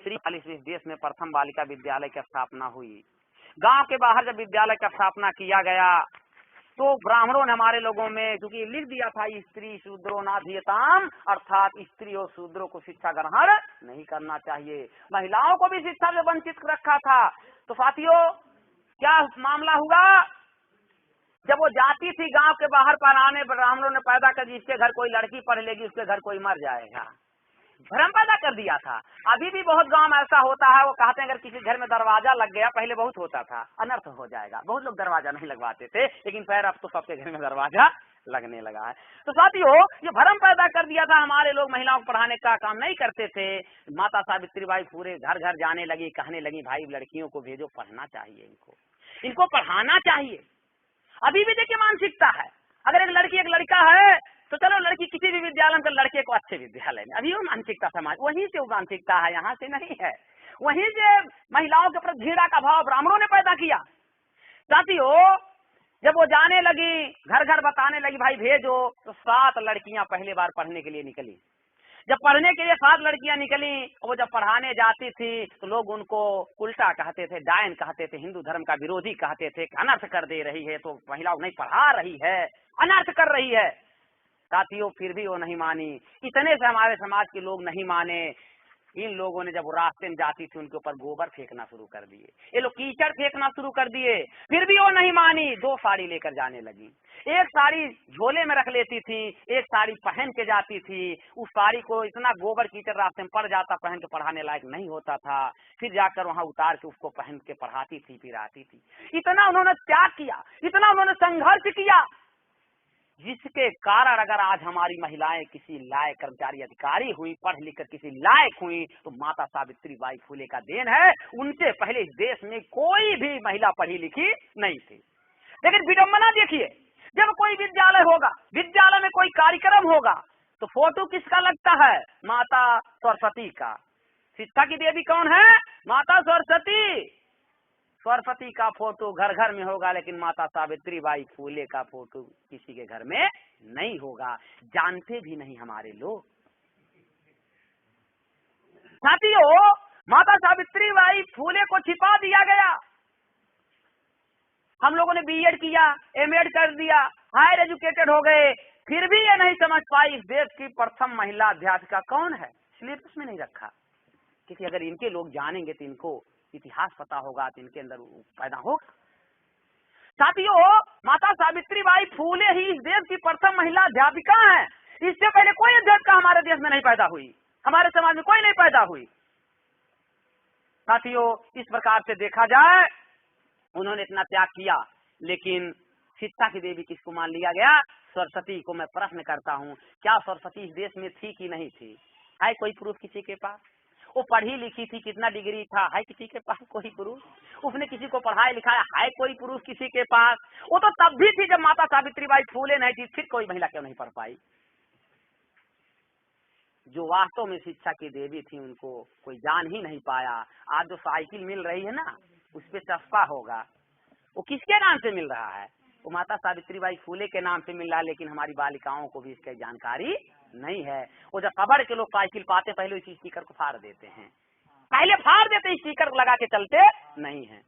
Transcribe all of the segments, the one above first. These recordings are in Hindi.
43 इस देश में प्रथम बालिका विद्यालय की स्थापना हुई। गांव के बाहर जब विद्यालय की स्थापना किया गया तो ब्राह्मणों ने हमारे लोगों में, क्योंकि लिख दिया था स्त्री शूद्रो नाधियताम, अर्थात स्त्री और शूद्रों को शिक्षा ग्रहण नहीं करना चाहिए, महिलाओं को भी शिक्षा से वंचित रखा था। तो साथियों क्या मामला हुआ, जब वो जाती थी गांव के बाहर पढ़ाने, ब्राह्मणों ने पैदा कर दी इसके घर कोई लड़की पढ़ लेगी उसके घर कोई मर जाएगा, भ्रम पैदा कर दिया था। अभी भी बहुत गांव में ऐसा होता है, वो कहते हैं अगर किसी घर में दरवाजा लग गया, पहले बहुत होता था अनर्थ हो जाएगा, बहुत लोग दरवाजा नहीं लगवाते थे, लेकिन फिर अब तो सबके घर में दरवाजा लगने लगा है। तो साथियों ये भ्रम पैदा कर दिया था, हमारे लोग महिलाओं को पढ़ाने का काम नहीं करते थे। माता सावित्रीबाई पूरे घर घर जाने लगी, कहने लगी भाई लड़कियों को भेजो, पढ़ना चाहिए, इनको पढ़ाना चाहिए। अभी भी देखिए मानसिकता है, अगर एक लड़की एक लड़का है तो चलो लड़की किसी भी विद्यालय में, लड़के को अच्छे विद्यालय में, अभी वो मानसिकता समाज वहीं से वो मानसिकता है, यहाँ से नहीं है। वहीं से महिलाओं के प्रति घृणा का भाव ब्राह्मणों ने पैदा किया। साथियों जब वो जाने लगी, घर घर बताने लगी भाई भेजो, तो 7 लड़कियां पहले बार पढ़ने के लिए निकली। जब पढ़ने के लिए 7 लड़कियां निकली, वो जब पढ़ाने जाती थी तो लोग उनको उल्टा कहते थे, डायन कहते थे, हिंदू धर्म का विरोधी कहते थे, अनर्थ कर दे रही है, तो महिलाओं नहीं पढ़ा रही है, अनर्थ कर रही है। साथियों फिर भी वो नहीं मानी, इतने से हमारे समाज के लोग नहीं माने। इन लोगों ने जब वो रास्ते में जाती थी उनके ऊपर गोबर फेंकना शुरू कर दिए, ये लोग कीचड़ फेंकना शुरू कर दिए, फिर भी वो नहीं मानी। 2 साड़ी लेकर जाने लगी, एक साड़ी झोले में रख लेती थी, एक साड़ी पहन के जाती थी। उस साड़ी को इतना गोबर कीचड़ रास्ते में पड़ जाता, पहन के पढ़ाने लायक नहीं होता था, फिर जाकर वहां उतार के उसको पहन के पढ़ाती थी, फिर आती थी। इतना उन्होंने त्याग किया, इतना उन्होंने संघर्ष किया, जिसके कारण अगर आज हमारी महिलाएं किसी लायक कर्मचारी अधिकारी हुई, पढ़ लिख कर किसी लायक हुई, तो माता सावित्रीबाई फुले का देन है। उनसे पहले इस देश में कोई भी महिला पढ़ी लिखी नहीं थी। लेकिन विडंबना देखिए, जब कोई विद्यालय होगा, विद्यालय में कोई कार्यक्रम होगा, तो फोटो किसका लगता है? माता सरस्वती का। शिक्षा की देवी कौन है? माता सरस्वती। सरस्वती का फोटो घर घर में होगा, लेकिन माता सावित्रीबाई फुले का फोटो किसी के घर में नहीं होगा, जानते भी नहीं हमारे लोग। साथियों माता सावित्रीबाई फुले को छिपा दिया गया। हम लोगों ने बीएड किया, एमएड कर दिया, हायर एजुकेटेड हो गए, फिर भी ये नहीं समझ पाई इस देश की प्रथम महिला अध्यापिका कौन है, सिलेबस में नहीं रखा। क्योंकि अगर इनके लोग जानेंगे तो इनको इतिहास पता होगा, तो इनके अंदर पैदा होगा। साथियों माता सावित्रीबाई फुले ही इस देश की प्रथम महिला अध्यापिका है। इससे पहले कोई अध्यापिका हमारे देश में नहीं पैदा हुई, हमारे समाज में कोई नहीं पैदा हुई। साथियों इस प्रकार से देखा जाए, उन्होंने इतना त्याग किया, लेकिन शिक्षा की देवी किसको मान लिया गया? सरस्वती को। मैं प्रश्न करता हूँ, क्या सरस्वती इस देश में थी कि नहीं थी? है कोई प्रूफ किसी के पास? वो पढ़ी लिखी थी, कितना डिग्री था, है किसी के पास कोई प्रूफ? उसने किसी को पढ़ाया लिखाया, है कोई प्रूफ किसी के पास? वो तो तब भी थी जब माता सावित्रीबाई फुले नहीं थी, फिर कोई महिला क्यों नहीं पढ़ पाई? जो वास्तव में शिक्षा की देवी थी उनको कोई जान ही नहीं पाया। आज जो साइकिल मिल रही है ना, उस पे सस्ता होगा, वो किसके नाम से मिल रहा है? वो माता सावित्रीबाई फुले के नाम से मिल रहा है, लेकिन हमारी बालिकाओं को भी इसकी जानकारी नहीं है। वो जब खबर के लोग साइकिल पाते पहले इसी स्टिकर को फाड़ देते हैं, पहले फाड़ देते, स्टिकर लगा के चलते नहीं है,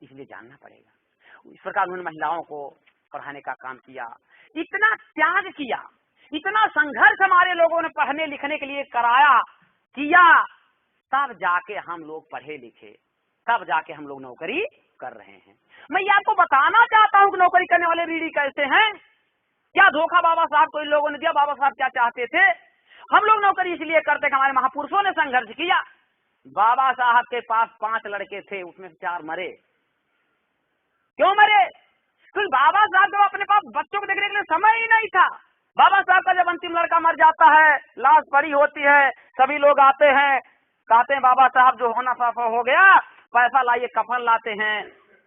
इसलिए जानना पड़ेगा। इस प्रकार उन्होंने महिलाओं को पढ़ाने का काम किया, इतना त्याग किया, इतना संघर्ष हमारे लोगों ने पढ़ने लिखने के लिए कराया किया, तब जाके हम लोग पढ़े लिखे, तब जाके हम लोग नौकरी कर रहे हैं। मैं ये आपको बताना चाहता हूं कि नौकरी करने वाले रीढ़ी कैसे हैं, क्या धोखा बाबा साहब को इन लोगों ने दिया। बाबा साहब क्या चाहते थे? हम लोग नौकरी इसलिए करते कि हमारे महापुरुषों ने संघर्ष किया। बाबा साहब के पास 5 लड़के थे, उसमें से 4 मरे। क्यों मरे? तो बाबा साहब को अपने पास बच्चों को देखने के लिए समय ही नहीं था। बाबा साहब का जब अंतिम लड़का मर जाता है, लाश पड़ी होती है, सभी लोग आते हैं, कहते हैं बाबा साहब जो होना साफा हो गया, पैसा लाइए, कफन लाते हैं,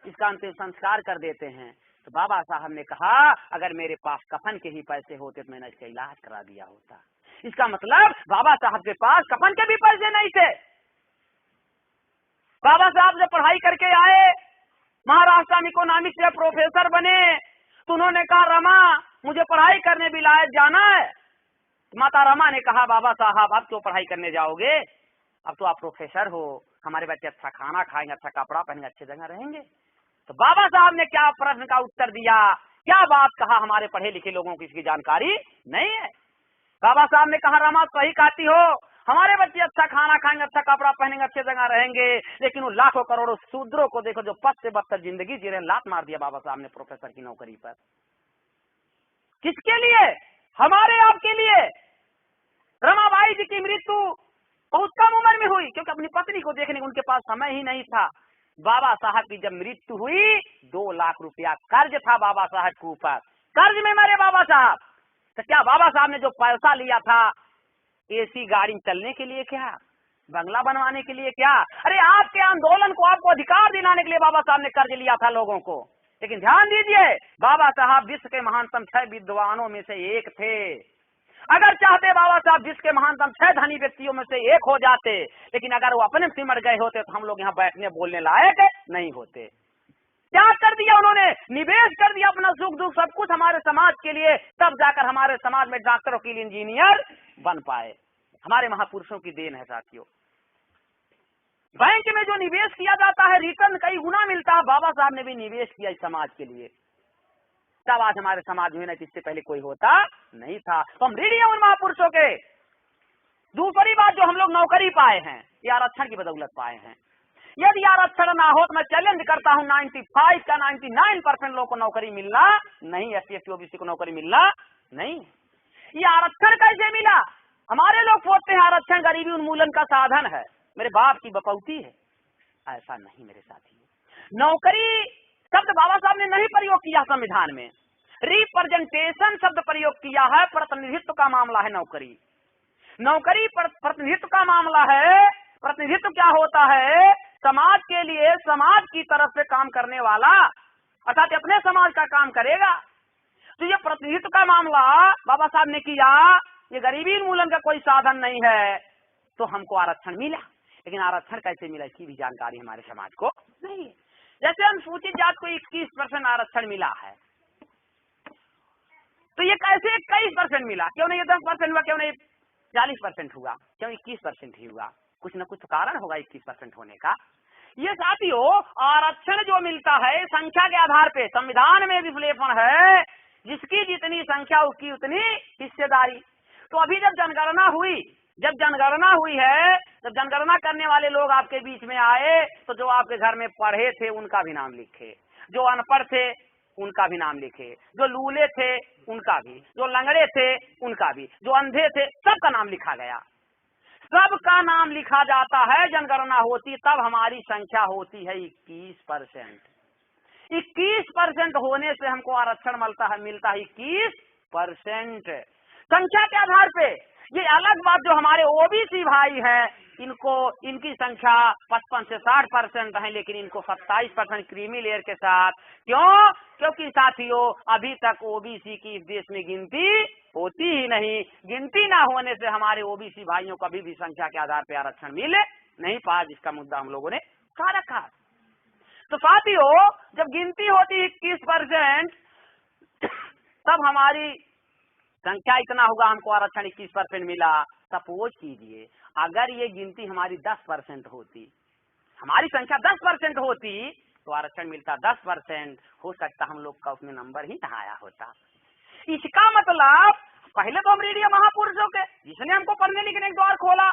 इसका अंतिम संस्कार कर देते हैं। तो बाबा साहब ने कहा अगर मेरे पास कफन के ही पैसे होते तो मैंने इसका इलाज करा दिया होता। इसका मतलब बाबा साहब के पास कफन के भी पैसे नहीं थे। बाबा साहब जब पढ़ाई करके आए, महाराष्ट्र में इकोनॉमिक्स से प्रोफेसर बने, तो उन्होंने कहा रमा मुझे पढ़ाई करने विलायत जाना है। माता रमा ने कहा बाबा साहब आप क्यों पढ़ाई करने जाओगे, अब तो आप प्रोफेसर हो, हमारे बच्चे अच्छा खाना खाएंगे, अच्छा कपड़ा पहनेंगे, अच्छी जगह रहेंगे। तो बाबा साहब ने क्या प्रश्न का उत्तर दिया, क्या बात कहा, हमारे पढ़े लिखे लोगों को इसकी जानकारी नहीं है। बाबा साहब ने कहा, रमा सही कहती हो, हमारे बच्चे अच्छा खाना खाएंगे, अच्छा कपड़ा पहनेंगे, अच्छी जगह रहेंगे, लेकिन उन लाखों करोड़ों शूद्रों को देखो जो पद से बदतर जिंदगी जी रहे हैं। लात मार दिया बाबा साहब ने प्रोफेसर की नौकरी पर। किसके लिए? हमारे आपके लिए। रमाबाई जी की मृत्यु बहुत कम उम्र में हुई, क्योंकि अपनी पत्नी को देखने को उनके पास समय ही नहीं था। बाबा साहब की जब मृत्यु हुई, 2 लाख रुपया कर्ज था बाबा साहब के ऊपर, कर्ज में मरे बाबा साहब। तो क्या बाबा साहब ने जो पैसा लिया था एसी गाड़ी चलने के लिए, क्या बंगला बनवाने के लिए, क्या? अरे आपके आंदोलन को, आपको अधिकार दिलाने के लिए बाबा साहब ने कर्ज लिया था लोगों को। लेकिन ध्यान दीजिए, बाबा साहब विश्व के महानतम 6 विद्वानों में से एक थे। अगर चाहते बाबा साहब विश्व के महानतम 6 धनी व्यक्तियों में से एक हो जाते, लेकिन अगर वो अपने सिमट गए होते तो हम लोग यहाँ बैठने बोलने लायक नहीं होते। त्याग कर दिया उन्होंने, निवेश कर दिया अपना सुख दुख सब कुछ हमारे समाज के लिए, तब जाकर हमारे समाज में डॉक्टर, वकील, इंजीनियर बन पाए। हमारे महापुरुषों की देन है साथियों। बैंक में जो निवेश किया जाता है रिटर्न कई गुना मिलता है, बाबा साहब ने भी निवेश किया इस समाज के लिए, तब आज हमारे समाज में, इससे पहले कोई होता नहीं था। तो हम ऋणी हैं उन महापुरुषों के। दूसरी बात, जो हम लोग नौकरी पाए हैं, ये आरक्षण की बदौलत पाए हैं। यदि आरक्षण ना हो तो मैं चैलेंज करता हूं 95 का 99% लोगों को नौकरी मिलना नहीं, SC ST OBC को नौकरी मिलना नहीं। ये आरक्षण कैसे मिला? हमारे लोग सोचते हैं आरक्षण गरीबी उन्मूलन का साधन है, मेरे बाप की बकौती है। ऐसा नहीं मेरे साथी। नौकरी शब्द बाबा साहब ने नहीं प्रयोग किया संविधान में, रिप्रेजेंटेशन शब्द प्रयोग किया है। प्रतिनिधित्व का मामला है नौकरी। नौकरी प्रतिनिधित्व का मामला है। प्रतिनिधित्व क्या होता है? समाज के लिए, समाज की तरफ से काम करने वाला, अर्थात अपने समाज का काम करेगा। तो ये प्रतिनिधित्व का मामला बाबा साहब ने किया। ये गरीबी उन्मूलन का कोई साधन नहीं है, तो हमको आरक्षण मिला। लेकिन आरक्षण कैसे मिला इसकी भी जानकारी हमारे समाज को नहीं है। जैसे अनुसूचित जात को 21% आरक्षण मिला है, तो ये कैसे 21% मिला? क्यों नहीं 10% हुआ, क्यों नहीं 40% हुआ, क्यों 21% ही हुआ? कुछ न कुछ तो कारण होगा 21% होने का। ये साथियों, आरक्षण जो मिलता है संख्या के आधार पे, संविधान में विश्लेषण है, जिसकी जितनी संख्या उसकी उतनी हिस्सेदारी। तो अभी जब जनगणना हुई है, जब जनगणना करने वाले लोग आपके बीच में आए, तो जो आपके घर में पढ़े थे उनका भी नाम लिखे, जो अनपढ़ थे उनका भी नाम लिखे, जो लूले थे उनका भी, जो लंगड़े थे उनका भी, जो अंधे थे सबका नाम लिखा गया। सबका नाम लिखा जाता है। जनगणना होती तब हमारी संख्या होती है 21%। 21% होने से हमको आरक्षण मिलता है 21% संख्या के आधार पे। ये अलग बात, जो हमारे ओबीसी भाई हैं, इनकी संख्या 55 से 60% है, लेकिन इनको 27% क्रीमी लेयर के साथ। क्यों? क्योंकि साथियों, अभी तक ओबीसी की इस देश में गिनती होती ही नहीं। गिनती ना होने से हमारे ओबीसी भाइयों को अभी भी संख्या के आधार पर आरक्षण मिल नहीं पाया, जिसका मुद्दा हम लोगों ने उठा रखा। तो साथियों, जब गिनती होती 21%, तब हमारी संख्या इतना होगा, हमको आरक्षण 21% मिला। सपोज कीजिए अगर ये गिनती हमारी 10% होती, हमारी संख्या 10% होती, तो आरक्षण मिलता 10%। हो सकता हम लोग का उसमें नंबर ही ना आया होता। इसका मतलब पहले तो हम रीढ़ी महापुरुषों के, जिसने हमको पढ़ने लिखने के द्वार खोला।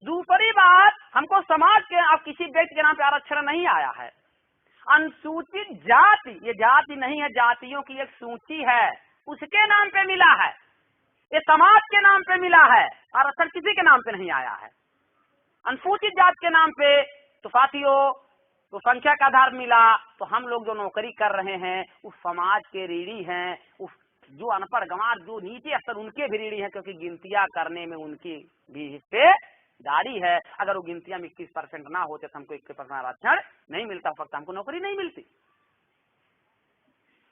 दूसरी बात, हमको समाज के, अब किसी व्यक्ति के नाम पे आरक्षण नहीं आया है। अनुसूचित जाति, ये जाति नहीं है, जातियों की एक सूची है, उसके नाम पे मिला है। ये समाज के नाम पे मिला है, आरक्षण किसी के नाम पे नहीं आया है। अनुसूचित जात के नाम पे तो साथियों, तो संख्या का आधार मिला। तो हम लोग जो नौकरी कर रहे हैं उस समाज के रीढ़ी हैं, उस जो अनपढ़ गंवार, जो नीचे स्तर, उनके भी रीढ़ी हैं, क्योंकि गिनतियां करने में उनकी भी हिस्सेदारी है। अगर वो गिनतियां में 21% ना होते तो हमको 21% आरक्षण नहीं मिलता, फक्त हमको नौकरी नहीं मिलती।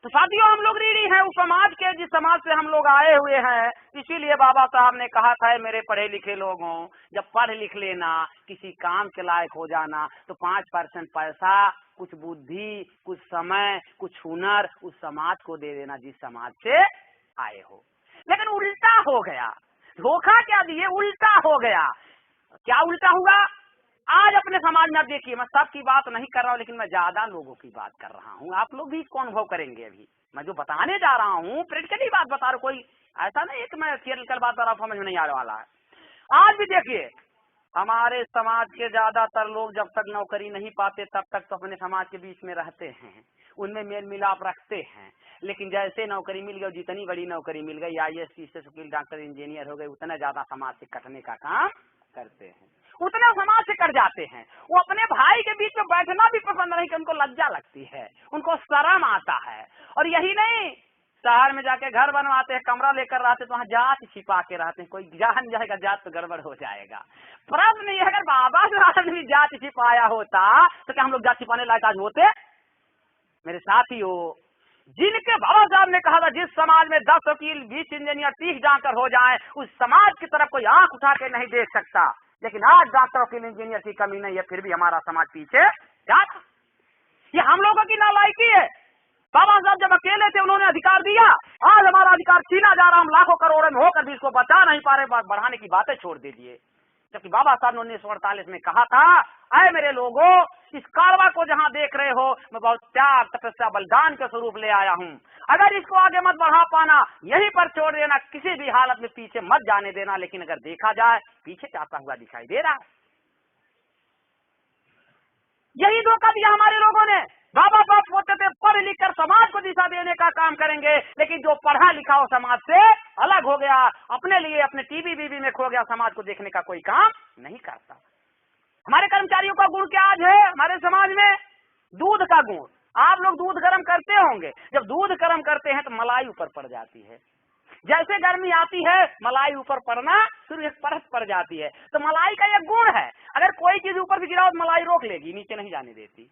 तो साथियों, हम लोग रीढ़ी हैं उस समाज के, जिस समाज से हम लोग आए हुए हैं। इसीलिए बाबा साहब ने कहा था, मेरे पढ़े लिखे लोगों, जब पढ़ लिख लेना, किसी काम के लायक हो जाना, तो 5% पैसा, कुछ बुद्धि, कुछ समय, कुछ हुनर उस समाज को दे देना जिस समाज से आए हो। लेकिन उल्टा हो गया, धोखा क्या दिए, उल्टा हो गया। क्या उल्टा हुआ? आज अपने समाज में आप देखिए, मैं सबकी बात नहीं कर रहा हूँ, लेकिन मैं ज्यादा लोगों की बात कर रहा हूँ। आप लोग भी इसको अनुभव करेंगे। अभी मैं जो बताने जा रहा हूँ प्रैक्टिकली बात बता रहा हूँ, कोई ऐसा नहीं है कि मैं थियरिटिकल बात कर रहा हूँ, समझ में नहीं आने वाला है। आज भी देखिए, हमारे समाज के ज्यादातर लोग जब तक नौकरी नहीं पाते तब तक तो अपने समाज के बीच में रहते हैं, उनमें मेल मिलाप रखते हैं। लेकिन जैसे नौकरी मिल गई, जितनी बड़ी नौकरी मिल गई, IAS, TCS, वकील, डॉक्टर, इंजीनियर हो गए, उतना ज्यादा समाज से कटने का काम करते हैं, उतना समाज से कट जाते हैं। वो अपने भाई के बीच में बैठना भी पसंद नहीं, कि उनको लज्जा लगती है, उनको शर्म आता है। और यही नहीं, शहर में जाके घर बनवाते हैं, कमरा लेकर रहते, तो वहाँ जात छिपा के रहते हैं, कोई जान जाएगा जात तो गड़बड़ हो जाएगा। प्रश्न नहीं है, अगर बाबा साहब ने जात छिपाया होता तो क्या हम लोग जात छिपाने लायक आज होते? मेरे साथियों, जिनके बाबा साहब ने कहा था जिस समाज में 10 वकील, 20 इंजीनियर, 30 डॉक्टर हो जाएं, उस समाज की तरफ कोई आंख उठा के नहीं देख सकता। लेकिन आज डॉक्टर, वकील, इंजीनियर की कमी नहीं है, फिर भी हमारा समाज पीछे जाता। ये हम लोगों की नालायकी है। बाबा साहब जब अकेले थे उन्होंने अधिकार दिया, आज हमारा अधिकार छीना जा रहा, हम लाखों करोड़ों में होकर भी इसको बचा नहीं पा रहे, बढ़ाने की बातें छोड़ दीजिए। जबकि बाबा साहब ने 1948 में कहा था, अरे मेरे लोगों, इस कारवा को जहां देख रहे हो, मैं बहुत त्याग, तपस्या, बलिदान के स्वरूप ले आया हूं। अगर इसको आगे मत बढ़ा पाना, यहीं पर छोड़ देना, किसी भी हालत में पीछे मत जाने देना। लेकिन अगर देखा जाए, पीछे जाता हुआ दिखाई दे रहा है। यही धोखा दिया हमारे लोगों ने। बाबा साहब सोचते थे पढ़ लिख कर समाज को दिशा देने का काम करेंगे, लेकिन जो पढ़ा लिखा हो समाज से अलग हो गया, अपने लिए अपने टीवी बीवी में खो गया, समाज को देखने का कोई काम नहीं करता। हमारे कर्मचारियों का गुण क्या आज है हमारे समाज में? दूध का गुण। आप लोग दूध गर्म करते होंगे, जब दूध गर्म करते हैं तो मलाई ऊपर पड़ जाती है। जैसे गर्मी आती है, मलाई ऊपर पड़ना फिर एक परत पड़ जाती है। तो मलाई का यह गुण है, अगर कोई चीज ऊपर भी गिराओ तो मलाई रोक लेगी, नीचे नहीं जाने देती।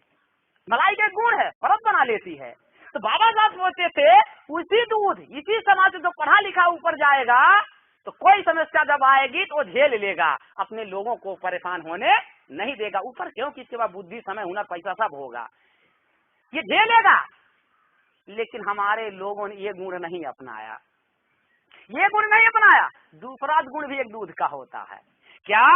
मलाई का गुण है, परत बना लेती है। तो बाबा साहब सोचते थे उसी दूध, इसी समाज से जो पढ़ा लिखा ऊपर जाएगा तो कोई समस्या जब आएगी तो झेल लेगा, अपने लोगों को परेशान होने नहीं देगा। ऊपर क्योंकि इसके बाद बुद्धि, समय, हुनर, पैसा सब होगा, ये झेलेगा। लेकिन हमारे लोगों ने ये गुण नहीं अपनाया, ये गुण नहीं अपनाया। दूसरा गुण भी एक दूध का होता है। क्या?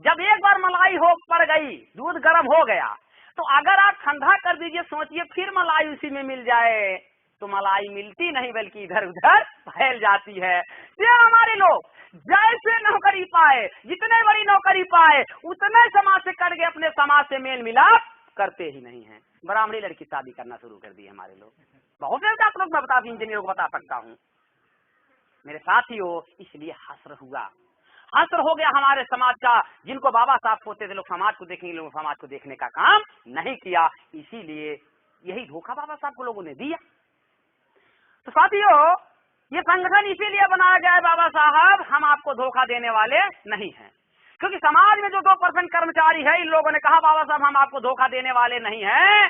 जब एक बार मलाई हो पड़ गई, दूध गर्म हो गया, तो अगर आप ठंडा कर दीजिए, सोचिए फिर मलाई उसी में मिल जाए, तो मलाई मिलती नहीं बल्कि इधर उधर फैल जाती है। ये हमारे लोग जैसे नौकरी पाए, जितने बड़ी नौकरी पाए, उतने समाज से कट गए, अपने समाज से मेल मिलाप करते ही नहीं है। ब्राह्मणी लड़की शादी करना शुरू कर दी हमारे लोग। बहुत से आप लोग मैं बता, इंजीनियर को बता सकता हूँ। मेरे साथियों, इसलिए हस्र हुआ, हस्र हो गया हमारे समाज का। जिनको बाबा साहब सोचते थे लोग समाज को देखेंगे, लोग समाज को देखने का काम नहीं किया। इसीलिए यही धोखा बाबा साहब को लोगों ने दिया। तो साथियों, ये संगठन इसीलिए बनाया गया है बाबा साहब, हम आपको धोखा देने वाले नहीं हैं। क्योंकि समाज में जो 2% कर्मचारी है, इन लोगों ने कहा बाबा साहब हम आपको धोखा देने वाले नहीं हैं,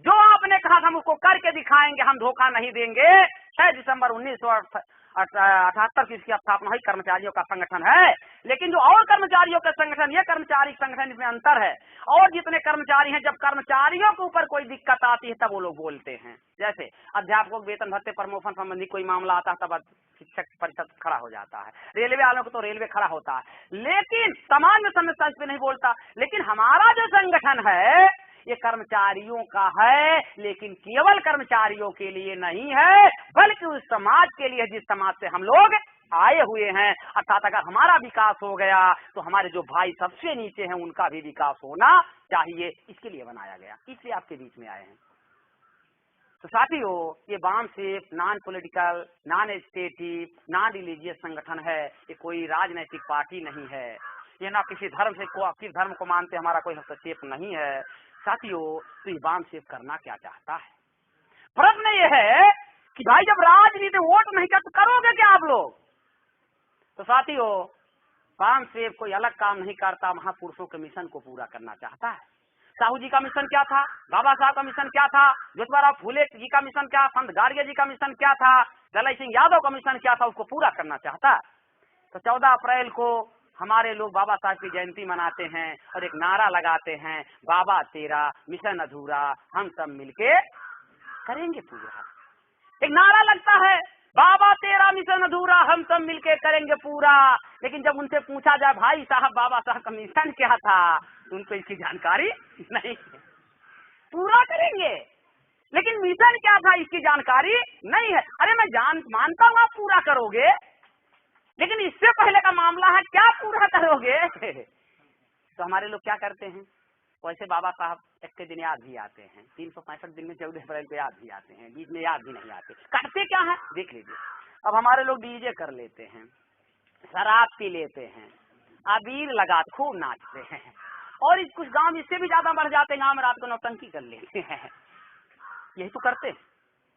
जो आपने कहा हम उसको करके दिखाएंगे, हम धोखा नहीं देंगे। 6 दिसंबर 1978 की इसकी स्थापना हुई, कर्मचारियों का संगठन है। लेकिन जो और कर्मचारियों के संगठन, ये कर्मचारी संगठन, इसमें अंतर है। और जितने कर्मचारी हैं, जब कर्मचारियों के ऊपर कोई दिक्कत आती है तब वो लोग बोलते हैं। जैसे अध्यापकों के वेतन भत्ते, प्रमोशन संबंधी कोई मामला आता है, तब शिक्षक परिषद खड़ा हो जाता है। रेलवे वालों को तो रेलवे खड़ा होता है, लेकिन सामान्य समस्या इस पे नहीं बोलता। लेकिन हमारा जो संगठन है ये कर्मचारियों का है, लेकिन केवल कर्मचारियों के लिए नहीं है, बल्कि उस समाज के लिए जिस समाज से हम लोग आए हुए हैं। अर्थात अगर हमारा विकास हो गया तो हमारे जो भाई सबसे नीचे हैं उनका भी विकास होना चाहिए, इसके लिए बनाया गया, इसलिए आपके बीच में आए हैं। तो साथियों, ये BAMCEF non political, non stative, non religious संगठन है। ये कोई राजनैतिक पार्टी नहीं है, ये ना किसी धर्म से किस धर्म को मानते, हमारा कोई हस्तक्षेप नहीं है। साथियों, तो ये वामसेफ करना क्या चाहता है? प्रश्न ये है कि भाई जब राजनीति वोट नहीं कर तो करोगे क्या आप लोग? तो साथियों, वामसेफ कोई अलग काम नहीं करता, महापुरुषों के मिशन को पूरा करना चाहता है। साहू जी का मिशन क्या था, बाबा साहब का मिशन क्या था, ज्योतिबा फूले जी का मिशन क्या, संत गाडगे जी का मिशन क्या था, दलाई सिंह यादव का मिशन क्या था, उसको पूरा करना चाहता है। तो 14 अप्रैल को हमारे लोग बाबा साहब की जयंती मनाते हैं और एक नारा लगाते हैं, बाबा तेरा मिशन अधूरा हम सब मिलके करेंगे पूरा। एक नारा लगता है, बाबा तेरा मिशन अधूरा, हम सब मिलके करेंगे पूरा। लेकिन जब उनसे पूछा जाए भाई साहब बाबा साहब का मिशन क्या था, तो उनको इसकी जानकारी नहीं। पूरा करेंगे लेकिन मिशन क्या था इसकी जानकारी नहीं है। अरे मैं मानता हूँ आप पूरा करोगे, लेकिन इससे पहले का मामला है क्या पूरा करोगे। तो हमारे लोग क्या करते हैं, वैसे बाबा साहब 1 दिन याद भी आते हैं, 365 दिन में 14 अप्रैल को याद भी आते हैं, बीच में याद भी नहीं आते। करते क्या है देख लीजिए। अब हमारे लोग डीजे कर लेते हैं, शराब पी लेते हैं, अबीर लगा खूब नाचते हैं, और इस कुछ गांव इससे भी ज्यादा बढ़ जाते हैं, गांव में रात को नौटंकी कर लेते हैं। यही तो करते हैं,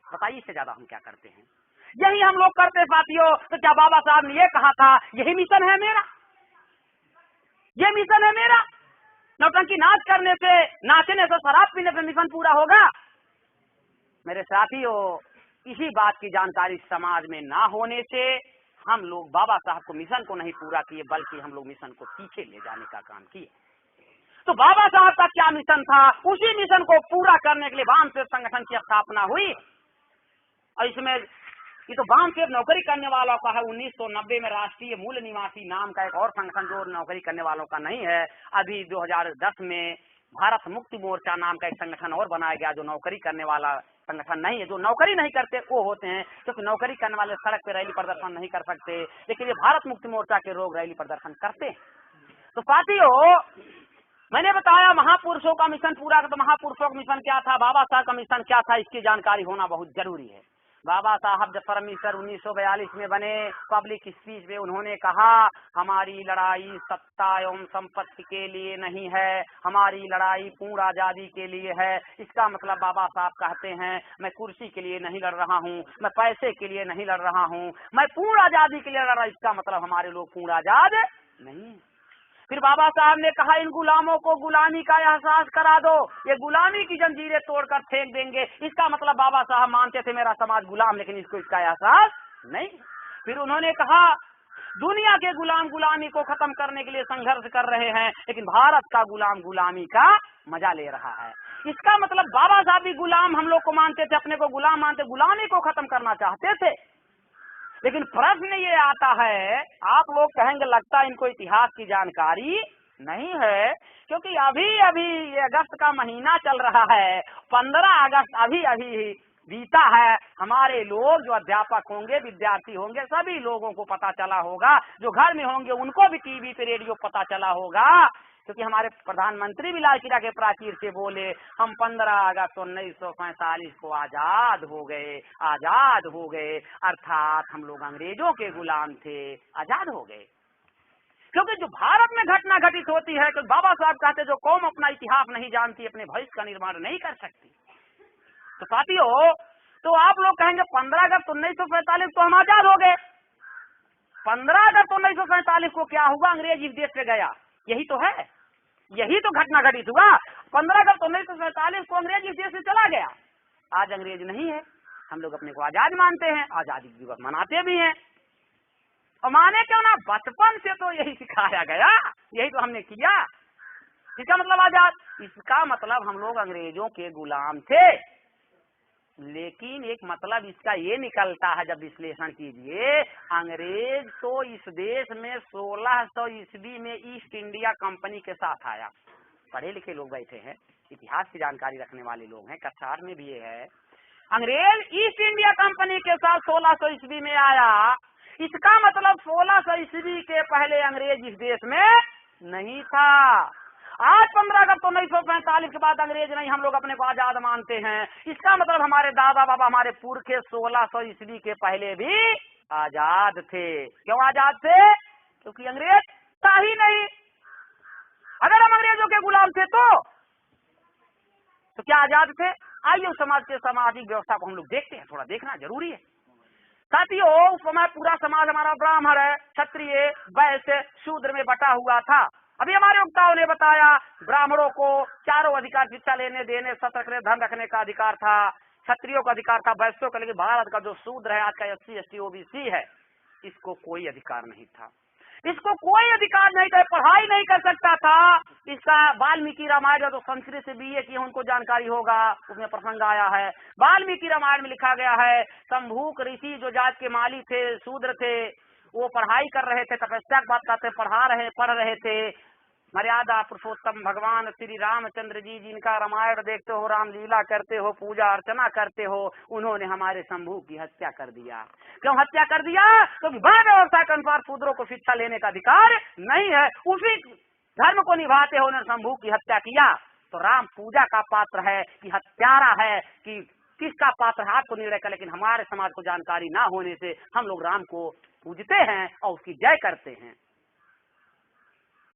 बताइए इससे ज्यादा हम क्या करते हैं। यही हम लोग करते साथियों। तो क्या बाबा साहब ने ये कहा था यही मिशन है मेरा, ये मिशन है मेरा, नौटंकी नाच करने से, नाचने से, शराब पीने से मिशन पूरा होगा? मेरे साथियों, इसी बात की जानकारी समाज में ना होने से हम लोग बाबा साहब को मिशन को नहीं पूरा किए, बल्कि हम लोग मिशन को पीछे ले जाने का काम किए। तो बाबा साहब का क्या मिशन था, उसी मिशन को पूरा करने के लिए वामसेव संगठन की स्थापना हुई। और इसमें ये तो वामसेव नौकरी करने वालों का है। 1990 में राष्ट्रीय मूल निवासी नाम का एक और संगठन जो नौकरी करने वालों का नहीं है। अभी 2010 में भारत मुक्ति मोर्चा नाम का एक संगठन और बनाया गया, जो नौकरी करने वाला संगठन नहीं है। जो नौकरी नहीं करते वो होते हैं, क्योंकि नौकरी करने वाले सड़क पे रैली प्रदर्शन नहीं कर सकते, लेकिन ये भारत मुक्ति मोर्चा के लोग रैली प्रदर्शन करते हैं। तो साथियों, मैंने बताया महापुरुषों का मिशन पूरा। तो महापुरुषों का मिशन क्या था, बाबा साहब का मिशन क्या था, इसकी जानकारी होना बहुत जरूरी है। बाबा साहब जब प्राइम मिनिस्टर 1942 में बने, पब्लिक स्पीच में उन्होंने कहा हमारी लड़ाई सत्ता एवं संपत्ति के लिए नहीं है, हमारी लड़ाई पूर्ण आजादी के लिए है। इसका मतलब बाबा साहब कहते हैं मैं कुर्सी के लिए नहीं लड़ रहा हूँ, मैं पैसे के लिए नहीं लड़ रहा हूँ, मैं पूर्ण आजादी के लिए लड़ रहा हूँ। इसका मतलब हमारे लोग पूर्ण आजाद नहीं। फिर बाबा साहब ने कहा इन गुलामों को गुलामी का एहसास करा दो, ये गुलामी की जंजीरें तोड़कर फेंक देंगे। इसका मतलब बाबा साहब मानते थे मेरा समाज गुलाम, लेकिन इसको इसका एहसास नहीं। फिर उन्होंने कहा दुनिया के गुलाम गुलामी को खत्म करने के लिए संघर्ष कर रहे हैं, लेकिन भारत का गुलाम गुलामी का मजा ले रहा है। इसका मतलब बाबा साहब भी गुलाम हम लोग को मानते थे, अपने को गुलाम मानते, गुलामी को खत्म करना चाहते थे। लेकिन प्रश्न ये आता है, आप लोग कहेंगे लगता है इनको इतिहास की जानकारी नहीं है, क्योंकि अभी अभी ये अगस्त का महीना चल रहा है, 15 अगस्त अभी अभी बीता है। हमारे लोग जो अध्यापक होंगे, विद्यार्थी होंगे, सभी लोगों को पता चला होगा, जो घर में होंगे उनको भी टीवी पे रेडियो पता चला होगा, क्योंकि हमारे प्रधानमंत्री भी लाल किला के प्राचीर से बोले हम 15 अगस्त 1947 को आजाद हो गए, आजाद हो गए, अर्थात हम लोग अंग्रेजों के गुलाम थे, आजाद हो गए। क्योंकि जो भारत में घटना घटित होती है, क्योंकि बाबा साहब कहते जो कौम अपना इतिहास नहीं जानती अपने भविष्य का निर्माण नहीं कर सकती। तो साथियों, तो आप लोग कहेंगे 15 अगस्त 1947 को हम आजाद हो गए। 15 अगस्त 1947 को क्या हुआ, अंग्रेज इस देश से गया, यही तो है, यही तो घटना घटित हुआ। 15 अगस्त 1947 को अंग्रेज इस देश से चला गया। आज अंग्रेज नहीं है, हम लोग अपने को आजाद मानते हैं, आजादी दिवस मनाते भी हैं। और माने क्यों ना, बचपन से तो यही सिखाया गया, यही तो हमने किया। इसका मतलब आजाद, इसका मतलब हम लोग अंग्रेजों के गुलाम थे। लेकिन एक मतलब इसका ये निकलता है, जब विश्लेषण कीजिए, अंग्रेज तो इस देश में 1600 ईस्वी में ईस्ट इंडिया कंपनी के साथ आया। पढ़े लिखे लोग बैठे हैं, इतिहास की जानकारी रखने वाले लोग हैं, कक्षा 8 में भी ये है। अंग्रेज ईस्ट इंडिया कंपनी के साथ 1600 ईस्वी में आया। इसका मतलब 1600 ईस्वी के पहले अंग्रेज इस देश में नहीं था। आज 15 अगस्त 1947 के बाद अंग्रेज नहीं, हम लोग अपने को आजाद मानते हैं। इसका मतलब हमारे दादा बाबा, हमारे पुरखे 1600 ईस्वी के पहले भी आजाद थे। क्यों आजाद थे? क्योंकि अंग्रेज था ही नहीं। अगर हम अंग्रेजों के गुलाम थे तो क्या आजाद थे? आइए उस समाज के सामाजिक व्यवस्था को हम लोग देखते हैं, थोड़ा देखना जरूरी है। साथियों, उस समय पूरा समाज हमारा ब्राह्मण है, क्षत्रिय, वैश्य, शूद्र में बटा हुआ था। अभी हमारे वक्ताओं ने बताया ब्राह्मणों को चारों अधिकार, शिक्षा लेने देने, शस्त्र रखने, धन रखने का अधिकार था, क्षत्रियों का अधिकार था, वैश्यों का, लेकिन भारत का जो शूद्र है, आज का SC ST OBC है, इसको कोई अधिकार नहीं था। इसको कोई अधिकार नहीं था, पढ़ाई नहीं कर सकता था। इसका वाल्मीकि रामायण जो संस्कृत से बीए किए उनको जानकारी होगा, उसमें प्रसंग आया है। वाल्मीकि रामायण में लिखा गया है, शंभूक ऋषि जो जात के माली थे, शूद्र थे, वो पढ़ाई कर रहे थे, तपस्या की बात करते पढ़ रहे थे। मर्यादा पुरुषोत्तम भगवान श्री रामचंद्र जी जिनका रामायण देखते हो, रामलीला करते हो, पूजा अर्चना करते हो, उन्होंने हमारे शंभू की हत्या कर दिया। क्यों हत्या कर दिया? क्योंकि वर्ण व्यवस्था के अनुसार शूद्रों को शिक्षा लेने का अधिकार नहीं है। उसी धर्म को निभाते हो उन्होंने शंभू की हत्या किया। तो राम पूजा का पात्र है कि हत्यारा है कि किसका पात्र है आपको नहीं रहेगा, लेकिन हमारे समाज को जानकारी ना होने से हम लोग राम को पूजते हैं और उसकी जय करते हैं।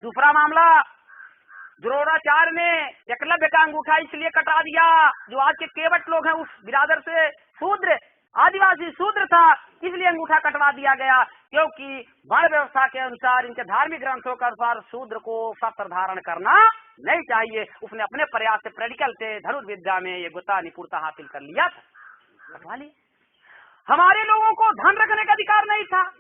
दूसरा मामला, द्रोणाचार्य ने एकलव्य का अंगूठा इसलिए कटा दिया, जो आज के केवट लोग हैं उस बिरादर से शूद्र, आदिवासी शूद्र था, इसलिए अंगूठा कटवा दिया गया, क्योंकि वर्ण व्यवस्था के अनुसार, इनके धार्मिक ग्रंथों के अनुसार शूद्र को शस्त्र धारण करना नहीं चाहिए। उसने अपने प्रयास से, प्रैक्टिकल से, धनुर्विद्या में ये गुता निपुणता हासिल कर लिया था, कटवा लिया। हमारे लोगों को धन रखने का अधिकार नहीं था।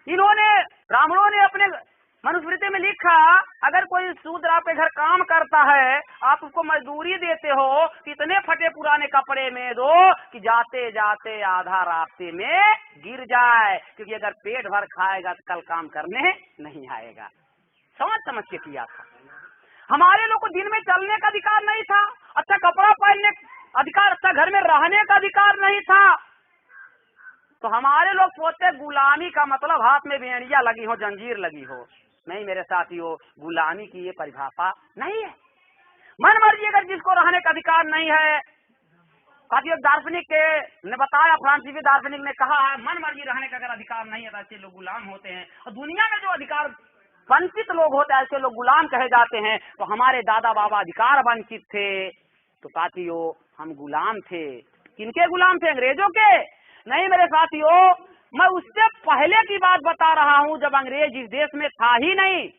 इन्होंने, ब्राह्मणों ने अपने मनुस्मृति में लिखा, अगर कोई शूद्र आपके घर काम करता है, आप उसको मजदूरी देते हो, इतने फटे पुराने कपड़े में दो कि जाते जाते आधा रास्ते में गिर जाए, क्योंकि अगर पेट भर खाएगा तो कल काम करने नहीं आएगा। समझ के किया था। हमारे लोग को दिन में चलने का अधिकार नहीं था, अच्छा कपड़ा पहनने अधिकार, अच्छा घर में रहने का अधिकार नहीं था। तो हमारे लोग सोचते गुलामी का मतलब हाथ में बेड़ियां लगी हो, जंजीर लगी हो। नहीं मेरे साथियों, गुलामी की ये परिभाषा नहीं है। मन मर्जी अगर जिसको रहने का अधिकार नहीं है, साथियों दार्शनिक ने बताया, फ्रांसीसी दार्शनिक ने कहा है, मन मर्जी रहने का अगर अधिकार नहीं है तो ऐसे लोग गुलाम होते हैं। और दुनिया में जो अधिकार वंचित लोग होते हैं ऐसे लोग गुलाम कहे जाते हैं। तो हमारे दादा बाबा अधिकार वंचित थे, तो साथियों हम गुलाम थे। किनके गुलाम थे? अंग्रेजों के नहीं मेरे साथियों, मैं उससे पहले की बात बता रहा हूं, जब अंग्रेज इस देश में था ही नहीं।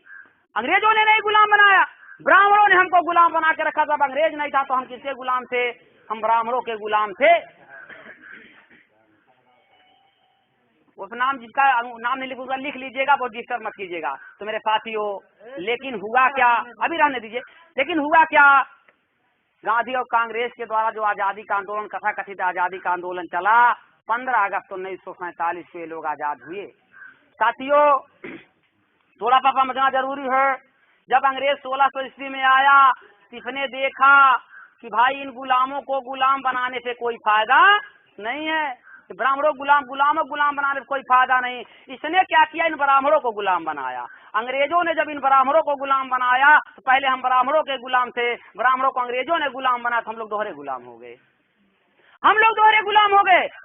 अंग्रेजों ने नहीं गुलाम बनाया, ब्राह्मणों ने हमको गुलाम बना के रखा। जब अंग्रेज नहीं था तो हम किसके गुलाम थे? हम ब्राह्मणों के गुलाम थे। उस नाम जिसका नाम नहीं लिखूंगा लिख लीजिएगा, बहुत डिस्टर्ब मत कीजिएगा। तो मेरे साथियों, लेकिन हुआ क्या, अभी रहने दीजिए, लेकिन हुआ क्या, गांधी और कांग्रेस के द्वारा जो आजादी का आंदोलन, कथा कथित आजादी का आंदोलन चला, 15 अगस्त 1947 को ये लोग आजाद हुए। साथियों, थोड़ा सा समझना जरूरी है। जब अंग्रेज 1600 ईस्वी में आया, इसने देखा कि भाई इन गुलामों को गुलाम बनाने से कोई फायदा नहीं है, ब्राह्मणों गुलाम बनाने से कोई फायदा नहीं। इसने क्या किया, इन ब्राह्मणों को गुलाम बनाया। अंग्रेजों ने जब इन ब्राह्मणों को गुलाम बनाया तो पहले हम ब्राह्मणों के गुलाम थे, ब्राह्मणों को अंग्रेजों ने गुलाम बनाया तो हम लोग दोहरे गुलाम हो गए।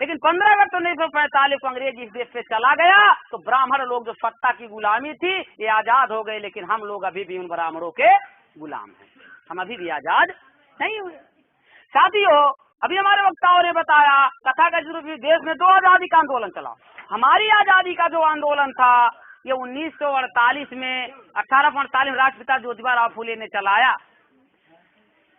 लेकिन 15 अगस्त 1945 को अंग्रेज इस देश से चला गया तो ब्राह्मण लोग जो सत्ता की गुलामी थी ये आजाद हो गए, लेकिन हम लोग अभी भी उन ब्राह्मणों के गुलाम हैं, हम अभी भी आजाद नहीं हुए। साथियों, अभी हमारे वक्ताओं ने बताया, कथा का शुरू देश में 2 आजादी का आंदोलन चला। हमारी आजादी का जो आंदोलन था ये 1948 में 1848 राष्ट्रपिता ज्योतिबा फुले ने चलाया।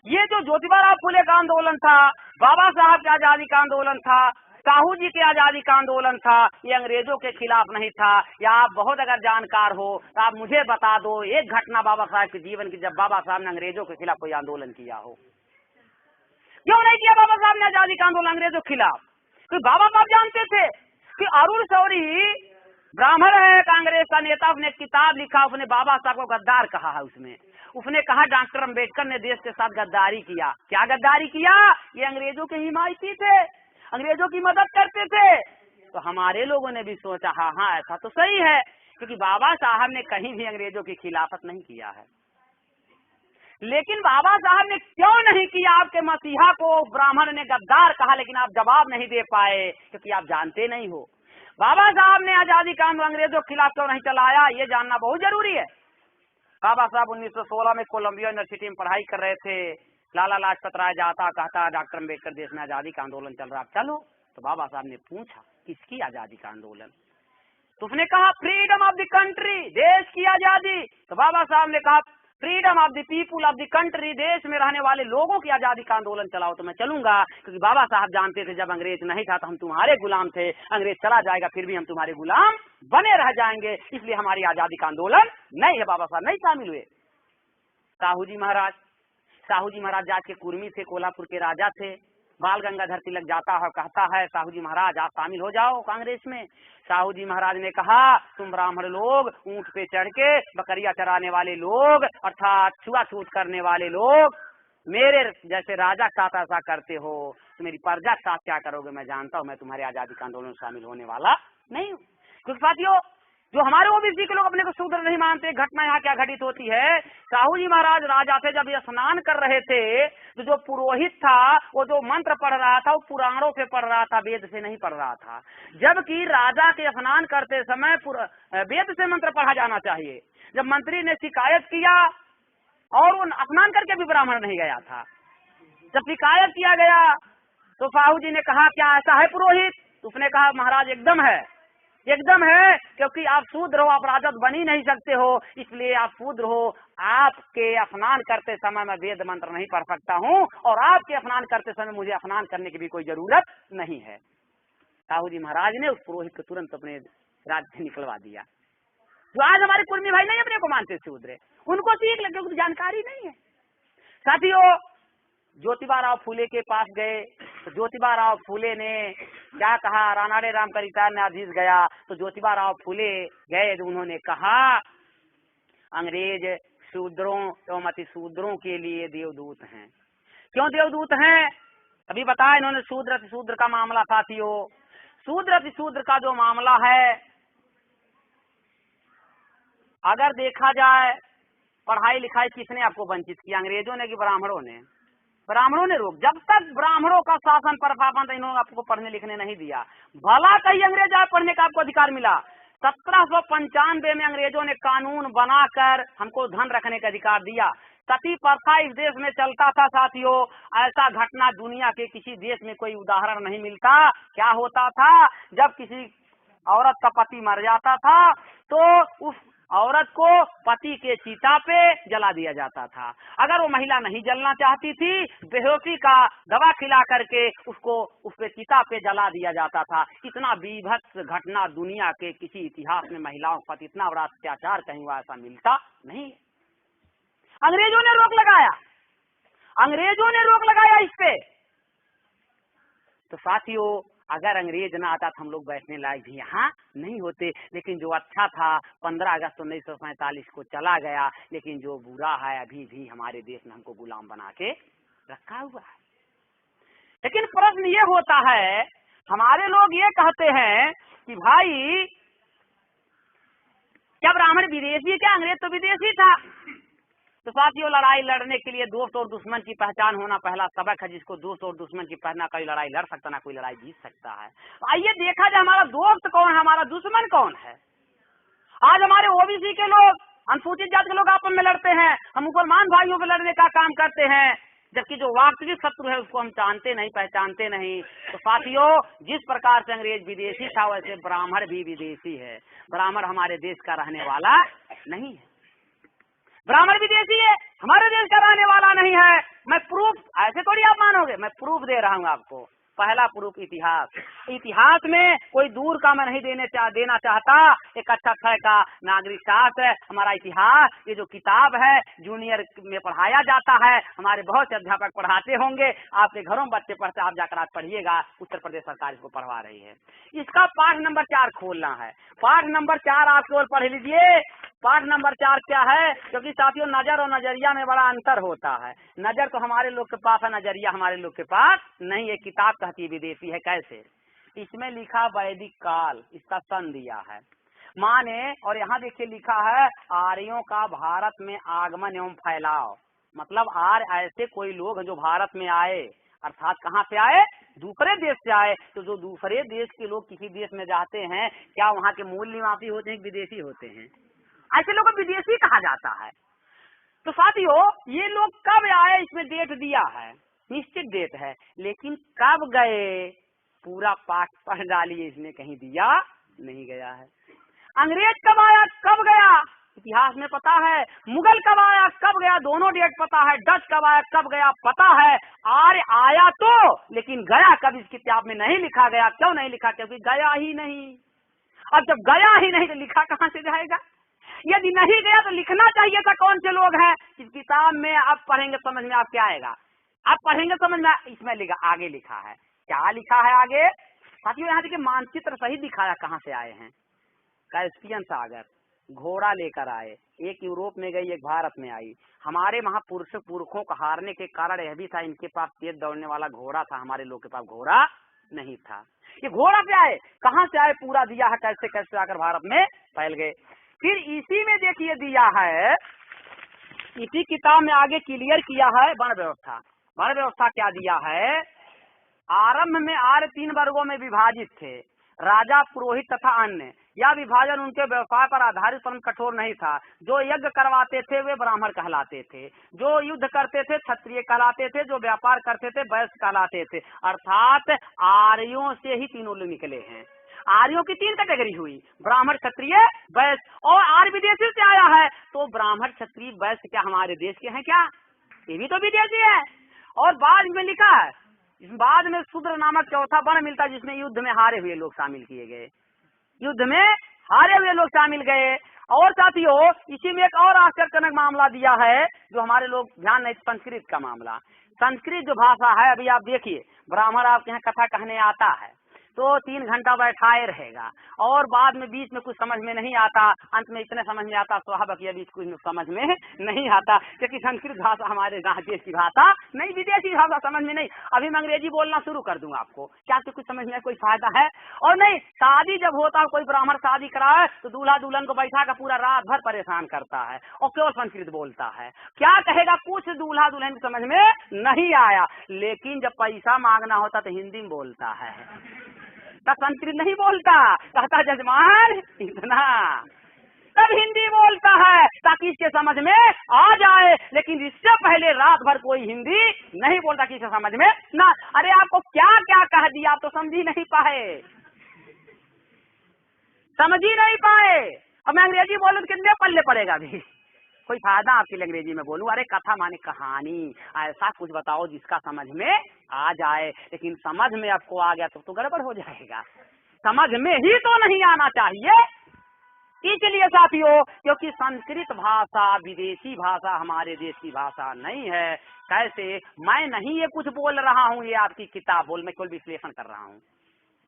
ये जो ज्योतिबा फुले का आंदोलन था, बाबा साहब के आजादी का आंदोलन था, साहू जी के आजादी का आंदोलन था, ये अंग्रेजों के खिलाफ नहीं था। या आप बहुत अगर जानकार हो तो आप मुझे बता दो एक घटना बाबा साहब के जीवन की जब बाबा साहब ने अंग्रेजों के खिलाफ कोई आंदोलन किया हो। क्यों नहीं किया बाबा साहब ने आजादी का आंदोलन अंग्रेजों के खिलाफ? क्योंकि बाबा साहब जानते थे कि अरुण शौरी ब्राह्मण है, कांग्रेस का नेता, उसने किताब लिखा, उसने बाबा साहब को गद्दार कहा है। उसने कहा डॉक्टर अम्बेडकर ने देश के साथ गद्दारी किया। क्या गद्दारी किया? ये अंग्रेजों के हिमायती थे, अंग्रेजों की मदद करते थे। तो हमारे लोगों ने भी सोचा हाँ ऐसा तो सही है, क्योंकि बाबा साहब ने कहीं भी अंग्रेजों की खिलाफत नहीं किया है। लेकिन बाबा साहब ने क्यों नहीं किया? आपके मसीहा को ब्राह्मण ने गद्दार कहा, लेकिन आप जवाब नहीं दे पाए, क्योंकि आप जानते नहीं हो बाबा साहब ने आजादी का आंदोलन अंग्रेजों के खिलाफ क्यों नहीं चलाया। ये जानना बहुत जरूरी है। बाबा साहब 1916 में कोलंबिया यूनिवर्सिटी में पढ़ाई कर रहे थे। लाला लाजपत राय जाता, कहता डॉक्टर अम्बेडकर देश में आजादी का आंदोलन चल रहा, चलो। तो बाबा साहब ने पूछा किसकी आजादी का आंदोलन? तो उसने कहा फ्रीडम ऑफ द कंट्री, देश की आजादी। तो बाबा साहब ने कहा freedom of the people of the country, देश में रहने वाले लोगों की आजादी का आंदोलन चलाओ तो मैं चलूंगा। क्योंकि बाबा साहब जानते थे जब अंग्रेज नहीं था तो हम तुम्हारे गुलाम थे, अंग्रेज चला जाएगा फिर भी हम तुम्हारे गुलाम बने रह जाएंगे, इसलिए हमारी आजादी का आंदोलन नहीं है। बाबा साहब नहीं शामिल हुए। साहू जी महाराज जाट के कुर्मी थे, कोल्हापुर के राजा थे। बाल गंगाधर तिलक जाता है, कहता है साहू जी महाराज आप शामिल हो जाओ कांग्रेस में। साहू जी महाराज ने कहा तुम ब्राह्मण लोग, ऊंट पे चढ़ के बकरियां चराने वाले लोग, अर्थात छुआछूत करने वाले लोग, मेरे जैसे राजा के साथ ऐसा करते हो तो मेरी प्रजा के साथ क्या करोगे मैं जानता हूँ। मैं तुम्हारे आजादी के आंदोलन में शामिल होने वाला नहीं हूँ। कुछ साथियों, जो हमारे ओबीसी के लोग अपने को शूद्र नहीं मानते, घटना यहाँ क्या घटित होती है। साहू जी महाराज राजा थे, जब ये स्नान कर रहे थे तो जो पुरोहित था वो जो मंत्र पढ़ रहा था वो पुराणों से पढ़ रहा था, वेद से नहीं पढ़ रहा था। जबकि राजा के स्नान करते समय वेद से मंत्र पढ़ा जाना चाहिए। जब मंत्री ने शिकायत किया, और वो स्नान करके भी ब्राह्मण नहीं गया था, जब शिकायत किया गया तो साहू जी ने कहा क्या ऐसा है पुरोहित? उसने कहा महाराज एकदम है, एकदम है, क्योंकि आप शूद्र हो, आप राजद बन ही नहीं सकते हो, इसलिए आप शूद्र हो। आपके स्नान करते समय मैं वेद मंत्र नहीं पढ़ सकता हूँ, और आपके स्नान करते समय मुझे स्नान करने की भी कोई जरूरत नहीं है। साहू जी महाराज ने उस पुरोहित को तुरंत अपने राज्य से निकलवा दिया। जो आज हमारे कुर्मी भाई नहीं अपने को मानते शूद्र, उनको सीख लगे, उनको जानकारी नहीं है। साथियों, ज्योतिबा राव फूले के पास गए तो ज्योतिबा राव फूले ने क्या कहा, रानाडे राम का रिटायर न्यायाधीश गया तो ज्योतिबा राव फूले गए तो उन्होंने कहा अंग्रेज शूद्रों एवं अति शूद्रों के लिए देवदूत हैं। क्यों देवदूत हैं? अभी बताया इन्होंने शूद्र अति शूद्र का मामला। साथियों, शूद्र अति शूद्र का जो मामला है, अगर देखा जाए पढ़ाई लिखाई किसने आपको वंचित किया, अंग्रेजों ने कि ब्राह्मणों ने? ब्राह्मणों ने रोक। जब तक ब्राह्मणों का शासन प्रशासन था, इन्होंने आपको पढ़ने लिखने नहीं दिया। भला कहीं अंग्रेज आप पढ़ने का आपको अधिकार मिला। 1795 में अंग्रेजों ने कानून बनाकर हमको धन रखने का अधिकार दिया। सती प्रथा इस देश में चलता था। साथियों, ऐसा घटना दुनिया के किसी देश में कोई उदाहरण नहीं मिलता। क्या होता था, जब किसी औरत का पति मर जाता था तो उस औरत को पति के चिता पे जला दिया जाता था। अगर वो महिला नहीं जलना चाहती थी, बेहोशी का दवा खिला करके उसको उस पे चिता पे जला दिया जाता था। इतना बीभत्स घटना दुनिया के किसी इतिहास में महिलाओं पर इतना बड़ा अत्याचार कहीं हुआ ऐसा मिलता नहीं। अंग्रेजों ने रोक लगाया, अंग्रेजों ने रोक लगाया इस पे। तो साथियों, अगर अंग्रेज ना आता तो हम लोग बैठने लायक भी यहाँ नहीं होते। लेकिन जो अच्छा था 15 अगस्त 1947 को चला गया, लेकिन जो बुरा है अभी भी हमारे देश में हमको गुलाम बना के रखा हुआ है। लेकिन प्रश्न ये होता है, हमारे लोग ये कहते हैं कि भाई क्या ब्राह्मण विदेशी, क्या अंग्रेज तो विदेशी था। तो साथियों, लड़ाई लड़ने के लिए दोस्त और दुश्मन की पहचान होना पहला सबक है। जिसको दोस्त और दुश्मन की पहचान, कोई लड़ाई लड़ सकता ना कोई लड़ाई जीत सकता है। आइए देखा जाए हमारा दोस्त कौन है, हमारा दुश्मन कौन है। आज हमारे ओबीसी के लोग, अनुसूचित जाति के लोग आपस में लड़ते हैं, हम मुसलमान भाइयों पे लड़ने का काम करते हैं, जबकि जो वास्तविक शत्रु है उसको हम जानते नहीं, पहचानते नहीं। तो साथियों, जिस प्रकार से अंग्रेज विदेशी था वैसे ब्राह्मण भी विदेशी है। ब्राह्मण हमारे देश का रहने वाला नहीं है। ब्राह्मण विदेशी है, हमारे देश का रहने वाला नहीं है। मैं प्रूफ, ऐसे थोड़ी आप मानोगे, मैं प्रूफ दे रहा हूँ आपको। पहला प्रूफ इतिहास। इतिहास में कोई दूर का मैं नहीं देना चाहता। एक अच्छा का नागरिक शास्त्र है हमारा इतिहास। ये जो किताब है जूनियर में पढ़ाया जाता है, हमारे बहुत से अध्यापक पढ़ाते होंगे, आपके घरों में बच्चे पढ़ते, आप जाकर आज पढ़िएगा। उत्तर प्रदेश सरकार इसको पढ़वा रही है। इसका पाठ नंबर 4 खोलना है। पाठ नंबर 4 आप केवल पढ़ लीजिए। पाठ नंबर 4 क्या है? क्योंकि साथियों, नजर और नजरिया में बड़ा अंतर होता है। नजर तो हमारे लोग के पास है, नजरिया हमारे लोग के पास नहीं। ये किताब कहती विदेशी है। कैसे? इसमें लिखा वैदिक काल, इसका सन दिया है माने, और यहाँ देखिए लिखा है आर्यों का भारत में आगमन एवं फैलाव। मतलब आर्य ऐसे कोई लोग हैं जो भारत में आए, अर्थात कहाँ से आए? दूसरे देश से आए। तो जो दूसरे देश के लोग किसी देश में जाते हैं, क्या वहाँ के मूल निवासी होते हैं, विदेशी होते हैं? ऐसे लोगों को विदेशी कहा जाता है। तो साथियों, ये लोग कब आए इसमें डेट दिया है, निश्चित डेट है, लेकिन कब गए पूरा पाठ पढ़ डालिए, इसमें कहीं दिया नहीं गया है। अंग्रेज कब आया, कब गया, इतिहास में पता है। मुगल कब आया, कब गया, दोनों डेट पता है। डच कब आया, कब गया, पता है। आर्य आया तो, लेकिन गया कब इस किताब में नहीं लिखा गया। क्यों नहीं लिखा? क्योंकि गया ही नहीं। अब जब गया ही नहीं तो लिखा कहाँ से जाएगा? यदि नहीं गया तो लिखना चाहिए था कौन से लोग हैं। इस किताब में आप पढ़ेंगे समझ में आपके आएगा, आप पढ़ेंगे समझ में। इसमें लिखा, आगे लिखा है, क्या लिखा है आगे साथियों? यहाँ देखिए मानचित्र सही दिखाया कहाँ से आए हैं। कैस्पियन सागर घोड़ा लेकर आए, एक यूरोप में गई, एक भारत में आई। हमारे पुरखों को हारने के कारण यह भी था, इनके पास तेज दौड़ने वाला घोड़ा था, हमारे लोग के पास घोड़ा नहीं था। ये घोड़ा से आए, कहाँ से आए पूरा दिया है, कैसे कैसे आकर भारत में फैल गए। फिर इसी में देखिए दिया है, इसी किताब में आगे क्लियर किया है वर्ण व्यवस्था। वर्ण व्यवस्था क्या दिया है? आरंभ में आर्य 3 वर्गों में विभाजित थे, राजा, पुरोहित तथा अन्य। यह विभाजन उनके व्यवसाय पर आधारित परंतु कठोर नहीं था। जो यज्ञ करवाते थे वे ब्राह्मण कहलाते थे, जो युद्ध करते थे क्षत्रिय कहलाते थे, जो व्यापार करते थे वैश्य कहलाते थे। अर्थात आर्यों से ही तीनों लोग निकले हैं। आर्यों की 3 कैटेगरी हुई, ब्राह्मण, क्षत्रिय, वैश्य। और आर्य विदेशी से आया है, तो ब्राह्मण, क्षत्रिय, वैश्य क्या हमारे देश के हैं क्या? ये भी तो विदेशी है। और बाद में लिखा है, बाद में शूद्र नामक चौथा वर्ण मिलता, जिसमें युद्ध में हारे हुए लोग शामिल किए गए, युद्ध में हारे हुए लोग शामिल गए। और साथियों इसी में एक और आश्चर्यजनक मामला दिया है जो हमारे लोग ध्यान नहीं, संस्कृत का मामला। संस्कृत जो भाषा है, अभी आप देखिए, ब्राह्मण आपके यहाँ कथा कहने आता है तो 3 घंटा बैठाए रहेगा, और बाद में बीच में कुछ समझ में नहीं आता, अंत में इतने समझ में आता स्वाभाविक, ये बीच कुछ समझ में नहीं आता, क्योंकि संस्कृत भाषा हमारे देश की भाषा नहीं, विदेशी भाषा समझ में नहीं। अभी मैं अंग्रेजी बोलना शुरू कर दूंगा आपको, क्या आपको कुछ समझ में कोई फायदा है? और नहीं, शादी जब होता है, कोई ब्राह्मण शादी कराए तो दूल्हा दुल्हन को बैठा कर पूरा रात भर परेशान करता है और केवल संस्कृत बोलता है। क्या कहेगा? कुछ दूल्हा दुल्हन समझ में नहीं आया, लेकिन जब पैसा मांगना होता तो हिंदी में बोलता है, तब संस्कृत नहीं बोलता, कहता जजमान इतना, तब हिंदी बोलता है ताकि इसके समझ में आ जाए। लेकिन इससे पहले रात भर कोई हिंदी नहीं बोलता कि इसे समझ में ना। अरे आपको क्या क्या कह दिया, आप तो समझ ही नहीं पाए, समझ ही नहीं पाए। अब मैं अंग्रेजी बोलूं तो कितने पल्ले पड़ेगा भी, कोई फायदा आपके लिए अंग्रेजी में बोलूं? अरे कथा माने कहानी, ऐसा कुछ बताओ जिसका समझ में आ जाए। लेकिन समझ में आपको आ गया तो गड़बड़ हो जाएगा, समझ में ही तो नहीं आना चाहिए। इसलिए साथियों, क्योंकि संस्कृत भाषा विदेशी भाषा, हमारे देश की भाषा नहीं है। कैसे? मैं नहीं ये कुछ बोल रहा हूँ, ये आपकी किताब बोल, मैं केवल विश्लेषण कर रहा हूँ।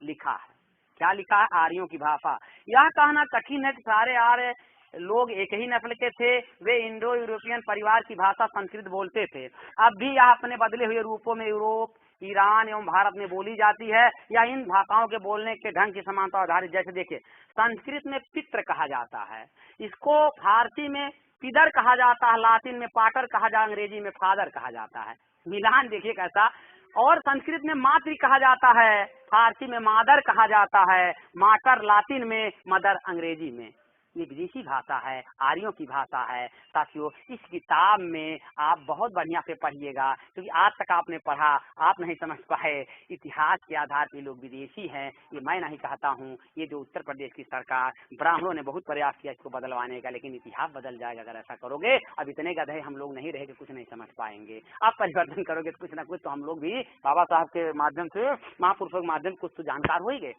लिखा है, क्या लिखा है? आर्यों की भाषा। यह कहना कठिन है कि सारे आर्य लोग एक ही नस्ल के थे, वे इंडो यूरोपियन परिवार की भाषा संस्कृत बोलते थे। अब भी यह अपने बदले हुए रूपों में यूरोप, ईरान एवं भारत में बोली जाती है। या इन भाषाओं के बोलने के ढंग की समानता आधारित, जैसे देखिए संस्कृत में पित्र कहा जाता है, इसको फारसी में पिदर कहा जाता है, लातिन में पाटर कहा जाता है, अंग्रेजी में फादर कहा जाता है। मिलान देखिए कैसा। और संस्कृत में मातृ कहा जाता है, फारसी में मादर कहा जाता है, माटर लातिन में, मदर अंग्रेजी में। ये विदेशी भाषा है, आर्यों की भाषा है। साथियों इस किताब में आप बहुत बढ़िया से पढ़िएगा, क्योंकि आज तक आपने पढ़ा, आप नहीं समझ पाए, इतिहास के आधार पे लोग विदेशी हैं। ये मैं नहीं कहता हूँ, ये जो उत्तर प्रदेश की सरकार, ब्राह्मणों ने बहुत प्रयास किया इसको बदलवाने का, लेकिन इतिहास बदल जाएगा अगर ऐसा करोगे। अब इतने गधे हम लोग नहीं रहेंगे, कुछ नहीं समझ पाएंगे। आप परिवर्तन करोगे तो कुछ ना कुछ तो हम लोग भी बाबा साहब के माध्यम से, महापुरुषों के माध्यम से कुछ तो जानकार होंगे।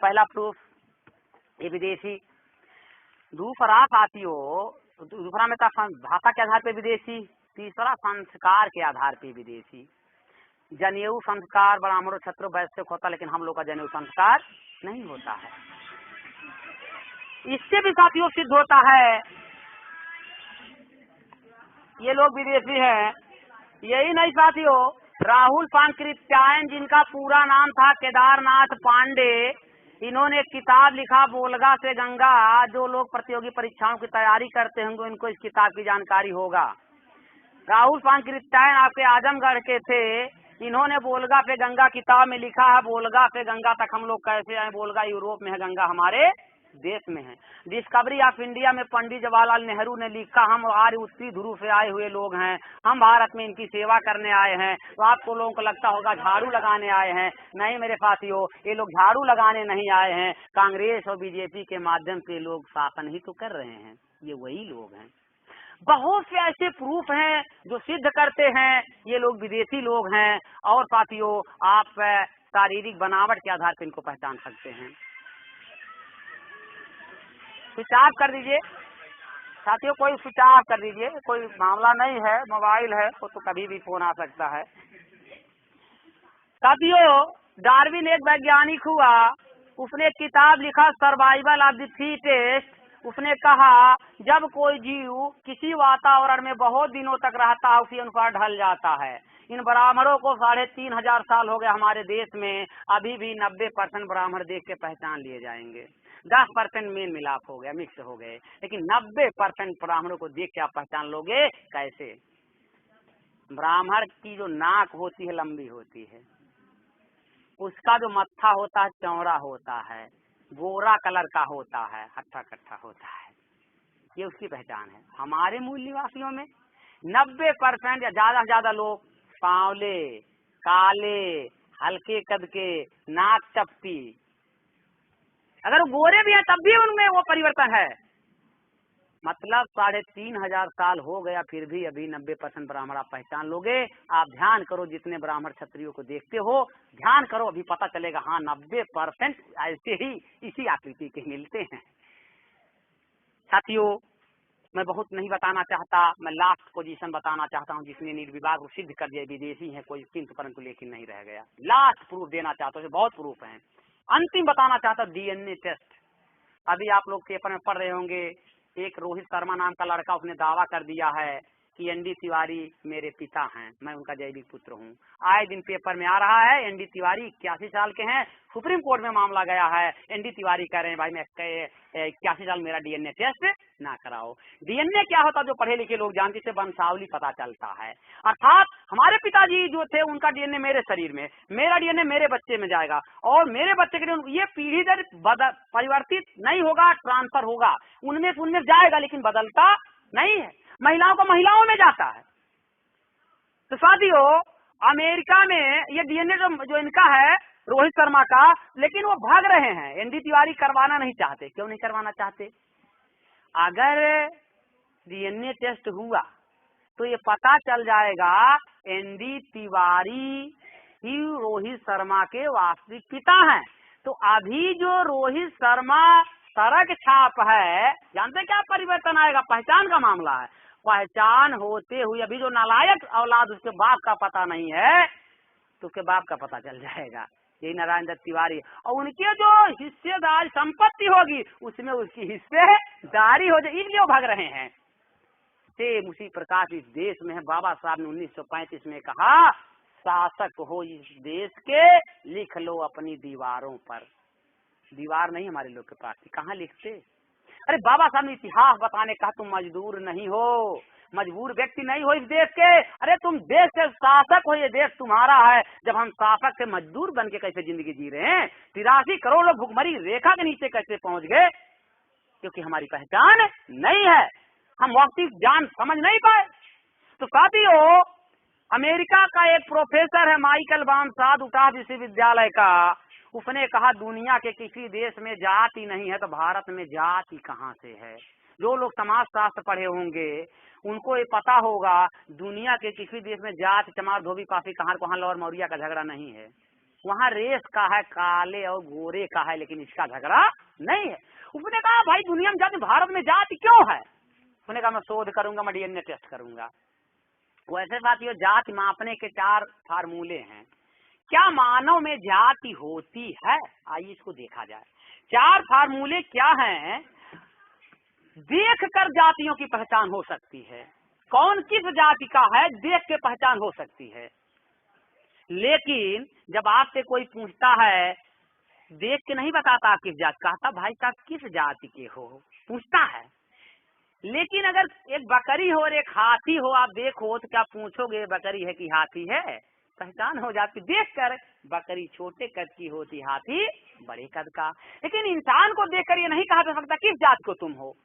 पहला प्रूफ ये विदेशी। दूसरा साथियों, दूसरा में था भाषा के आधार पे विदेशी। तीसरा संस्कार के आधार पे विदेशी। जनेऊ संस्कार ब्राह्मणों क्षत्रों वैश्य होता, लेकिन हम लोग का जनेऊ संस्कार नहीं होता है। इससे भी साथियों सिद्ध होता है ये लोग विदेशी हैं। यही नहीं साथियों, राहुल पांकृत्यायन, जिनका पूरा नाम था केदारनाथ पांडे, इन्होंने एक किताब लिखा वोल्गा से गंगा। जो लोग प्रतियोगी परीक्षाओं की तैयारी करते होंगे इनको इस किताब की जानकारी होगा। राहुल पांकृत्यायन आपके आजमगढ़ के थे। इन्होंने वोल्गा पे गंगा किताब में लिखा है, वोल्गा से गंगा तक हम लोग कैसे आए। वोल्गा यूरोप में है, गंगा हमारे देश में है। डिस्कवरी ऑफ इंडिया में पंडित जवाहरलाल नेहरू ने लिखा, हम आर्य उत्तरी ध्रुव से आए हुए लोग हैं, हम भारत में इनकी सेवा करने आए हैं। तो आपको लोगों को लगता होगा झाड़ू लगाने आए हैं। नहीं मेरे साथियों, ये लोग झाड़ू लगाने नहीं आए हैं, कांग्रेस और बीजेपी के माध्यम से लोग शासन ही तो कर रहे हैं। ये वही लोग हैं। बहुत से ऐसे प्रूफ हैं जो सिद्ध करते हैं ये लोग विदेशी लोग हैं। और साथियों आप शारीरिक बनावट के आधार पर इनको पहचान सकते हैं। स्विच ऑफ कर दीजिए साथियों, कोई स्विच ऑफ कर दीजिए, कोई मामला नहीं है, मोबाइल है वो तो कभी भी फोन आ सकता है। साथियों, डार्विन एक वैज्ञानिक हुआ, उसने एक किताब लिखा सर्वाइवल ऑफ द फिटेस्ट। उसने कहा जब कोई जीव किसी वातावरण में बहुत दिनों तक रहता है उसी अनुसार ढल जाता है। इन ब्राह्मणों को 3,500 साल हो गए हमारे देश में, अभी भी 90% ब्राह्मण देख के पहचान लिए जाएंगे। 10% मेल मिलाप हो गया, मिक्स हो गए, लेकिन 90% ब्राह्मणों को देख के आप पहचान लोगे कैसे? ब्राह्मण की जो नाक होती है लंबी होती है, उसका जो मत्था होता है चौड़ा होता है, गोरा कलर का होता है, हट्टा कट्टा होता है, ये उसकी पहचान है। हमारे मूल निवासियों में 90% या ज्यादा से ज्यादा लोग सांवले, काले, हल्के कद के, नाक चपटी, अगर वो गोरे भी हैं तब भी उनमें वो परिवर्तन है। मतलब 3,500 साल हो गया फिर भी अभी 90% ब्राह्मण आप पहचान लोगे। आप ध्यान करो, जितने ब्राह्मण क्षत्रियों को देखते हो ध्यान करो, अभी पता चलेगा हाँ 90% ऐसे ही इसी आकृति के मिलते हैं। साथियों, मैं बहुत नहीं बताना चाहता, मैं लास्ट पोजीशन बताना चाहता हूँ जिसने निर्विवाद सिद्ध कर दिया विदेशी है कोई, किंतु परंतु लेकिन नहीं रह गया। लास्ट प्रूफ देना चाहता हूँ, बहुत प्रूफ है। अंतिम बताना चाहता हूँ डीएनए टेस्ट। अभी आप लोग पेपर में पढ़ रहे होंगे, एक रोहित शर्मा नाम का लड़का, उसने दावा कर दिया है कि एनडी तिवारी मेरे पिता हैं, मैं उनका जैविक पुत्र हूँ। आए दिन पेपर में आ रहा है एनडी तिवारी 81 साल के हैं, सुप्रीम कोर्ट में मामला गया है, एनडी तिवारी कह रहे हैं भाई मैं 81 साल मेरा डीएनए टेस्ट ना कराओ। डीएनए क्या होता है जो पढ़े लिखे लोग जानते थे, वंशावली पता चलता है। अर्थात हमारे पिताजी जो थे उनका डीएनए मेरे शरीर में, मेरा डीएनए मेरे बच्चे में जाएगा और मेरे बच्चे के ये पीढ़ी दर परिवर्तित नहीं होगा, ट्रांसफर होगा, उनमें जाएगा लेकिन बदलता नहीं है। महिलाओं को महिलाओं में जाता है। तो साथियों, अमेरिका में ये डीएनए जो इनका है रोहित शर्मा का, लेकिन वो भाग रहे हैं, एनडी तिवारी करवाना नहीं चाहते। क्यों नहीं करवाना चाहते? अगर डीएनए टेस्ट हुआ तो ये पता चल जाएगा एनडी तिवारी ही रोहित शर्मा के वास्तविक पिता हैं। तो अभी जो रोहित शर्मा सड़क छाप है, जानते क्या परिवर्तन आएगा? पहचान का मामला है। पहचान होते हुए अभी जो नालायक औलाद उसके बाप का पता नहीं है तो उसके बाप का पता चल जाएगा, यही नारायण दत्त तिवारी। और उनके जो हिस्सेदार संपत्ति होगी उसमें उसकी हिस्सेदारी हो जाए, इसलिए वो भाग रहे हैं। सेम उसी प्रकार इस देश में है। बाबा साहब ने 1935 में कहा शासक हो इस देश के, लिख लो अपनी दीवारों पर। दीवार नहीं हमारे लोग के पास थी, कहाँ लिखते? अरे बाबा साहब ने इतिहास बताने कहा तुम मजदूर नहीं हो, मजबूर व्यक्ति नहीं हो इस देश के, अरे तुम देश के शासक हो, ये देश तुम्हारा है। जब हम शासक से मजदूर बन के कैसे जिंदगी जी रहे हैं, 83 करोड़ लोग भुखमरी रेखा के नीचे कैसे पहुंच गए? क्योंकि हमारी पहचान नहीं है, हम वास्तविक जान समझ नहीं पाए। तो साथियों, अमेरिका का एक प्रोफेसर है माइकल बामसाद उटाह विश्वविद्यालय का, उसने कहा दुनिया के किसी देश में जाति नहीं है तो भारत में जाति कहाँ से है? जो लोग समाज शास्त्र पढ़े होंगे उनको ये पता होगा दुनिया के किसी देश में जाति चमार धोबी पासी कहार को लौर मौर्या का झगड़ा नहीं है। वहाँ रेस का है, काले और गोरे का है, लेकिन इसका झगड़ा नहीं है। उसने कहा भाई दुनिया में जाति, भारत में जाति क्यों है? उसने कहा मैं शोध करूंगा, मैं डीएनए टेस्ट करूंगा। वैसे साथियों, जाति मापने के 4 फार्मूले हैं। क्या मानव में जाति होती है? आइए इसको देखा जाए। 4 फार्मूले क्या हैं? देखकर जातियों की पहचान हो सकती है, कौन किस जाति का है देख के पहचान हो सकती है। लेकिन जब आपसे कोई पूछता है, देख के नहीं बताता आप किस जाति का, कहता भाई साहब किस जाति के हो, पूछता है। लेकिन अगर एक बकरी हो और एक हाथी हो, आप देखो तो क्या पूछोगे बकरी है कि हाथी है? पहचान हो जाती देखकर, बकरी छोटे कद की होती, हाथी बड़े कद का। लेकिन इंसान को देखकर ये नहीं कहा जा सकता किस जात को तुम हो।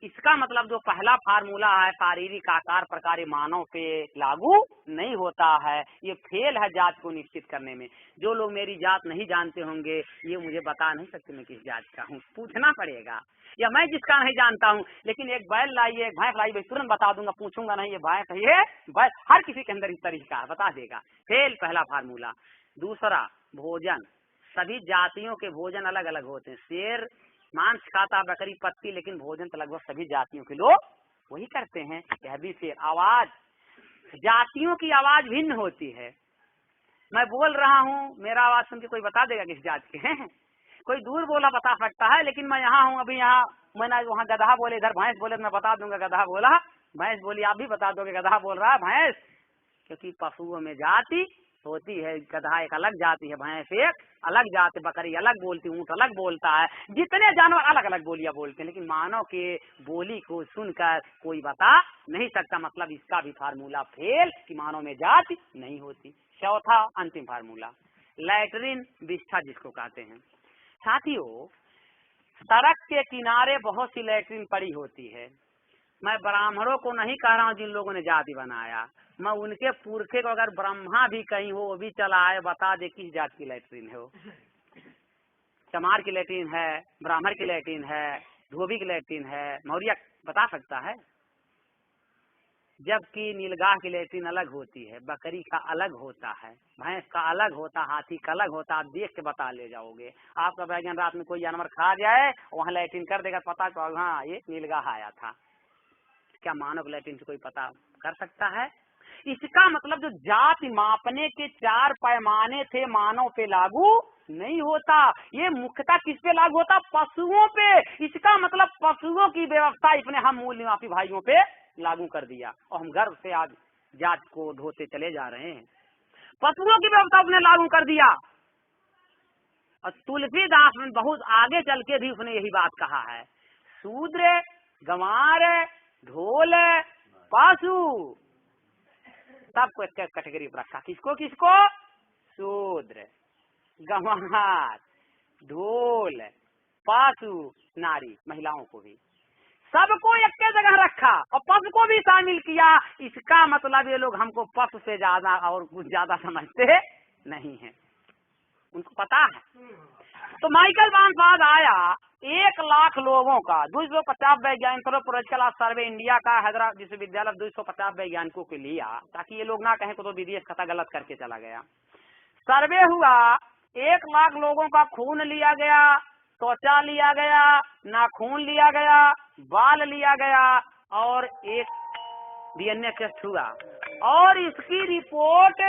इसका मतलब जो पहला फार्मूला है शारीरिक आकार प्रकार मानव पे लागू नहीं होता है, ये फेल है जात को निश्चित करने में। जो लोग मेरी जात नहीं जानते होंगे ये मुझे बता नहीं सकते मैं किस जात का हूँ, पूछना पड़ेगा। या मैं जिसका नहीं जानता हूँ, लेकिन एक बैल लाइए, एक भैंस लाइए, तुरंत बता दूंगा, पूछूंगा नहीं ये भैंस है ये बैल, हर किसी के अंदर इस तरीका है, बता देगा। फेल पहला फार्मूला। दूसरा, भोजन। सभी जातियों के भोजन अलग अलग होते हैं। शेर मांस खाता बकरी पत्ती, लेकिन भोजन तो लगभग सभी जातियों के लोग वही करते हैं। यह भी फिर आवाज, जातियों की आवाज भिन्न होती है। मैं बोल रहा हूँ, मेरा आवाज सुन के कोई बता देगा किस जात के हैं? कोई दूर बोला बता सकता है, लेकिन मैं यहाँ हूँ, अभी यहाँ मैंने वहाँ गधा बोले, इधर भैंस बोले, तो मैं बता दूंगा गधा बोला, भैंस बोली आप भी बता दोगे गधा बोल रहा है भैंस, क्योंकि पशुओं में जाति होती है। गधा एक अलग जाति है, भैंस एक अलग जाति, बकरी अलग बोलती, ऊँट अलग बोलता है, जितने जानवर अलग अलग बोलियां बोलते हैं, लेकिन मानव के बोली को सुनकर कोई बता नहीं सकता। मतलब इसका भी फार्मूला फेल कि मानव में जाति नहीं होती। चौथा अंतिम फार्मूला, लैट्रिन विष्ठा जिसको कहते हैं। साथियों, सड़क के किनारे बहुत सी लैट्रिन पड़ी होती है। मैं ब्राह्मणों को नहीं कह रहा हूँ जिन लोगों ने जाति बनाया, मैं उनके पुरखे को, अगर ब्रह्मा भी कहीं हो वो भी चला आए, बता दे किस जात की लैट्रिन है वो। चमार की लैट्रिन है, ब्राह्मण की लैट्रिन है, धोबी की लैट्रिन है, मौर्य बता सकता है। जबकि नीलगाह की लैट्रिन अलग होती है, बकरी का अलग होता है, भैंस का अलग होता, हाथी का अलग होता। आप देख के बता ले जाओगे। आपका बैगन रात में कोई जानवर खा जाए, वहाँ लैट्रिन कर देगा, पता तो हाँ ये नीलगाह आया था। क्या मानव लैट्रिन से कोई पता कर सकता है? इसका मतलब जो जाति मापने के 4 पैमाने थे मानव पे लागू नहीं होता। ये मुख्यतः किस पे लागू होता? पशुओं पे। इसका मतलब पशुओं की व्यवस्था इसने हम मूल निवासी भाइयों पे लागू कर दिया, और हम गर्व से आज जात को ढोते चले जा रहे हैं। पशुओं की व्यवस्था उसने लागू कर दिया। और तुलसीदास ने बहुत आगे चल के भी उसने यही बात कहा है, शूद्र, गंवार, ढोल, पशु, सबको एक कैटेगरी पर रखा। किसको किसको? शूद्र, गंवार, ढोल, पशु, नारी, महिलाओं को भी, सबको एक के जगह रखा और पशु को भी शामिल किया। इसका मतलब ये लोग हमको पशु से ज्यादा और कुछ ज्यादा समझते नहीं है, उनको पता है। तो माइकल बानसाद आया 1 लाख लोगों का, 250 वैज्ञानिक सर्वे इंडिया का हैदराबाद विश्वविद्यालय 250 वैज्ञानिकों के लिया, ताकि ये लोग ना कहें तो विदेश कथा गलत करके चला गया। सर्वे हुआ, 1 लाख लोगों का खून लिया गया, त्वचा लिया गया, नाखून लिया गया, बाल लिया गया, और एक डीएनए टेस्ट हुआ, और इसकी रिपोर्ट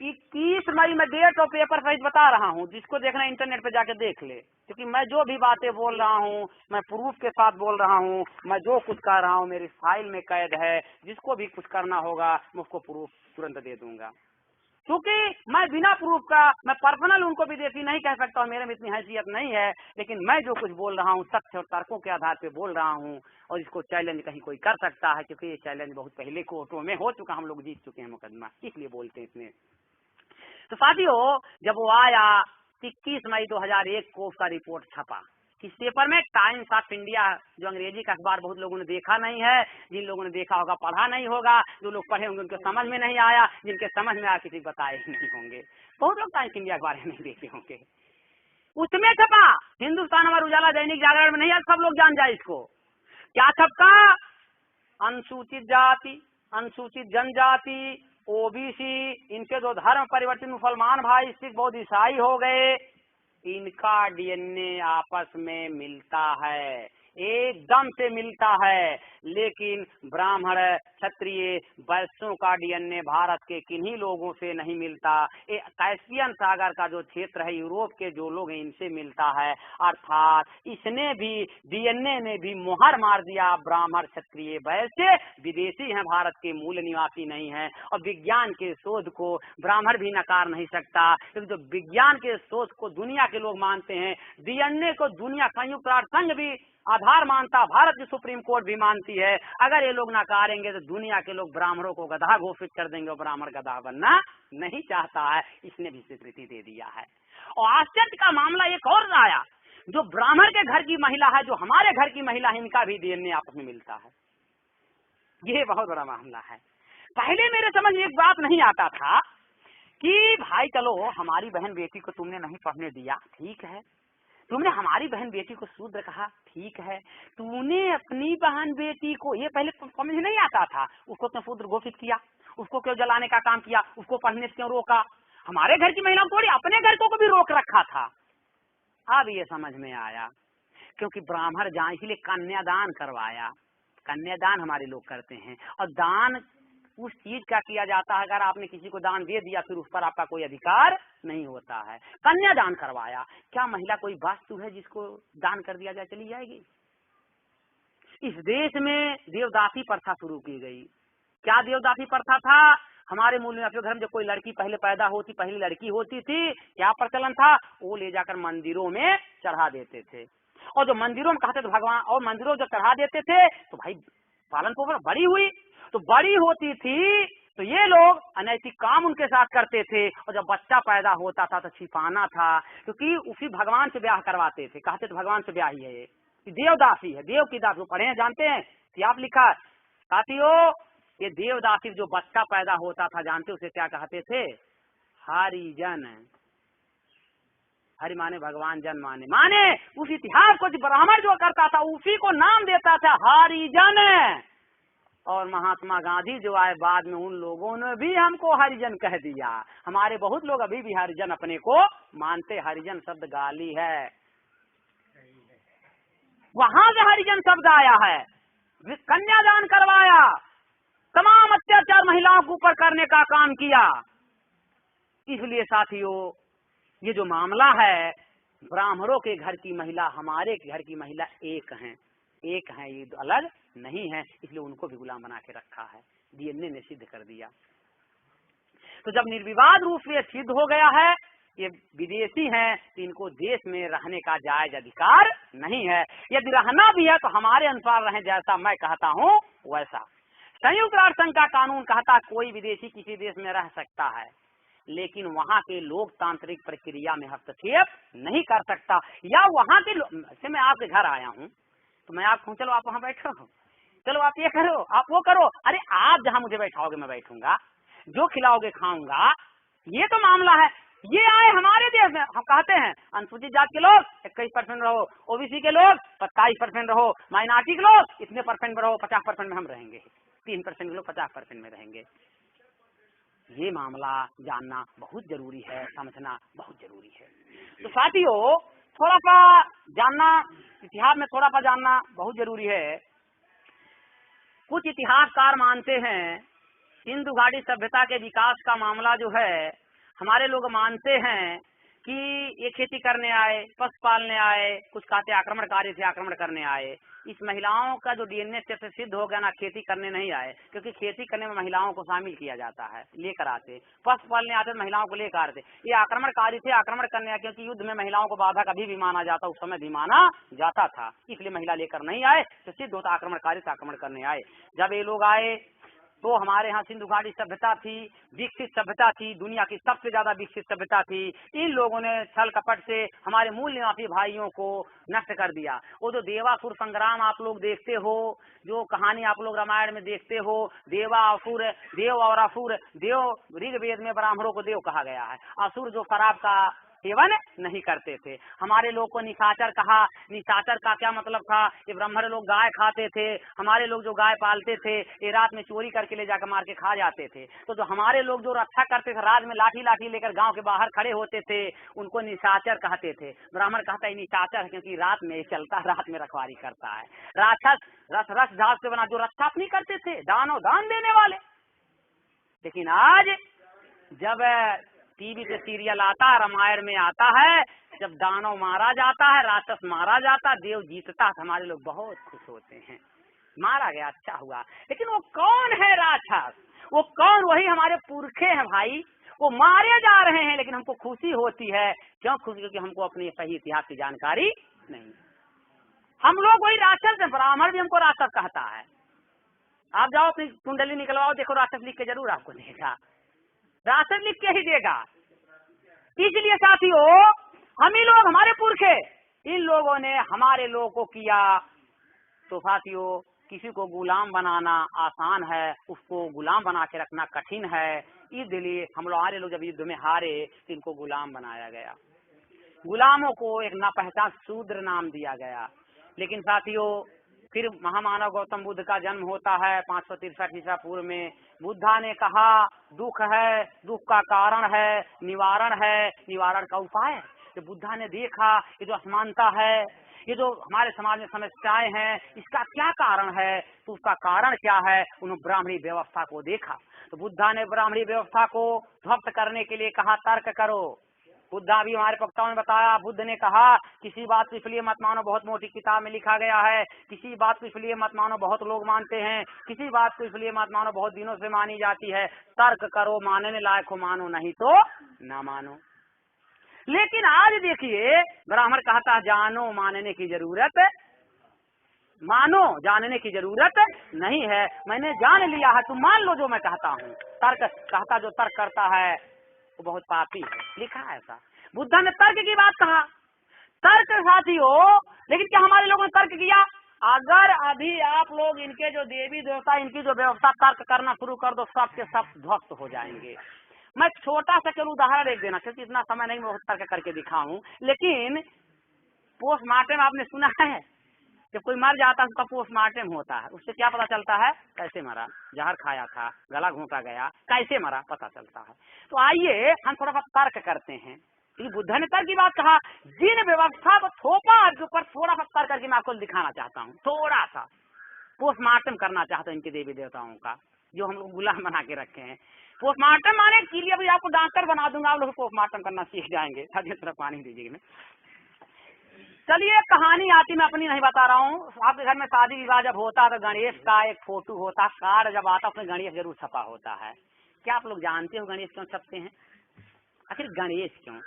21 मई में डेट और पेपर सहित बता रहा हूँ। जिसको देखना इंटरनेट पे जाके देख ले, क्योंकि मैं जो भी बातें बोल रहा हूँ मैं प्रूफ के साथ बोल रहा हूँ। मैं जो कुछ कर रहा हूँ मेरी फाइल में कैद है, जिसको भी कुछ करना होगा मैं उसको प्रूफ तुरंत दे दूंगा। क्योंकि मैं बिना प्रूफ का, मैं पर्सनल उनको विदेशी नहीं कह सकता हूँ, मेरे में इतनी हैसियत नहीं है, लेकिन मैं जो कुछ बोल रहा हूँ तथ्य और तर्कों के आधार पे बोल रहा हूँ, और इसको चैलेंज कहीं कोई कर सकता है, क्योंकि ये चैलेंज बहुत पहले कोर्टों में हो चुका, हम लोग जीत चुके हैं मुकदमा, इसलिए बोलते हैं इसमें। तो साथियों, जब वो आया 21 मई 2001 को उसका रिपोर्ट छपा किस पेपर में? टाइम्स ऑफ इंडिया, जो अंग्रेजी का अखबार बहुत लोगों ने देखा नहीं है, जिन लोगों ने देखा होगा पढ़ा नहीं होगा, जो लोग पढ़े होंगे उनके समझ में नहीं आया, जिनके समझ में आया किसी बताए नहीं होंगे। बहुत लोग टाइम्स इंडिया अखबार नहीं देखे होंगे। उसमें छपा, हिंदुस्तान अमर उजाला, दैनिक जागरण में नहीं, आज सब लोग जान जाए इसको। क्या छपका? अनुसूचित जाति, अनुसूचित जनजाति, ओबीसी, इनके जो धर्म परिवर्तित मुसलमान भाई, सिख, बौद्ध, ईसाई हो गए, इनका डीएनए आपस में मिलता है, एकदम से मिलता है। लेकिन ब्राह्मण, क्षत्रिय, वैश्यों का डीएनए भारत के किन्हीं लोगों से नहीं मिलता। कैस्पियन सागर का जो क्षेत्र है, यूरोप के जो लोग हैं, इनसे मिलता है। अर्थात इसने भी, डीएनए ने भी मुहर मार दिया, ब्राह्मण, क्षत्रिय, वैश्य विदेशी हैं, भारत के मूल निवासी नहीं है। और विज्ञान के शोध को ब्राह्मण भी नकार नहीं सकता, क्योंकि जो विज्ञान के शोध को दुनिया के लोग मानते हैं, डीएनए को दुनिया संयुक्त राष्ट्र संघ भी आधार मानता, भारत की सुप्रीम कोर्ट भी मानती है। अगर ये लोग नकारेंगे तो दुनिया के लोग ब्राह्मणों को गधा घोषित कर देंगे, और ब्राह्मण गधा बनना नहीं चाहता है, इसने भी स्वीकृति दे दिया है। और आश्चर्य का मामला एक और आया, जो ब्राह्मण के घर की महिला है, जो हमारे घर की महिला है, इनका भी डीएनए आपस में मिलता है। ये बहुत बड़ा मामला है। पहले मेरे समझ में एक बात नहीं आता था कि भाई चलो हमारी बहन बेटी को तुमने नहीं पढ़ने दिया, ठीक है, तुमने हमारी बहन बेटी को शूद्र कहा, ठीक है, तूने अपनी बहन बेटी को, ये पहले समझ नहीं आता था, उसको क्यों शूद्र घोषित किया, उसको क्यों जलाने का काम किया, उसको पढ़ने से क्यों रोका? हमारे घर की महिलाओं थोड़ी अपने घर को भी रोक रखा था। अब ये समझ में आया क्योंकि ब्राह्मण जान, इसलिए कन्यादान करवाया। कन्यादान हमारे लोग करते हैं, और दान उस चीज का किया जाता है, अगर आपने किसी को दान दे दिया फिर उस पर आपका कोई अधिकार नहीं होता है। कन्यादान करवाया। क्या महिला कोई वास्तु है जिसको दान कर दिया जाए चली जाएगी? इस देश में देवदासी प्रथा शुरू की गई। क्या देवदासी प्रथा था? हमारे मूल निवासियों घर में जब कोई लड़की पहले पैदा होती, पहली लड़की होती थी, क्या प्रचलन था? वो ले जाकर मंदिरों में चढ़ा देते थे, और जो मंदिरों में कहते थे भगवान, और मंदिरों जब चढ़ा देते थे तो भाई पालन पोषण बड़ी हुई, तो बड़ी होती थी तो ये लोग अनैतिक काम उनके साथ करते थे, और जब बच्चा पैदा होता था तो छिपाना था, क्योंकि उसी भगवान से ब्याह करवाते थे। कहते थे भगवान से ब्याह ही है, ये देवदासी है, देव की दासी। पढ़े हैं, जानते हैं कि आप लिखा साथियों, ये देवदासी जो बच्चा पैदा होता था जानते उसे क्या कहते थे? हरिजन। हरि माने भगवान, जन माने माने उस इतिहास को जो ब्राह्मण जो करता था उसी को नाम देता था हरिजन। और महात्मा गांधी जो आए बाद में, उन लोगों ने भी हमको हरिजन कह दिया। हमारे बहुत लोग अभी भी हरिजन अपने को मानते। हरिजन शब्द गाली है, वहां से हरिजन शब्द आया है। कन्यादान करवाया, तमाम अत्याचार महिलाओं के ऊपर करने का काम किया। इसलिए साथियों, ये जो मामला है, ब्राह्मणों के घर की महिला हमारे घर की महिला एक हैं, एक हैं, ये अलग नहीं है। इसलिए उनको भी गुलाम बना के रखा है, डीएनए ने सिद्ध कर दिया। तो जब निर्विवाद रूप से सिद्ध हो गया है ये विदेशी हैं, तो इनको देश में रहने का जायज अधिकार नहीं है। यदि रहना भी है तो हमारे अनुसार रहें, जैसा मैं कहता हूँ वैसा। संयुक्त राष्ट्र संघ का कानून कहता कोई विदेशी किसी देश में रह सकता है, लेकिन वहाँ के लोकतांत्रिक प्रक्रिया में हस्तक्षेप नहीं कर सकता। या वहाँ के से मैं आपके घर आया हूँ तो मैं आपको, चलो आप वहाँ बैठो, चलो आप ये करो, आप वो करो। अरे आप जहाँ मुझे बैठाओगे मैं बैठूंगा, जो खिलाओगे खाऊंगा, ये तो मामला है। ये आए हमारे देश में, हम कहते हैं अनुसूचित जाति के लोग 21% रहो, ओबीसी के लोग 27% रहो, माइनॉरिटी के लोग इतने परसेंट में रहो, 50% में हम रहेंगे, 3% के लोग 50% में रहेंगे। ये मामला जानना बहुत जरूरी है, समझना बहुत जरूरी है। तो साथियों, थोड़ा सा जानना, इतिहास में थोड़ा सा जानना बहुत जरूरी है। कुछ इतिहासकार मानते हैं सिंधु घाटी सभ्यता के विकास का मामला जो है, हमारे लोग मानते हैं कि ये खेती करने आए, पशु पालने आए, कुछ कहते आक्रमणकारी थे, आक्रमण करने आए। इस महिलाओं का जो डीएनए से सिद्ध हो गया ना, खेती करने नहीं आए, क्योंकि खेती करने में महिलाओं को शामिल किया जाता है, लेकर आते। पशु पालने आते तो महिलाओं को लेकर आते। ये आक्रमणकारी थे, आक्रमण करने आए, क्योंकि युद्ध में महिलाओं को बाधा कभी भी माना जाता, उस समय भी माना जाता था, इसलिए महिला लेकर नहीं आए, तो सिद्ध होता आक्रमणकारी से आक्रमण करने आए। जब ये लोग आए तो हमारे यहाँ सिंधु घाटी सभ्यता थी, विकसित सभ्यता थी, दुनिया की सबसे ज्यादा विकसित सभ्यता थी। इन लोगों ने छल कपट से हमारे मूल निवासी भाइयों को नष्ट कर दिया। वो जो देवासुर संग्राम आप लोग देखते हो, जो कहानी आप लोग रामायण में देखते हो, देव और असुर, देव ऋग्वेद में ब्राह्मणों को देव कहा गया है, असुर जो शराब का सेवन नहीं करते थे। हमारे लोग को निशाचर कहा। निशाचर का क्या मतलब था? ये ब्राह्मण लोग गाय खाते थे, हमारे लोग जो गाय पालते थे ये रात में चोरी करके ले जाकर मार के खा जाते थे। तो जो हमारे लोग जो रक्षा करते थे, रात में लाठी लाठी लेकर गांव के बाहर खड़े होते थे, उनको निशाचर कहते थे। ब्राह्मण कहता है निशाचर है क्योंकि रात में चलता, रात में रखवारी करता है। राक्षस रस झाग से बना, जो रक्षा नहीं करते थे, दान देने वाले। लेकिन आज जब टीवी पे सीरियल आता है, रामायण में आता है, जब दानव मारा जाता है, राक्षस मारा जाता, देव जीतता, हमारे लोग बहुत खुश होते हैं। मारा गया, अच्छा हुआ। लेकिन वो कौन है राक्षस? वो कौन? वही हमारे पुरखे हैं भाई। वो मारे जा रहे हैं, लेकिन हमको खुशी होती है। क्यों खुशी? क्योंकि हमको अपनी सही इतिहास की जानकारी नहीं। हम लोग वही राक्षस है। ब्राह्मण भी हमको राक्षस कहता है। आप जाओ अपनी कुंडली निकलवाओ, देखो राक्षस लिख के जरूर आपको देगा, राक्षस लिख के ही देगा। इसलिए साथियों, हम ही लोग, हमारे पुरखे, इन लोगों ने हमारे लोगों को किया। तो साथियों, किसी को गुलाम बनाना आसान है, उसको गुलाम बना के रखना कठिन है। इसलिए हम लोग, हमारे लोग जब युद्ध में हारे तो इनको गुलाम बनाया गया। गुलामों को एक ना पहचान शूद्र नाम दिया गया। लेकिन साथियों, फिर महामानव गौतम बुद्ध का जन्म होता है 563 ईसा पूर्व में। बुद्धा ने कहा दुख है, दुख का कारण है, निवारण है, निवारण का उपाय। तो बुद्धा ने देखा ये जो असमानता है, ये जो हमारे समाज में समस्याएं हैं इसका क्या कारण है, तो उसका कारण क्या है, उन्होंने ब्राह्मणी व्यवस्था को देखा। तो बुद्धा ने ब्राह्मणी व्यवस्था को ध्वस्त करने के लिए कहा तर्क करो। बुद्धा भी हमारे वक्ताओं ने बताया, बुद्ध ने कहा किसी बात को इसलिए मत मानो बहुत मोटी किताब में लिखा गया है, किसी बात को इसलिए मत मानो बहुत लोग मानते हैं, किसी बात को इसलिए मत मानो बहुत दिनों से मानी जाती है। तर्क करो, मानने लायक हो मानो, नहीं तो ना मानो। लेकिन आज देखिए ब्राह्मण कहता है जानो मानने की जरूरत, मानो जानने की जरूरत नहीं है, मैंने जान लिया है, तुम मान लो जो मैं कहता हूँ। तर्क कहता जो तर्क करता है वो बहुत पापी है, लिखा है ऐसा। बुद्धा ने तर्क की बात कहा, तर्क साथियों, लेकिन क्या हमारे लोगों ने तर्क किया? अगर अभी आप लोग इनके जो देवी देवता इनकी जो व्यवस्था तर्क करना शुरू कर दो, सब के सब ध्वस्त हो जाएंगे। मैं छोटा सा केवल उदाहरण एक देना, क्योंकि इतना समय नहीं मैं बहुत तर्क करके दिखाऊं, लेकिन पोस्टमार्टम आपने सुना है? जब कोई मर जाता है उसका पोस्टमार्टम होता है, उससे क्या पता चलता है कैसे मरा, जहर खाया था, गला घोंटा गया, कैसे मरा पता चलता है। तो आइए हम थोड़ा सा तर्क करते हैं। क्योंकि बुद्ध ने तर्क की बात कहा, जिन व्यवस्था को थोपा के ऊपर थोड़ा सा तर्क करके मैं आपको दिखाना चाहता हूँ। थोड़ा सा पोस्टमार्टम करना चाहता हूँ इनके देवी देवताओं का, जो हम लोग गुलाम बना के रखे हैं। पोस्टमार्टम माने के लिए अभी आपको डॉक्टर बना दूंगा, आप लोग पोस्टमार्टम करना सीख जाएंगे। तरह पानी दीजिए। चलिए कहानी आती, मैं अपनी नहीं बता रहा हूँ। आपके घर में शादी विवाह जब होता है तो गणेश का एक फोटो होता, कार्ड जब आता उसमें गणेश जरूर छपा होता है। क्या आप लोग जानते हो गणेश क्यों छपते हैं? आखिर गणेश क्यों?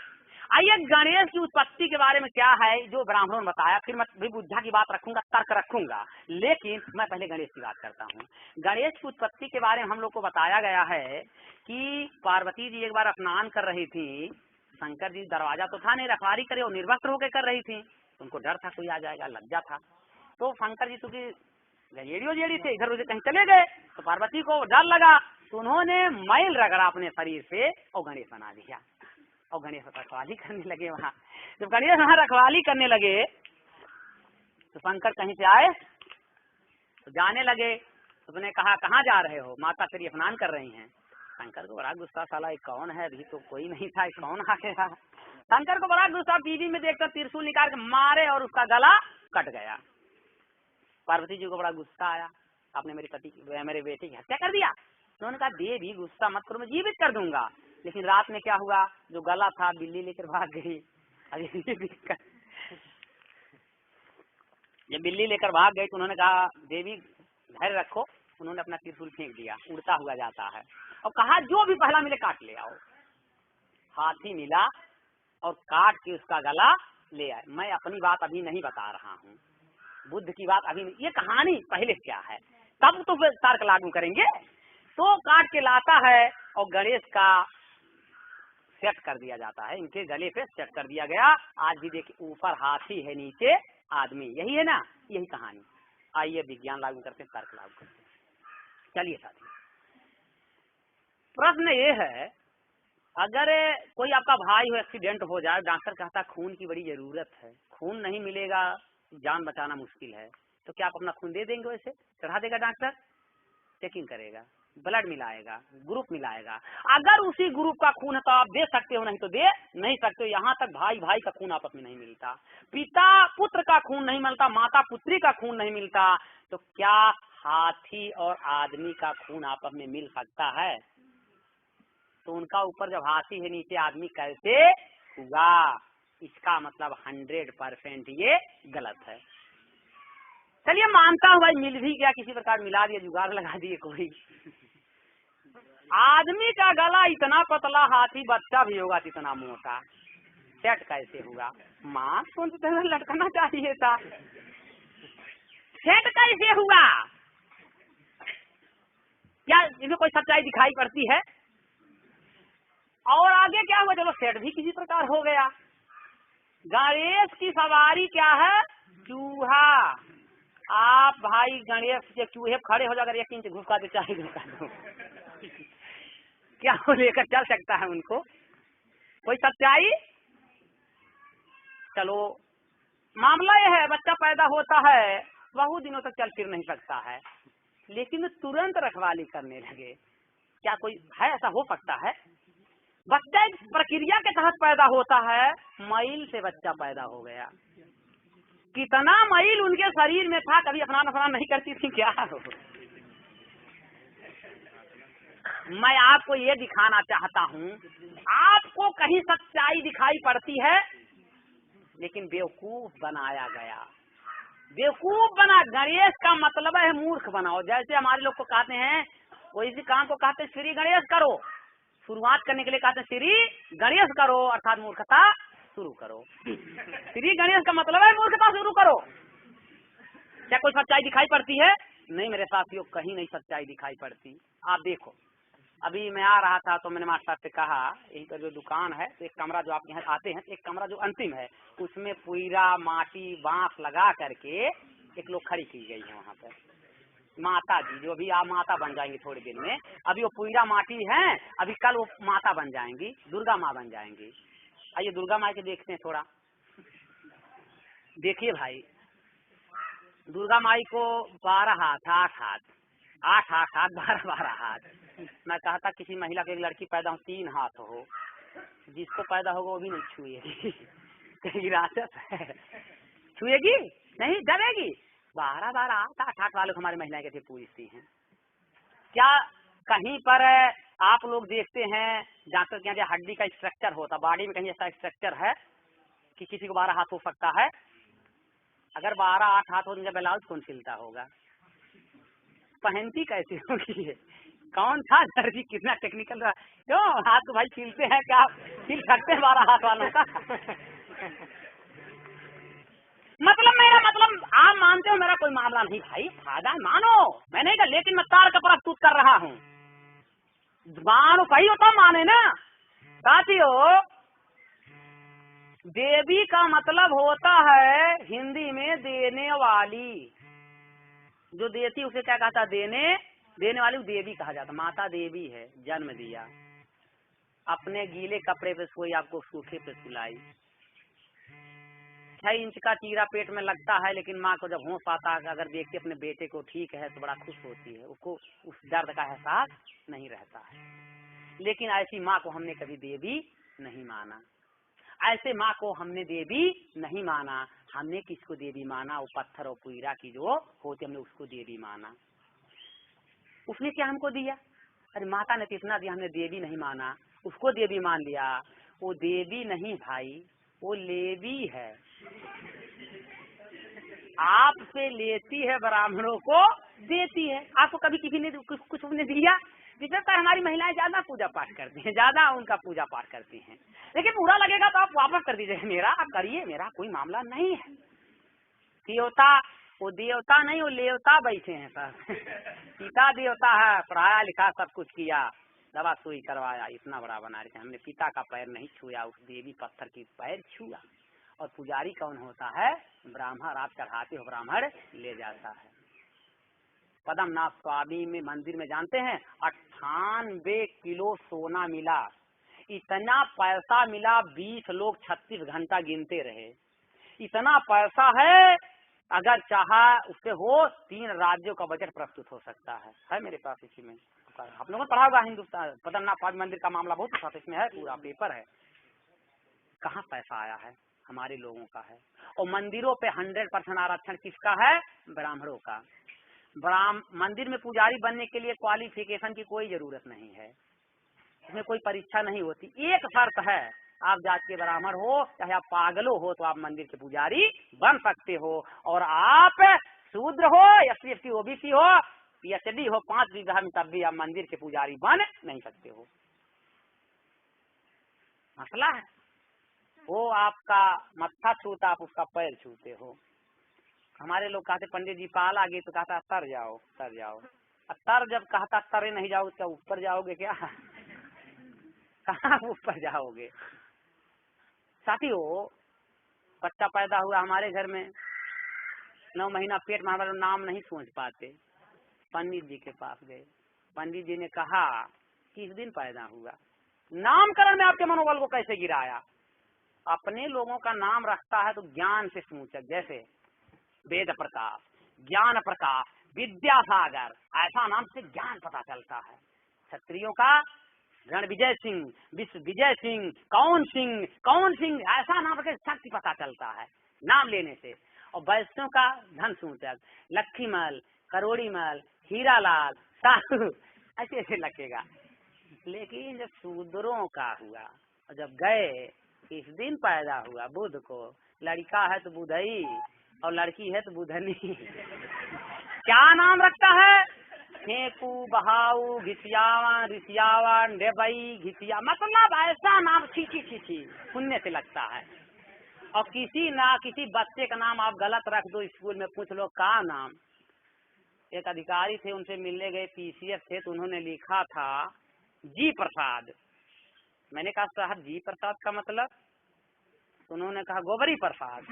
आइए गणेश की उत्पत्ति के बारे में क्या है जो ब्राह्मणों ने बताया, फिर मैं भी बुद्धा की बात रखूंगा, तर्क रखूंगा, लेकिन मैं पहले गणेश की बात करता हूँ। गणेश की उत्पत्ति के बारे में हम लोग को बताया गया है कि पार्वती जी एक बार स्नान कर रही थी, शंकर जी दरवाजा तो था नहीं, रखवारी करे और निर्वस्त्र होकर कर रही थी, उनको डर था कोई आ जाएगा, लज्जा था। तो शंकर जी चूंकि गजेड़ी से इधर उधर कहीं चले गए तो पार्वती को डर लगा, तो उन्होंने मैल रगड़ा अपने शरीर से और गणेश बना दिया, और गणेश रखवाली करने लगे वहाँ। जब गणेश वहाँ रखवाली करने लगे तो शंकर कहीं से आए तो जाने लगे, तो उसने कहा कहाँ जा रहे हो? माता श्री स्नान कर रही हैं। शंकर को बड़ा गुस्सा, साला ये कौन है, अभी तो कोई नहीं था, कौन आ गया? शंकर को बड़ा गुस्सा, टीवी में देखकर त्रिशूल निकाल के मारे और उसका गला कट गया। पार्वती जी को बड़ा गुस्सा आया, आपने मेरे बेटे की हत्या कर दिया। उन्होंने कहा देवी गुस्सा मत करो, मैं जीवित कर दूंगा। लेकिन रात में क्या हुआ, जो गला था बिल्ली लेकर भाग गई। जब बिल्ली लेकर भाग गई तो उन्होंने कहा देवी धैर्य रखो। उन्होंने अपना त्रिशूल फेंक दिया, उड़ता हुआ जाता है, और कहा जो भी पहला मिले काट ले आओ। हाथी मिला और काट के उसका गला ले आए। मैं अपनी बात अभी नहीं बता रहा हूँ, बुद्ध की बात अभी नहीं, ये कहानी पहले क्या है, तब तो फिर तर्क लागू करेंगे। तो काट के लाता है और गणेश का सेट कर दिया जाता है, इनके गले पे सेट कर दिया गया। आज भी देखिए ऊपर हाथी है, नीचे आदमी, यही है ना, यही कहानी। आइए विज्ञान लागू करते हैं, तर्क लागू करते हैं। चलिए साथी, प्रश्न ये है, अगर कोई आपका भाई हो एक्सीडेंट हो जाए, डॉक्टर कहता खून की बड़ी जरूरत है, खून नहीं मिलेगा जान बचाना मुश्किल है, तो क्या आप अपना खून दे देंगे? वैसे चढ़ा देगा डॉक्टर, चेकिंग करेगा, ब्लड मिलाएगा, ग्रुप मिलाएगा। अगर उसी ग्रुप का खून है तो आप दे सकते हो, नहीं तो दे नहीं सकते हो। यहाँ तक भाई भाई का खून आपस में नहीं मिलता, पिता पुत्र का खून नहीं मिलता, माता पुत्री का खून नहीं मिलता, तो क्या हाथी और आदमी का खून आपस में मिल सकता है? तो उनका ऊपर जब हाथी है नीचे आदमी कैसे हुआ? इसका मतलब 100% ये गलत है। चलिए मानता हूँ भाई मिल भी गया, किसी प्रकार मिला दिया, जुगाड़ लगा दिए कोई। आदमी का गला इतना पतला, हाथी बच्चा भी होगा इतना मोटा, सेट कैसे हुआ? माँ तो लटकना चाहिए था, सेट कैसे हुआ? क्या इसमें कोई सच्चाई दिखाई पड़ती है? और आगे क्या हुआ? चलो सेट भी किसी प्रकार हो गया। गणेश की सवारी क्या है? चूहा। आप भाई गणेश के चूहे खड़े हो जाकर 1 इंच घुसा दे, चाहे घुसा दो, क्या वो लेकर चल सकता है उनको? कोई सच्चाई? चलो मामला ये है, बच्चा पैदा होता है, बहुत दिनों तक चल फिर नहीं सकता है, लेकिन तुरंत रखवाली करने लगे। क्या कोई है? ऐसा हो सकता है? बच्चा एक प्रक्रिया के तहत पैदा होता है, मैल से बच्चा पैदा हो गया, कितना मैल उनके शरीर में था, कभी स्नान स्नान नहीं करती थी क्या? मैं आपको ये दिखाना चाहता हूँ, आपको कहीं सच्चाई दिखाई पड़ती है लेकिन बेवकूफ बनाया गया, बेवकूफ बना। गणेश का मतलब है मूर्ख बनाओ। जैसे हमारे लोग को कहते हैं, कोई इसी काम को कहते हैं श्री गणेश करो, शुरुआत करने के लिए कहते हैं श्री गणेश करो, अर्थात मूर्खता शुरू करो। श्री गणेश का मतलब है मूर्खता शुरू करो। क्या कोई सच्चाई दिखाई पड़ती है? नहीं मेरे साथियों, कहीं नहीं सच्चाई दिखाई पड़ती। आप देखो, अभी मैं आ रहा था तो मैंने मास्टर से कहा, यही पर जो दुकान है, तो एक कमरा जो आप यहाँ आते हैं, एक कमरा जो अंतिम है उसमें पुईरा माटी बांस लगा करके एक लोग खड़ी की गई है वहाँ पर, माता जी, जो अभी आप माता बन जाएंगी थोड़ी दिन में। अभी वो पुईरा माटी है, अभी कल वो माता बन जाएंगी, दुर्गा माँ बन जाएंगी। आइए दुर्गा माँ के देखते हैं थोड़ा। देखिए भाई, दुर्गा माई को 12 हाथ, 8 हाथ, 8 हाथ, 12 हाथ। मैं कहता किसी महिला की एक लड़की पैदा हो 3 हाथ हो, जिसको पैदा होगा वो भी नहीं छुएगी। कहीं राक्षस है, छुएगी नहीं, डरेगी। 12 8 हाथ वाले हमारी महिलाएं कैसे पूछती हैं? क्या कहीं पर आप लोग देखते हैं डॉक्टर के यहाँ हड्डी का स्ट्रक्चर होता, बॉडी में कहीं ऐसा स्ट्रक्चर है कि किसी को 12 हाथ हो सकता है? अगर 12 8 हाथ हो तो ब्लाउज कौन सिलता होगा, पहनती कैसे होगी? कौन था दर्जी, कितना टेक्निकल रहा? क्यों हाथ तो भाई सिलते हैं, क्या सिल सकते हैं 12 हाथ वालों का? मतलब आप मानते हो मेरा कोई मामला नहीं भाई, फायदा मानो, मैं नहीं कहा, लेकिन मैं तार का प्रस्तुत कर रहा हूँ। मानो कही होता माने ना साथियों। देवी का मतलब होता है हिंदी में देने वाली, जो देती उसे क्या कहता? देने वाली देवी कहा जाता। माता देवी है, जन्म दिया, अपने गीले कपड़े पे सोई, आपको सूखे पे सुलाई। 6 इंच का चीरा पेट में लगता है, लेकिन माँ को जब होश आता है, अगर देखती अपने बेटे को ठीक है तो बड़ा खुश होती है, उसको उस दर्द का एहसास नहीं रहता है। लेकिन ऐसी माँ को हमने कभी देवी नहीं माना, ऐसे माँ को हमने देवी नहीं माना। हमने किसको देवी माना? वो पत्थर और पुईरा की जो होती, हमने उसको देवी माना। उसने क्या हमको दिया? अरे माता ने तो इतना दिया, हमने देवी नहीं माना, उसको देवी मान लिया। वो देवी नहीं भाई, वो लेवी है, आपसे लेती है, ब्राह्मणों को देती है। आपको कभी किसी ने कुछ ने दिया? जिससे तो हमारी महिलाएं ज्यादा पूजा पाठ करती हैं, ज्यादा उनका पूजा पाठ करती हैं, लेकिन बुरा लगेगा तो आप वापस कर दीजिए, मेरा आप करिए, मेरा कोई मामला नहीं है। देवता, वो देवता नहीं, वो लेवता बैठे हैं सर। पिता देवता है, पढ़ाया लिखा सब कुछ किया, दवा सुई करवाया, इतना बड़ा बना रहे थे। हमने पिता का पैर नहीं छुआ, उस देवी पत्थर की पैर छुआ। और पुजारी कौन होता है? ब्राह्मण। आप चढ़ाते हो, ब्राह्मण ले जाता है। पद्मनाभ स्वामी में मंदिर में जानते हैं 98 किलो सोना मिला, इतना पैसा मिला, 20 लोग 36 घंटा गिनते रहे। इतना पैसा है, अगर चाहा उससे हो 3 राज्यों का बजट प्रस्तुत हो सकता है मेरे पास। इसी में आप लोगों ने पढ़ा होगा, हिंदुस्तान पद्मनाभ स्वामी मंदिर का मामला बहुत अच्छा, इसमें है, पूरा पेपर है। कहाँ पैसा आया है? हमारे लोगों का है। और मंदिरों पे 100% आरक्षण किसका है? ब्राह्मणों का। मंदिर में पुजारी बनने के लिए क्वालिफिकेशन की कोई जरूरत नहीं है, इसमें कोई परीक्षा नहीं होती। एक शर्त है, आप जात के ब्राह्मण हो चाहे आप पागलो हो तो आप मंदिर के पुजारी बन सकते हो। और आप शूद्र हो, SC ST OBC हो, PhD हो 5 विधा में, तब भी आप मंदिर के पुजारी बन नहीं सकते हो। मसला है वो आपका मत्था छूता, आप उसका पैर छूते हो। हमारे लोग कहते पंडित जी पाल आ गए तो कहता तर जाओ तर जाओ। तर जब कहता तरे नहीं जाओगे तो ऊपर जाओगे क्या? कहाँ ऊपर जाओगे? साथियों, बच्चा पैदा हुआ हमारे घर में, 9 महीना पेट में, हमारा नाम नहीं सोच पाते, पंडित जी के पास गए। पंडित जी ने कहा किस दिन पैदा हुआ, नामकरण में आपके मनोबल को कैसे गिराया? अपने लोगों का नाम रखता है तो ज्ञान से सूचक, जैसे वेद प्रकाश, ज्ञान प्रकाश, विद्यासागर, ऐसा नाम से ज्ञान पता चलता है। क्षत्रियों का रणविजय सिंह, विश्व विजय सिंह, कौन सिंह, ऐसा नाम के शक्ति पता चलता है नाम लेने से। और वैश्यों का धन सूचक, लक्ष्मीमल, करोड़ीमल, हीरालाल, साहू, ऐसे ऐसे लगेगा। लेकिन जब शूद्रों का हुआ और जब गए, इस दिन पैदा हुआ बुध को, लड़का है तो बुधई और लड़की है तो बुधनी। क्या नाम रखता है? फेंकू, बहाऊ, घिसियावन, रिसियावन, डेबई, घिसिया, मतलब ऐसा नाम छी छी छी छी सुनने से लगता है। और किसी बच्चे का नाम आप गलत रख दो, स्कूल में पूछ लो का नाम। एक अधिकारी थे, उनसे मिलने गए, पीसीएस थे, तो उन्होंने लिखा था जी प्रसाद। मैंने कहा साहब जी प्रसाद का मतलब? तो उन्होंने कहा गोबरी प्रसाद।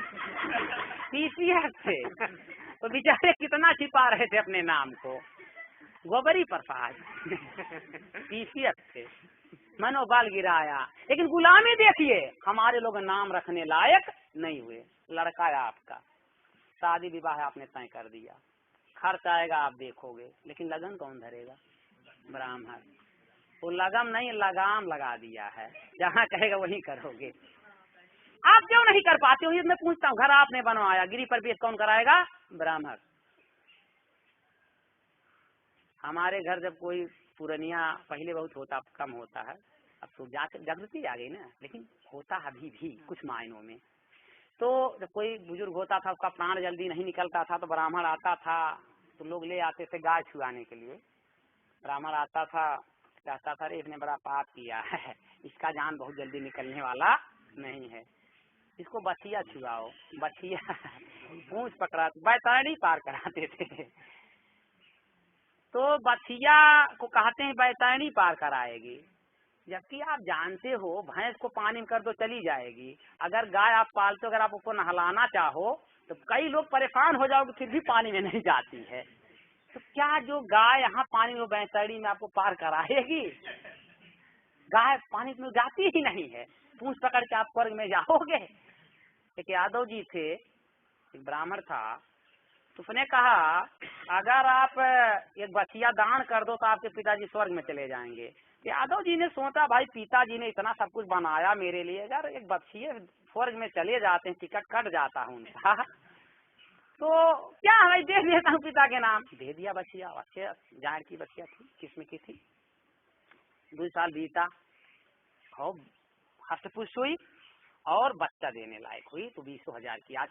पीसीएस थे तो बेचारे कितना छिपा रहे थे अपने नाम को, गोबरी प्रसाद। पीसीएस थे, मनोबल गिराया। लेकिन गुलामी देखिए, हमारे लोग नाम रखने लायक नहीं हुए। लड़का है आपका, शादी विवाह आपने तय कर दिया, खर्च आएगा आप देखोगे, लेकिन लगन कौन धरेगा? ब्राह्मण। वो लगन नहीं लगाम लगा दिया है, जहाँ कहेगा वहीं करोगे। आप क्यों नहीं कर पाते हो? ये मैं पूछता हूँ। घर आपने बनवाया, गिरी प्रवेश कौन कराएगा? ब्राह्मण। हमारे घर जब कोई पुरनिया, पहले बहुत होता, कम होता है, अब तो जागृति आ गई ना, लेकिन होता अभी भी कुछ मायनों में। तो जब कोई बुजुर्ग होता था, उसका प्राण जल्दी नहीं निकलता था, तो ब्राह्मण आता था, तो लोग ले आते थे गाय छुआने के लिए। ब्राह्मण आता था, कहता था अरे इसने बड़ा पाप किया है, इसका जान बहुत जल्दी निकलने वाला नहीं है, इसको बछिया छुआओ। बछिया पूंछ पकड़ा, बैतरणी पार कराते थे। तो बछिया को कहते हैं बैतरणी पार कराएगी, जबकि आप जानते हो भैंस को पानी में कर दो चली जाएगी। अगर गाय आप पालते हो, अगर आप उसको नहलाना चाहो तो कई लोग परेशान हो जाओगे, फिर भी पानी में नहीं जाती है। तो क्या जो गाय यहाँ पानी में बैतरणी में आपको पार कराएगी? गाय पानी में जाती ही नहीं है, पूंछ पकड़ के आप स्वर्ग में जाओगे। एक यादव जी थे, एक ब्राह्मण था, तो उसने कहा अगर आप एक बछिया दान कर दो तो आपके पिताजी स्वर्ग में चले जाएंगे। यादव जी ने सोचा भाई पिताजी ने इतना सब कुछ बनाया मेरे लिए, अगर एक बछिए स्वर्ग में चले जाते हैं, टिकट कट जाता है उनका, तो क्या है दे देता हूँ पिता के नाम। दे दिया बछिया। अच्छे जाहिर की बछिया थी, किस्म की थी। 2 साल बीता और हस्तपुष्ट हुई और बच्चा देने लायक हुई, तो 20,000 की। आज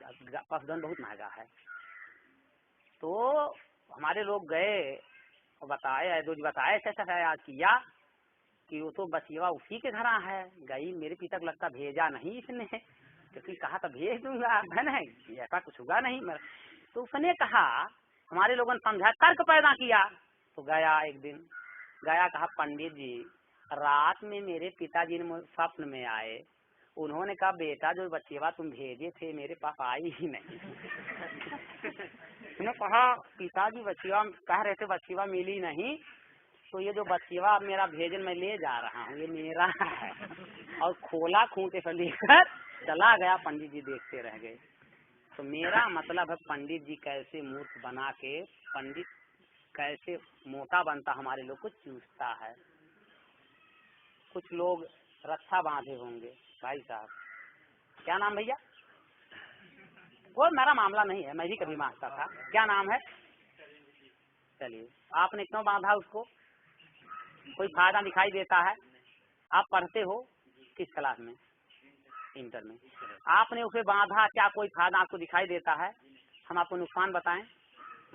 पशुधन बहुत महंगा है। तो हमारे लोग गए और बताए, जो बताए ऐसा याद किया कि वो तो बचिया उसी के घर है, गई मेरे पिता को लगता भेजा नहीं इसने, क्योंकि कहा था भेज दूंगा, है ना, ऐसा कुछ होगा नहीं। तो उसने कहा, हमारे लोगों ने समझा, तर्क पैदा किया। तो गया एक दिन, गया कहा पंडित जी रात में मेरे पिताजी ने स्वप्न में आए, उन्होंने कहा बेटा जो बच्चेवा तुम भेजे थे मेरे पास आई ही नहीं। उसने कहा पिताजी बच्चेवा कह रहे थे बच्चेवा मिली नहीं, तो ये जो बच्चेवा मेरा भेजन मैं ले जा रहा हूँ ये मेरा है। और खोला खूंटे से लेकर चला गया। पंडित जी देखते रह गए। तो मेरा मतलब है पंडित जी कैसे मूर्ख बना के, पंडित कैसे मोटा बनता हमारे लोग को चूसता है। कुछ लोग रक्षा बांधे होंगे। भाई साहब क्या नाम भैया? वो मेरा मामला नहीं है, मैं भी कभी मांगता था। क्या नाम है? चलिए, आपने क्यों बांधा उसको? कोई फायदा दिखाई देता है? आप पढ़ते हो किस क्लास में? इंटर में। आपने उसे बांधा, क्या कोई फायदा आपको दिखाई देता है? हम आपको नुकसान बताएं?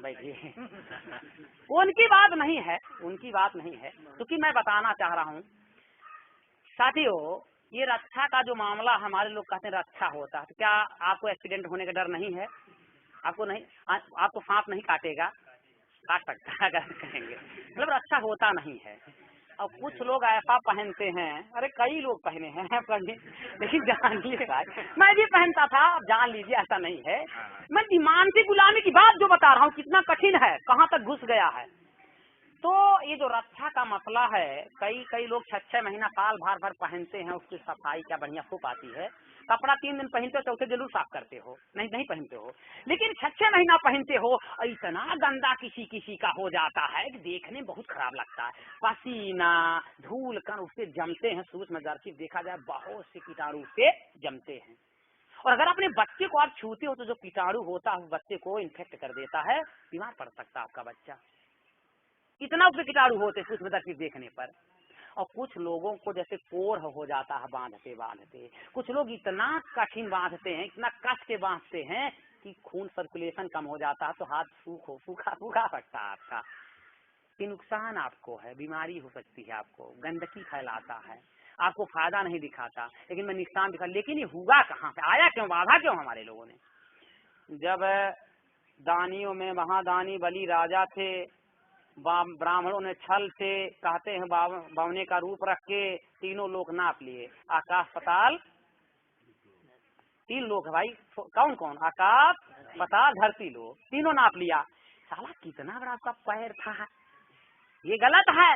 बैठिए। उनकी बात नहीं है, उनकी बात नहीं है, क्योंकि मैं बताना चाह रहा हूँ साथियों, ये रक्षा का जो मामला हमारे लोग कहते हैं रक्षा होता है, तो क्या आपको एक्सीडेंट होने का डर नहीं है? आपको नहीं, आपको सांप नहीं काटेगा? काट सकता है अगर कहेंगे, मतलब रक्षा होता नहीं है। और कुछ लोग ऐसा पहनते हैं, अरे कई लोग पहने हैं लेकिन जान लीजिए मैं भी पहनता था, अब जान लीजिए ऐसा नहीं है। मैं मानसिक गुलामी की बात जो बता रहा हूँ कितना कठिन है, कहाँ तक घुस गया है। तो ये जो रक्षा का मसला है, कई लोग 6 महीना साल भर पहनते हैं, उसकी सफाई क्या बढ़िया खूब आती है। कपड़ा 3 दिन पहनते हो, चौथे जरूर साफ करते हो, नहीं पहनते हो, लेकिन 6 महीना पहनते हो, इतना गंदा किसी का हो जाता है कि देखने बहुत खराब लगता है। पसीना धूल कण उससे जमते हैं, सूक्ष्मदर्शी देखा जाए बहुत से कीटाणु से जमते हैं। और अगर अपने बच्चे को आप छूते हो तो जो कीटाणु होता है बच्चे को इन्फेक्ट कर देता है, बीमार पड़ सकता है आपका बच्चा। इतना उसमें कीटाणु होते सूक्ष्मदर्शी देखने पर। और कुछ लोगों को जैसे कोढ़ हो जाता है बांधते बांधते, कुछ लोग इतना कठिन बांधते हैं, इतना कस के बांधते हैं कि खून सर्कुलेशन कम हो जाता है, तो हाथ सूखा सकता है आपका। ये नुकसान आपको है, बीमारी हो सकती है आपको, गंदगी फैलाता है, आपको फायदा नहीं दिखाता, लेकिन मैं नुकसान दिखा। लेकिन ये हुआ कहाँ से, आया क्यों, बाधा क्यों हमारे लोगों ने? जब दानियों में महादानी बलि राजा थे, ब्राह्मणों ने छल से कहते हैं बावने का रूप रख के तीनों लोक नाप लिए, आकाश पताल, 3 लोक है भाई, कौन कौन, आकाश पताल धरती लोक, तीनों नाप लिया। साला कितना बड़ा आपका पैर था, ये गलत है।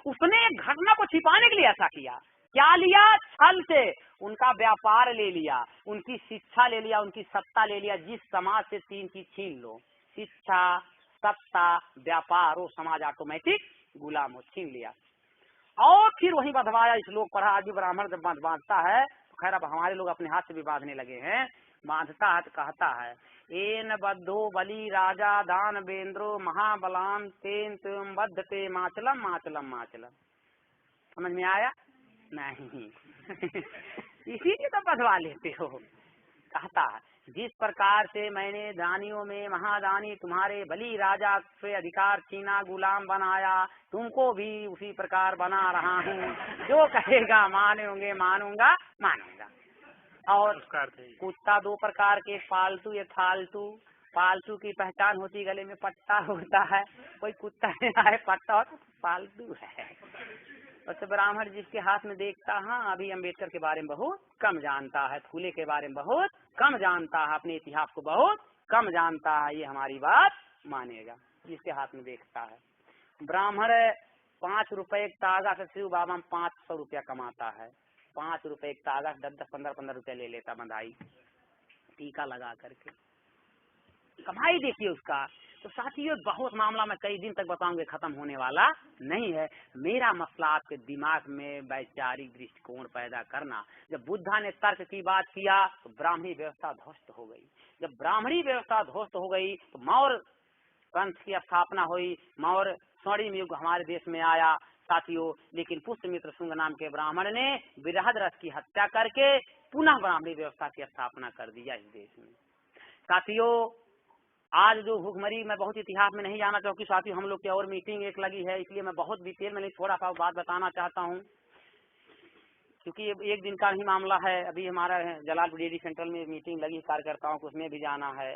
उसने एक घटना को छिपाने के लिए ऐसा किया। क्या लिया? छल से उनका व्यापार ले लिया, उनकी शिक्षा ले लिया, उनकी सत्ता ले लिया। जिस समाज से 3 चीज छीन लो, शिक्षा, सत्ता, व्यापार, वो समाज ऑटोमेटिक गुलाम हो, छीन लिया। और फिर वही बंधवाया। इस लोग पढ़ा, आज भी ब्राह्मण जब बांधता है तो खैर अब हमारे लोग अपने हाथ से भी बांधने लगे हैं, बांधता है तो कहता है, एन बद्धो बलि राजा दान बेन्द्रो महाबलाम तेन तुम बद्धते माचलम माचलम माचलम। समझ में आया? नहीं इसीलिए तो बंधवा लेते हो। कहता है, जिस प्रकार से मैंने दानियों में महादानी तुम्हारे बलि राजा से अधिकार छीना, गुलाम बनाया, तुमको भी उसी प्रकार बना रहा हूँ। जो कहेगा मानोगे, मानूंगा मानूंगा। और कुत्ता 2 प्रकार के, पालतू या फालतू। पालतू की पहचान होती गले में पट्टा होता है, कोई कुत्ता है पट्टा और पालतू है। तो ब्राह्मण जिसके हाथ में देखता, हाँ अभी अम्बेडकर के बारे में बहुत कम जानता है, फूले के बारे में बहुत कम जानता है, अपने इतिहास को बहुत कम जानता है, ये हमारी बात मानेगा जिसके हाथ में देखता है। ब्राह्मण 5 रुपए तागा से शिव बाबा 500 रुपया कमाता है। 5 रुपए तागा 10-10, 15-15 रुपया ले लेता बंधाई, टीका लगा करके कमाई देखिए उसका। तो साथियों बहुत मामला मैं कई दिन तक बताऊंगे, खत्म होने वाला नहीं है। मेरा मसला आपके दिमाग में वैचारिक दृष्टिकोण पैदा करना। जब बुद्धा ने तर्क की बात किया तो ब्राह्मणी व्यवस्था ध्वस्त हो गई। जब ब्राह्मणी व्यवस्था ध्वस्त हो गई तो मौर्य वंश की स्थापना हुई, मौर्य स्वर्णिम युग हमारे देश में आया साथियों। लेकिन पुष्यमित्र शुंग नाम के ब्राह्मण ने बृहद रथ की हत्या करके पुनः ब्राह्मणी व्यवस्था की स्थापना कर दिया इस देश में। साथियों आज जो भूखमरी, मैं बहुत इतिहास में नहीं जाना क्योंकि साथियों हम लोग की और मीटिंग एक लगी है, इसलिए मैं बहुत डिटेल में नहीं, थोड़ा सा बात बताना चाहता हूँ क्योंकि एक दिन का ही मामला है। अभी हमारा जलालपुर डेयरी सेंटर में मीटिंग लगी कार्यकर्ताओं को, उसमें भी जाना है।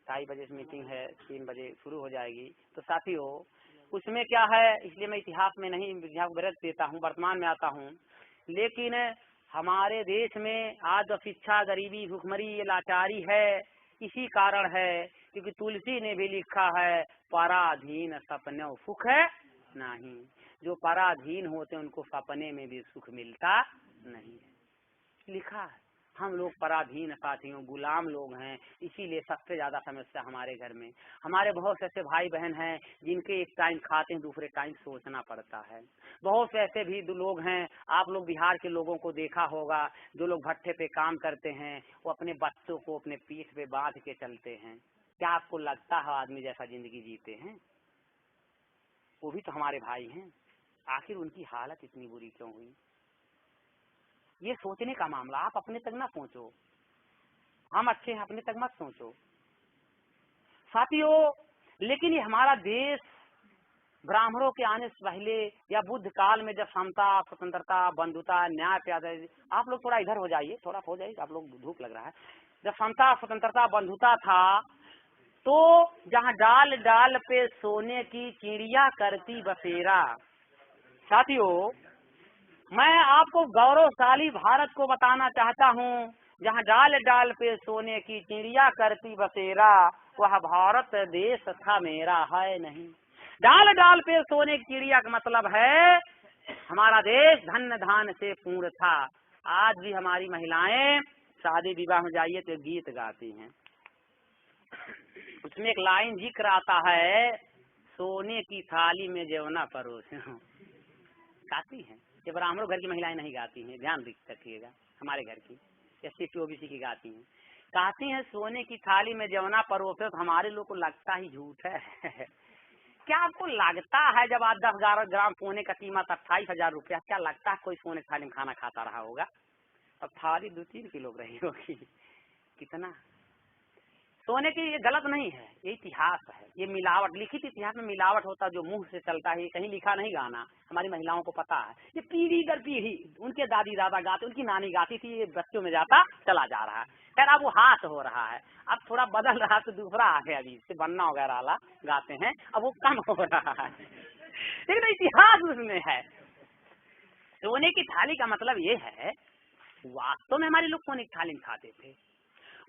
2:30 बजे से मीटिंग है, 3 बजे शुरू हो जाएगी। तो साथियों उसमें क्या है, इसलिए मैं इतिहास में नहीं विरत देता हूँ, वर्तमान में आता हूँ। लेकिन हमारे देश में आज शिक्षा, गरीबी, भूखमरी, ये लाचारी है, इसी कारण है क्योंकि तुलसी ने भी लिखा है, पराधीन सपने सुख है नहीं। जो पराधीन होते हैं उनको सपने में भी सुख मिलता नहीं है, लिखा है। हम लोग पराधीन साथियों, गुलाम लोग हैं, इसीलिए सबसे ज्यादा समस्या हमारे घर में। हमारे बहुत से ऐसे भाई बहन हैं जिनके एक टाइम खाते हैं, दूसरे टाइम सोचना पड़ता है। बहुत से ऐसे भी लोग हैं, आप लोग बिहार के लोगों को देखा होगा, जो लोग भट्टे पे काम करते हैं, वो अपने बच्चों को अपने पीठ पे बांध के चलते हैं। क्या आपको लगता है आदमी जैसा जिंदगी जीते हैं? वो भी तो हमारे भाई हैं। आखिर उनकी हालत इतनी बुरी क्यों हुई? ये सोचने का मामला। आप अपने तक ना सोचो, हम अच्छे हैं अपने तक मत सोचो साथियों। लेकिन ये हमारा देश ब्राह्मणों के आने से पहले या बुद्ध काल में जब समता, स्वतंत्रता, बंधुता, न्याय प्यादा, आप लोग थोड़ा इधर हो जाइए, थोड़ा हो जाइए, आप लोग धूप लग रहा है। जब समता, स्वतंत्रता, बंधुता था तो जहाँ डाल डाल पे सोने की चिड़िया करती बसेरा। साथियों मैं आपको गौरवशाली भारत को बताना चाहता हूँ, जहाँ डाल डाल पे सोने की चिड़िया करती बसेरा, वह भारत देश था मेरा है नहीं। डाल डाल पे सोने की चिड़िया का मतलब है हमारा देश धन्य धान से पूर्ण था। आज भी हमारी महिलाएं शादी विवाह में जाइए तो गीत गाती हैं, उसमें एक लाइन जिक्र आता है, सोने की थाली में जेवना परोसे गाती हैं। ये ब्राह्मणों घर की महिलाएं नहीं गाती हैं, ध्यान रखिएगा हमारे घर की। SC OBC की गाती हैं, कहती हैं सोने की थाली में जवना परोसे तो हमारे लोग को लगता ही झूठ है। क्या आपको लगता है जब आप 10-11 ग्राम सोने का कीमत 28,000 रुपया, क्या लगता है कोई सोने थाली में खाना खाता रहा होगा? अब थाली 2-3 किलो रही होगी, कितना सोने की। ये गलत नहीं है, ये इतिहास है, ये मिलावट, लिखित इतिहास में मिलावट होता जो मुंह से चलता है, कहीं लिखा नहीं गाना, हमारी महिलाओं को पता है। ये पीढ़ी दर पीढ़ी उनके दादी दादा गाते, उनकी नानी गाती थी, ये बच्चों में जाता चला जा रहा है। खैर अब वो हाथ हो रहा है, अब थोड़ा बदल रहा है तो दूसरा आ गया, अभी से बन्ना वगैरह वाला गाते हैं, अब वो कम हो रहा है, लेकिन इतिहास उसमें है। सोने की थाली का मतलब ये है, वास्तव में हमारे लोग सोने की थाली में खाते थे।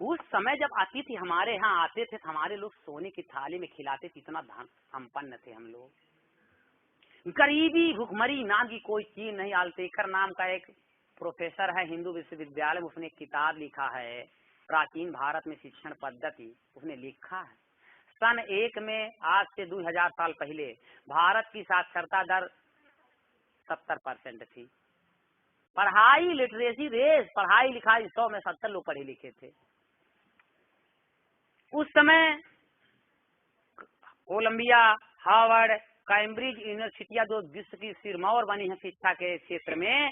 उस समय जब अतिथि हमारे यहाँ आते थे तो हमारे लोग सोने की थाली में खिलाते थे, इतना धन संपन्न थे हम लोग। गरीबी भुखमरी नाम की कोई चीज नहीं। आल्टेकर नाम का एक प्रोफेसर है हिंदू विश्वविद्यालय में, उसने एक किताब लिखा है प्राचीन भारत में शिक्षण पद्धति, उसने लिखा है सन 1 में, आज से 2000 साल पहले भारत की साक्षरता दर 70% थी। पढ़ाई लिटरेसी रेस, पढ़ाई लिखाई 100 में 70 लोग पढ़े लिखे थे। उस समय कोलंबिया, हार्वर्ड, कैम्ब्रिज यूनिवर्सिटियां जो विश्व की सिरमौर बनी है शिक्षा के क्षेत्र में,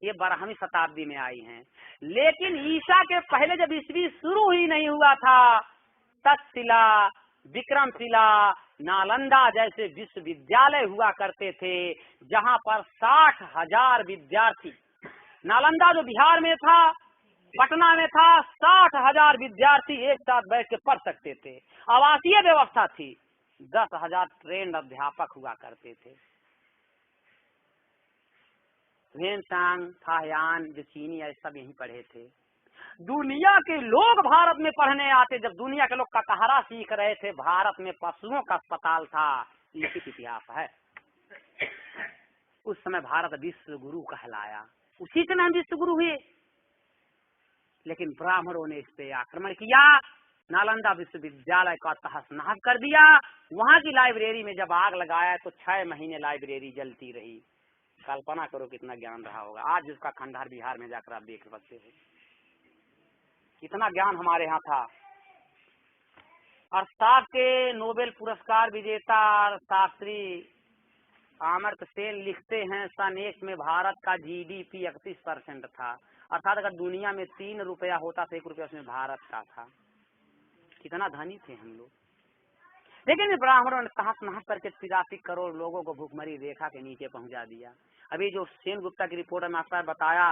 ये 12वीं शताब्दी में आई हैं। लेकिन ईसा के पहले जब ईस्वी शुरू ही नहीं हुआ था, तक्षशिला, विक्रमशिला, नालंदा जैसे विश्वविद्यालय हुआ करते थे, जहां पर 60,000 विद्यार्थी, नालंदा जो बिहार में था, पटना में था, 60,000 विद्यार्थी एक साथ बैठ के पढ़ सकते थे। आवासीय व्यवस्था थी, 10,000 ट्रेंड अध्यापक हुआ करते थे। वेनसांग, फाहियान जो चीनी है सब यहीं पढ़े थे। दुनिया के लोग भारत में पढ़ने आते, जब दुनिया के लोग कटहरा सीख रहे थे, भारत में पशुओं का अस्पताल था, लिखित इतिहास है। उस समय भारत विश्व गुरु कहलाया, उसी से हम विश्व गुरु हुए। लेकिन ब्राह्मणों ने इस पे आक्रमण किया, नालंदा विश्वविद्यालय का तहस नहस कर दिया। वहां की लाइब्रेरी में जब आग लगाया तो 6 महीने लाइब्रेरी जलती रही। कल्पना करो कितना ज्ञान रहा होगा। आज उसका खंडहर बिहार में जाकर आप देख सकते हो, कितना ज्ञान हमारे यहाँ था। अर्थशास्त्र के नोबेल पुरस्कार विजेता शास्त्री अमर्त्य सेन लिखते हैं, सन 1 में भारत का GDP 31% था। अर्थात अगर दुनिया में 3 रुपया होता तो 1 रुपया उसमें भारत का था। कितना धनी थे हम लोग। लेकिन ब्राह्मणों ने तहस नहस करके 83 करोड़ लोगों को भूखमरी रेखा के नीचे पहुंचा दिया। अभी जो सेन गुप्ता की रिपोर्ट में आपने बताया,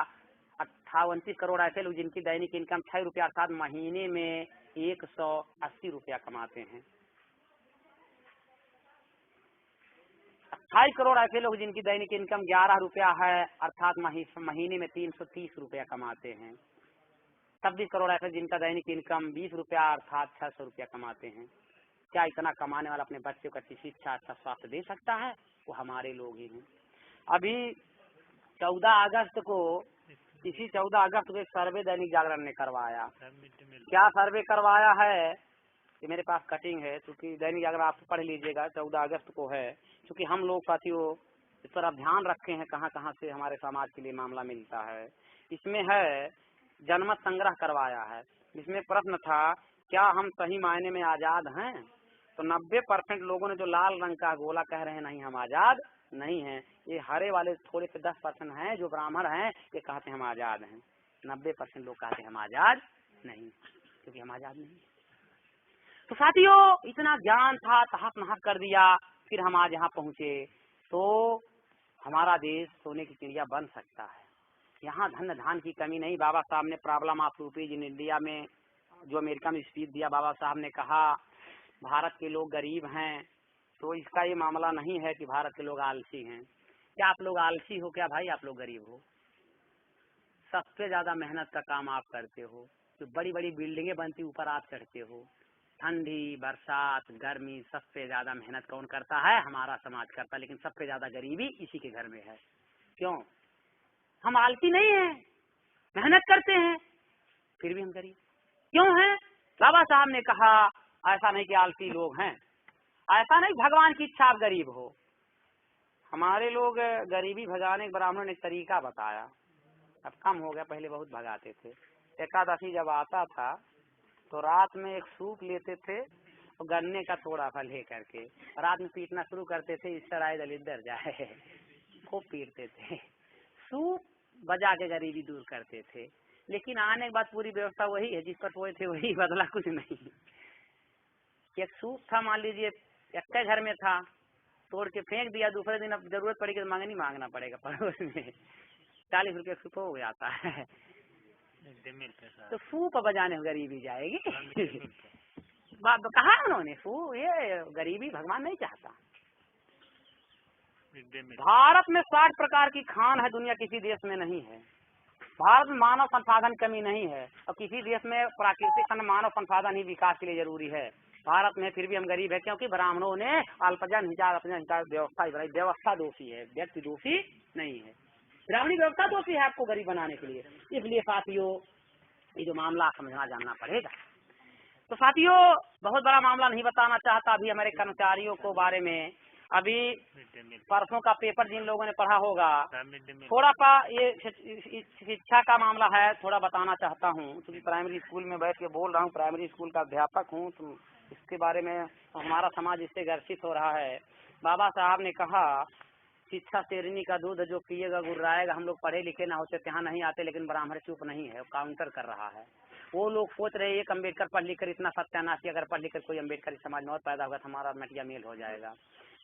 28 करोड़ ऐसे लोग जिनकी दैनिक इनकम 6 रुपया अर्थात महीने में 180 रुपया कमाते हैं। 28 करोड़ ऐसे लोग जिनकी दैनिक इनकम 11 रुपया है, अर्थात महीने में 330 रुपया कमाते हैं। 26 करोड़ ऐसे जिनका दैनिक इनकम 20 रुपया अर्थात 600 रुपया कमाते हैं। क्या इतना कमाने वाला अपने बच्चों को अच्छी शिक्षा, अच्छा स्वास्थ्य दे सकता है? वो हमारे लोग ही हैं। अभी 14 अगस्त को, इसी 14 अगस्त को एक सर्वे दैनिक जागरण ने करवाया। क्या सर्वे करवाया है, ये मेरे पास कटिंग है, क्योंकि दैनिक जागरण आप पढ़ लीजिएगा, 14 अगस्त को है। क्योंकि हम लोग साथियों इस पर आप ध्यान रखे हैं कहाँ कहाँ से हमारे समाज के लिए मामला मिलता है। इसमें है जनमत संग्रह करवाया है, जिसमें प्रश्न था क्या हम सही मायने में आजाद हैं? तो 90% लोगों ने जो लाल रंग का गोला कह रहे हैं नहीं हम आजाद नहीं हैं। ये हरे वाले थोड़े से 10% हैं जो ब्राह्मण हैं, ये कहते हैं हम आजाद हैं। 90% लोग कहते हैं हम आजाद नहीं, क्योंकि हम आजाद नहीं। तो साथियों इतना ज्ञान था, तहस नहस कर दिया, फिर हम आज यहाँ पहुँचे। तो हमारा देश सोने की चिड़िया बन सकता है। यहाँ धन धान की कमी नहीं। बाबा साहब ने problem of rupees in India में जो अमेरिका में स्पीच दिया, बाबा साहब ने कहा भारत के लोग गरीब हैं, तो इसका ये मामला नहीं है कि भारत के लोग आलसी हैं। क्या आप लोग आलसी हो? क्या भाई आप लोग गरीब हो? सबसे ज्यादा मेहनत का काम आप करते हो, तो बड़ी बड़ी बिल्डिंगें बनती ऊपर आप चढ़ते हो। ठंडी, बरसात, गर्मी, सबसे ज्यादा मेहनत कौन करता है? हमारा समाज करता है। लेकिन सबसे ज्यादा गरीबी इसी के घर में है। क्यों? हम आलसी नहीं हैं, मेहनत करते हैं, फिर भी हम गरीब क्यों हैं? बाबा साहब ने कहा ऐसा नहीं कि आलसी लोग हैं, ऐसा नहीं भगवान की इच्छा आप गरीब हो। हमारे लोग गरीबी भगाने, ब्राह्मण ने तरीका बताया, अब कम हो गया, पहले बहुत भगाते थे। एकादशी जब आता था तो रात में एक सूप लेते थे और गन्ने का थोड़ा फल ले करके रात में पीटना शुरू करते थे, इस तरह दलिद्दर जाए, खूब पीटते थे, सूप बजा के गरीबी दूर करते थे। लेकिन आने के बाद पूरी व्यवस्था वही है, जिस पर सोए थे वही, बदला कुछ नहीं। एक सूप था, मान लीजिए एक घर में था, तोड़ के फेंक दिया, दूसरे दिन अब जरूरत पड़ेगी तो मांगनी मांगना पड़ेगा पड़ोस में, 40 रुपये सूप हो जाता है, तो सूप बजाने में गरीबी जाएगी। बात कहा उन्होंने, सूप ये गरीबी भगवान नहीं चाहता। भारत में 60 प्रकार की खान है, दुनिया किसी देश में नहीं है। भारत में मानव संसाधन कमी नहीं है और किसी देश में प्राकृतिक मानव संसाधन ही विकास के लिए जरूरी है। भारत में फिर भी हम गरीब है क्योंकि ब्राह्मणों ने अल्पजन हिसाब व्यवस्था दोषी है, व्यक्ति दोषी नहीं है। ब्राह्मणी व्यवस्था दोषी है आपको गरीब बनाने के लिए। इसलिए साथियों ये जो मामला समझना जानना पड़ेगा। तो साथियों बहुत बड़ा मामला नहीं बताना चाहता अभी हमारे कर्मचारियों को बारे में। अभी परसों का पेपर जिन लोगों ने पढ़ा होगा, थोड़ा सा ये शिक्षा का मामला है, थोड़ा बताना चाहता हूँ क्योंकि प्राइमरी स्कूल में बैठ के बोल रहा हूँ, प्राइमरी स्कूल का अध्यापक हूँ, तो इसके बारे में हमारा समाज इससे ग्रसित हो रहा है। बाबा साहब ने कहा शिक्षा शेरनी का दूध जो पिएगा गुर्राएगा। हम लोग पढ़े लिखे ना होते यहाँ नहीं आते, लेकिन ब्राह्मण चुप नहीं है, काउंटर कर रहा है। वो लोग सोच रहे एक अम्बेडकर पढ़ लिख कर इतना सत्यानाश, अगर पढ़ लिख कर कोई अम्बेडकर समाज में और पैदा होगा तो हमारा मटिया मेल हो जाएगा।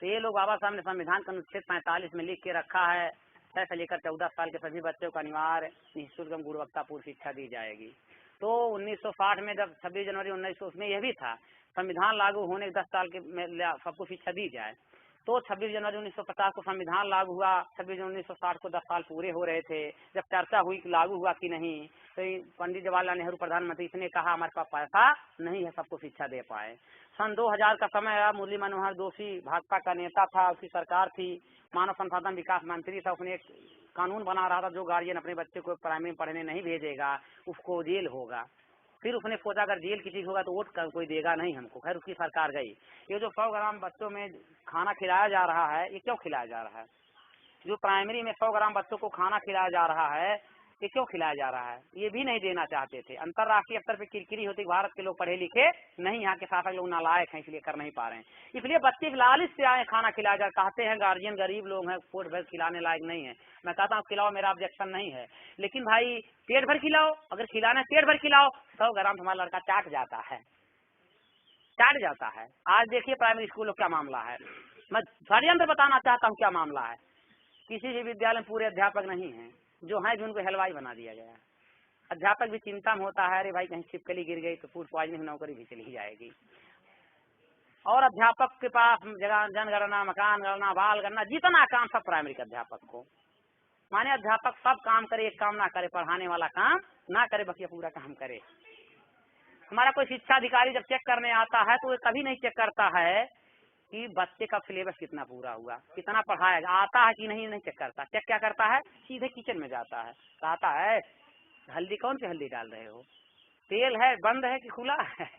तो ये लोग बाबा साहब ने संविधान का अनुच्छेद 45 में लिख के रखा है 6 से लेकर 14 साल के सभी बच्चों को अनिवार्य निःशुल्क गुणवत्तापूर्ण शिक्षा दी जाएगी। तो 1960 में जब 26 जनवरी 1900 में यह भी था संविधान लागू होने के 10 साल के में सबको शिक्षा दी जाए। तो 26 जनवरी 1950 को संविधान लागू हुआ, 26 जनवरी 1960 को 10 साल पूरे हो रहे थे। जब चर्चा हुई कि लागू हुआ कि नहीं, तो पंडित जवाहरलाल नेहरू प्रधानमंत्री, इसने कहा हमारे पास पैसा नहीं है सबको शिक्षा दे पाए। सन 2000 का समय आया, मुरली मनोहर जोशी भाजपा का नेता था, उसकी सरकार थी, मानव संसाधन विकास मंत्री था, उसने एक कानून बना रहा था जो गार्जियन अपने बच्चे को प्राइमरी पढ़ने नहीं भेजेगा उसको जेल होगा। फिर उसने सोचा अगर जेल किसी होगा तो वोट कोई देगा नहीं हमको। खैर उसकी सरकार गई। ये जो 100 ग्राम बच्चों में खाना खिलाया जा रहा है, ये क्यों खिलाया जा रहा है? जो प्राइमरी में 100 ग्राम बच्चों को खाना खिलाया जा रहा है, ये क्यों खिलाया जा रहा है? ये भी नहीं देना चाहते थे। अंतर्राष्ट्रीय स्तर पर किरकिरी होती, भारत के लोग पढ़े लिखे नहीं, यहाँ के शासक लोग नालायक हैं, इसलिए कर नहीं पा रहे हैं। इसलिए बच्चे लालच से आए खाना खिलाया जा, कहते हैं गार्जियन गरीब लोग हैं, पेट भर खिलाने लायक नहीं है। मैं कहता हूँ खिलाओ, मेरा ऑब्जेक्शन नहीं है, लेकिन भाई पेट भर खिलाओ। अगर खिलाना पेट भर खिलाओ, 100 ग्राम हमारा लड़का चाट जाता है, चाट जाता है। आज देखिए प्राइमरी स्कूलों क्या मामला है। मैं षड्यंत्र बताना चाहता हूँ क्या मामला है। किसी भी विद्यालय में पूरे अध्यापक नहीं है, जो है जो उनको हलवाई बना दिया गया है। अध्यापक भी चिंता में होता है, अरे भाई कहीं छिपकली गिर गई तो फूड पॉइजनिंग नौकरी भी चली जाएगी। और अध्यापक के पास जगह जनगणना, मकान गणना, बाल गणना, जितना काम सब प्राइमरी के अध्यापक को। माने अध्यापक सब काम करे, एक काम ना करे, पढ़ाने वाला काम ना करे, बस ये पूरा काम करे। हमारा कोई शिक्षा अधिकारी जब चेक करने आता है तो वो कभी नहीं चेक करता है कि बच्चे का सिलेबस कितना पूरा हुआ, कितना पढ़ाया आता है कि नहीं चेक करता। चेक क्या करता है, सीधे किचन में जाता है, कहता है हल्दी कौन सी हल्दी डाल रहे हो, तेल है बंद है कि खुला है।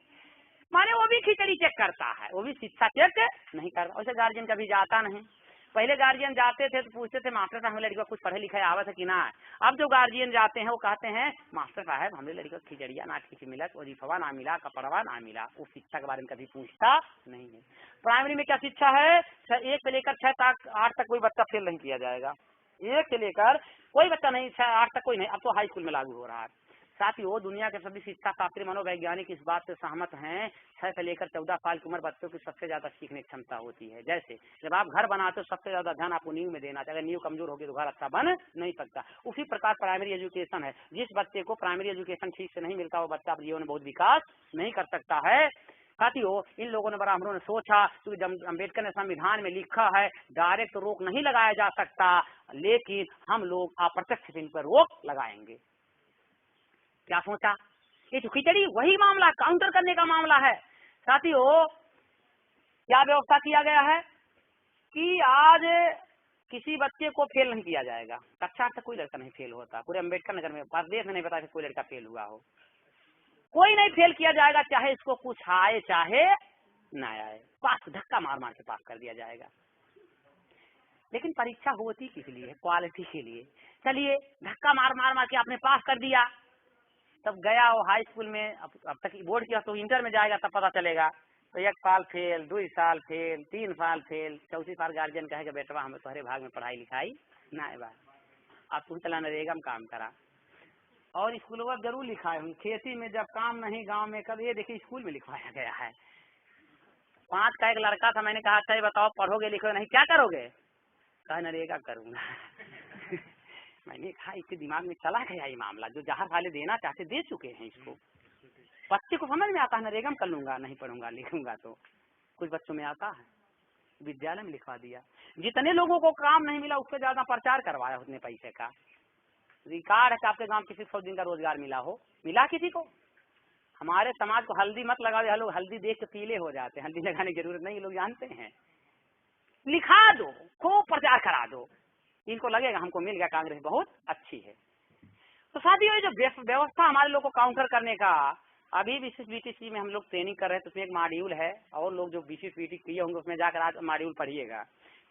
माने वो भी खिचड़ी चेक करता है, वो भी शिक्षा चेक नहीं करता। वैसे गार्जियन कभी जाता नहीं। पहले गार्जियन जाते थे तो पूछते थे मास्टर साहब हमें लड़की को कुछ पढ़े लिखे आवत है कि ना है। अब जो गार्जियन जाते हैं वो कहते हैं मास्टर साहब हमें लड़की को खिचड़िया ना ठीक मिला, वजीफवा ना मिला, कपड़वा ना मिला। वो शिक्षा के बारे में कभी पूछता नहीं है। प्राइमरी में क्या शिक्षा है, 1 से लेकर 6 तक 8 तक कोई बच्चा फेल नहीं किया जाएगा। 1 से लेकर कोई बच्चा नहीं, 6-8 तक कोई नहीं। अब तो हाई स्कूल में लागू हो रहा है। साथ ही वो दुनिया के सभी शिक्षा शास्त्री मनोवैज्ञानिक इस बात से सहमत हैं 6 से लेकर 14 साल की उम्र बच्चों की सबसे ज्यादा सीखने की क्षमता होती है। जैसे जब आप घर बनाते हो सबसे ज्यादा ध्यान आपको नींव में देना चाहिए। अगर नींव कमजोर होगी तो घर अच्छा बन नहीं सकता। उसी प्रकार प्राइमरी एजुकेशन है। जिस बच्चे को प्राइमरी एजुकेशन ठीक से नहीं मिलता वो बच्चा जीवन में बहुत विकास नहीं कर सकता है। साथियों इन लोगों ने ब्राह्मणों ने सोचा कि जब अम्बेडकर ने संविधान में लिखा है डायरेक्ट रोक नहीं लगाया जा सकता, लेकिन हम लोग अप्रत्यक्ष इन पर रोक लगाएंगे। क्या सोचा, ये जो खिचड़ी वही मामला काउंटर करने का मामला है। साथियों क्या व्यवस्था किया गया है कि आज किसी बच्चे को फेल नहीं किया जाएगा। कक्षा तक कोई लड़का नहीं फेल होता। पूरे अम्बेडकर नगर में प्रदेश में नहीं पता कि कोई लड़का फेल हुआ हो। कोई नहीं फेल किया जाएगा, चाहे इसको कुछ आए चाहे ना आए, पास धक्का मार मार के पास कर दिया जाएगा। लेकिन परीक्षा होती किस लिए, क्वालिटी के लिए। चलिए धक्का मार मार के आपने पास कर दिया, तब गया वो हाई स्कूल में, अब तक बोर्ड किया तो इंटर में जाएगा तब पता चलेगा। तो 1 साल फेल, 2 साल फेल, 3 साल फेल, 4ठी साल गार्जियन कहेगा बेटवा हमें तुम्हारे भाग में पढ़ाई लिखाई ना है बा, अब तुम चला नरेगा में काम करा। और स्कूलों में जरूर लिखाए हूँ, खेती में जब काम नहीं गांव में, कब ये देखिए स्कूल में लिखवाया गया है। 5 का एक लड़का था, मैंने कहा अच्छा ये बताओ पढ़ोगे लिखोगे नहीं क्या करोगे, कहा नरेगा करूंगा। मैंने कहा इसके दिमाग में चला गया ये मामला, जो जहाँ वाले देना चाहते दे चुके हैं इसको। बच्चे को समझ में आता है नरेगा में कर लूंगा, नहीं पढ़ूंगा लिखूंगा। तो कुछ बच्चों में आता है, विद्यालय में लिखवा दिया। जितने लोगों को काम नहीं मिला उससे ज्यादा प्रचार करवाया उतने पैसे का। रिकॉर्ड है कि आपके गांव किसी 100 दिन का रोजगार मिला हो, मिला किसी को? हमारे समाज को हल्दी मत लगाओ, लोग हल्दी देख के पीले हो जाते हैं, हल्दी लगाने की जरूरत नहीं, लोग जानते हैं। लिखा दो, खूब प्रचार करा दो, इनको लगेगा हमको मिल गया, कांग्रेस बहुत अच्छी है। तो साथियों ये जो व्यवस्था हमारे लोग को काउंटर करने का, अभी विशिष्ट बीटीसी में हम लोग ट्रेनिंग कर रहे हैं, तो उसमें एक मॉड्यूल है, और लोग जो विशिष्ट बीटी किए होंगे उसमें जाकर आज मॉड्यूल पढ़िएगा।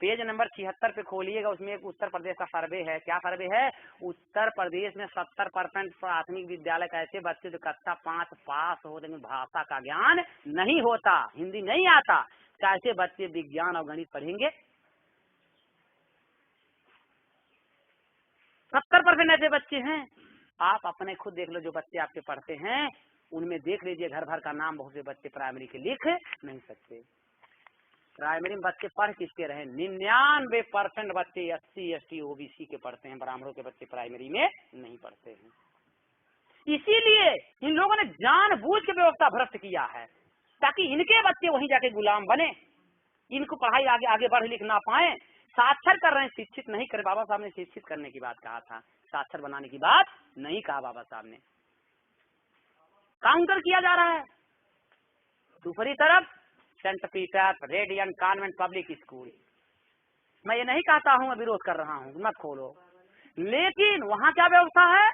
पेज नंबर 76 पे खोलिएगा, उसमें एक उत्तर प्रदेश का सर्वे है। क्या सर्वे है? उत्तर प्रदेश में 70% प्राथमिक विद्यालय का ऐसे बच्चे जो कक्षा 5 पास हो लेकिन भाषा का ज्ञान नहीं होता, हिंदी नहीं आता, कैसे बच्चे विज्ञान और गणित पढ़ेंगे? 70% ऐसे बच्चे हैं। आप अपने खुद देख लो, जो बच्चे आपके पढ़ते हैं उनमें देख लीजिए, घर भर का नाम बहुत से बच्चे प्राइमरी के लिख नहीं सकते। प्राइमरी में बच्चे पढ़ किसके रहे? 99% बच्चे SC ST OBC के पढ़ते हैं, ब्राह्मणों के बच्चे प्राइमरी में नहीं पढ़ते हैं। इसीलिए इन लोगों ने जानबूझ के व्यवस्था भ्रष्ट किया है, ताकि इनके बच्चे वहीं जाके गुलाम बने, इनको पढ़ाई आगे आगे बढ़ लिख ना पाए। साक्षर कर रहे हैं, शिक्षित नहीं करे। बाबा साहब ने शिक्षित करने की बात कहा था, साक्षर बनाने की बात नहीं कहा बाबा साहब ने। काउंटर किया जा रहा है। दूसरी तरफ Saint Peter Radian convent public school, मैं ये नहीं कहता हूँ विरोध कर रहा हूँ, मत खोलो, लेकिन वहाँ क्या व्यवस्था है?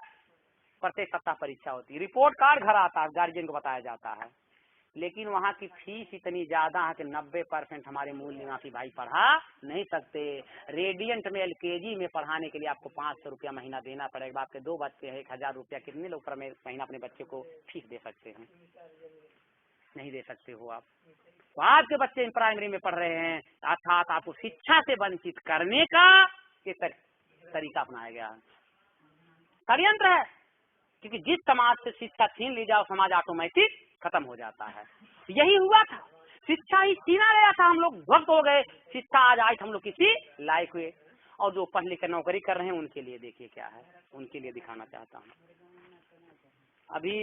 प्रत्येक सप्ताह परीक्षा होती है, रिपोर्ट कार्ड घर आता है, गार्जियन को बताया जाता है, लेकिन वहाँ की फीस इतनी ज्यादा है कि 90% हमारे मूल निवासी भाई पढ़ा नहीं सकते। रेडियंट में LKG में पढ़ाने के लिए आपको 500 रुपया महीना देना पड़ेगा। आपके 2 बच्चे हैं, 1000 रुपया, कितने लोग पर महीना अपने बच्चे को फीस दे सकते हैं? नहीं दे सकते हो आप। तो आपके बच्चे प्राइमरी में पढ़ रहे हैं, अर्थात आपको शिक्षा से वंचित करने का ये तरीका अपनाया गया है, षड्यंत्र है। क्योंकि जिस समाज से शिक्षा छीन ली जाए समाज ऑटोमेटिक खत्म हो जाता है। यही हुआ था, शिक्षा ही छीना गया था, हम लोग ध्वस्त हो गए, शिक्षा आज हम लोग किसी लायक हुए। और जो पढ़ लिख कर नौकरी कर रहे हैं उनके लिए देखिए क्या है, उनके लिए दिखाना चाहता हूँ। अभी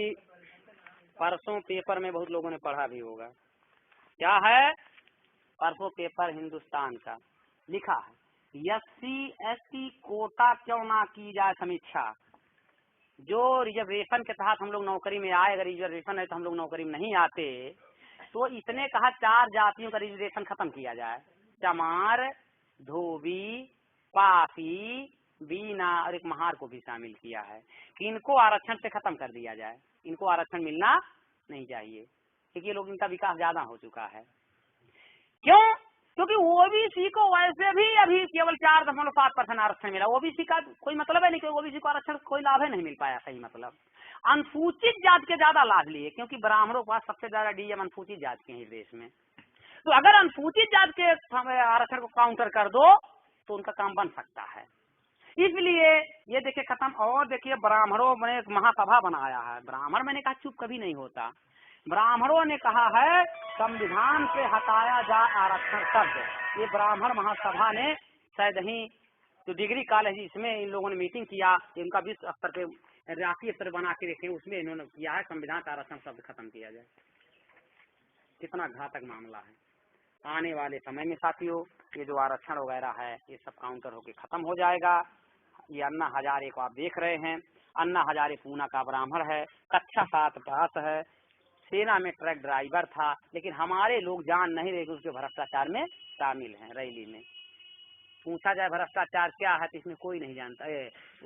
परसों पेपर में बहुत लोगों ने पढ़ा भी होगा, क्या है? परसों पेपर हिंदुस्तान का लिखा है SC ST कोटा क्यों ना की जाए समीक्षा। जो रिजर्वेशन के तहत हम लोग नौकरी में आए, अगर रिजर्वेशन है तो हम लोग नौकरी में नहीं आते, तो इसने कहा 4 जातियों का रिजर्वेशन खत्म किया जाए, चमार, धोबी, पासी, बीना और एक महार को भी शामिल किया है कि इनको आरक्षण से खत्म कर दिया जाए, इनको आरक्षण मिलना नहीं चाहिए, क्योंकि ये लोग इनका विकास ज्यादा हो चुका है। क्यों? क्योंकि OBC को वैसे भी अभी केवल 4.7% आरक्षण मिला। OBC का कोई मतलब है नहीं, क्योंकि OBC को आरक्षण कोई लाभ है नहीं मिल पाया। सही मतलब अनुसूचित जाति के ज्यादा लाभ लिए, क्योंकि ब्राह्मणों के पास सबसे ज्यादा DM अनुसूचित जाति के हैं देश में। तो अगर अनुसूचित जाति के आरक्षण को काउंटर कर दो तो उनका काम बन सकता है। इसलिए ये देखिए खत्म। और देखिए ब्राह्मणों ने एक महासभा बनाया है। ब्राह्मण, मैंने कहा चुप कभी नहीं होता, ब्राह्मणों ने कहा है संविधान से हटाया जाए आरक्षण शब्द। ये ब्राह्मण महासभा ने शायद ही जो डिग्री कॉलेज इसमें इन लोगों ने मीटिंग किया, इनका विश्व स्तर पे राष्ट्रीय स्तर बना के रखे, उसमें इन्होंने किया है संविधान का आरक्षण शब्द खत्म किया जाए। कितना घातक मामला है। आने वाले समय में साथियों ये जो आरक्षण वगैरह है ये सब काउंटर होके खत्म हो जाएगा। ये अन्ना हजारे को आप देख रहे हैं, अन्ना हजारे पूना का ब्राह्मण है, कक्षा 7 पास है, सेना में ट्रक ड्राइवर था, लेकिन हमारे लोग जान नहीं रहे कि उसके भ्रष्टाचार में शामिल हैं। रैली में पूछा जाए भ्रष्टाचार क्या है तो इसमें कोई नहीं जानता।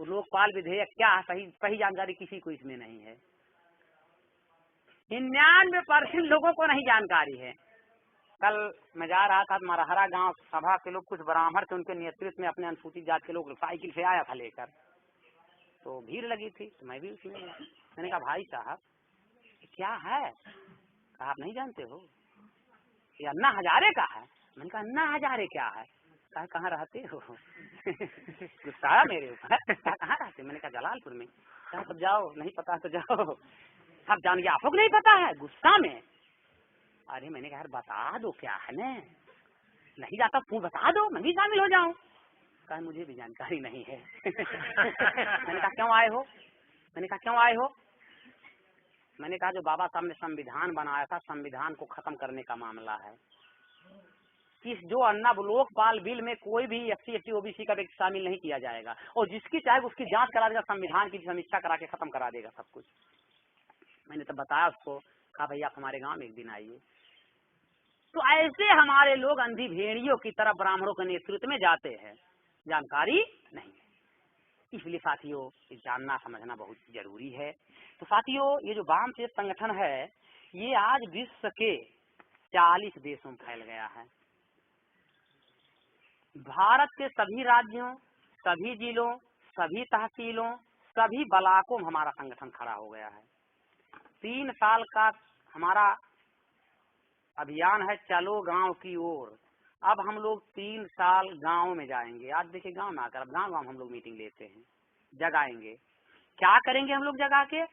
लोकपाल विधेयक क्या है, सही जानकारी किसी को इसमें नहीं है। 99% लोगों को नहीं जानकारी है। कल मैं जा रहा था, मरहरा गांव सभा के लोग कुछ ब्राह्मण थे, उनके नेतृत्व में अपने अनुसूचित जाति के लोग साइकिल से आया था लेकर, तो भीड़ लगी थी, तो मैं भी उसी में। मैंने कहा भाई साहब क्या है? कहा आप नहीं जानते हो, ये अन्ना हजारे का है। मैंने कहा अन्ना हजारे क्या है? कहा कहाँ रहते हो? गुस्सा आया मेरे ऊपर। कहाँ रहते? मैंने कहा जलालपुर में। कहा तो जाओ, नहीं पता तो जाओ। सब जान गया, आपको नहीं पता है? गुस्सा में। अरे मैंने कहा यार बता दो क्या है न, नहीं जाता तू बता दो, मैं भी शामिल हो जाऊं। कहा मुझे भी जानकारी नहीं है। मैंने कहा क्यों आए हो? मैंने कहा क्यों आए हो? मैंने कहा जो बाबा साहब ने संविधान बनाया था, संविधान को खत्म करने का मामला है। इस जो अन्ना लोकपाल बिल में कोई भी SC ST OBC का व्यक्ति शामिल नहीं किया जाएगा, और जिसकी चाहे उसकी जांच करा देगा, संविधान की समीक्षा करा के खत्म करा देगा सब कुछ। मैंने तो बताया उसको, कहा भैया आप हमारे गांव में एक दिन आइए। तो ऐसे हमारे लोग अंधी भेड़ियों की तरह ब्राह्मणों के नेतृत्व में जाते हैं, जानकारी नहीं है। इसलिए साथियों ये जानना समझना बहुत जरूरी है। तो साथियों ये जो वामपंथी संगठन है, ये आज विश्व के 40 देशों में फैल गया है। भारत के सभी राज्यों, सभी जिलों, सभी तहसीलों, सभी ब्लॉकों में हमारा संगठन खड़ा हो गया है। 3 साल का हमारा अभियान है, चलो गांव की ओर। अब हम लोग 3 साल गांव में जाएंगे। आज देखिए गांव में आकर, अब गांव गांव हम लोग मीटिंग लेते हैं, जगाएंगे। क्या करेंगे हम लोग जगा के?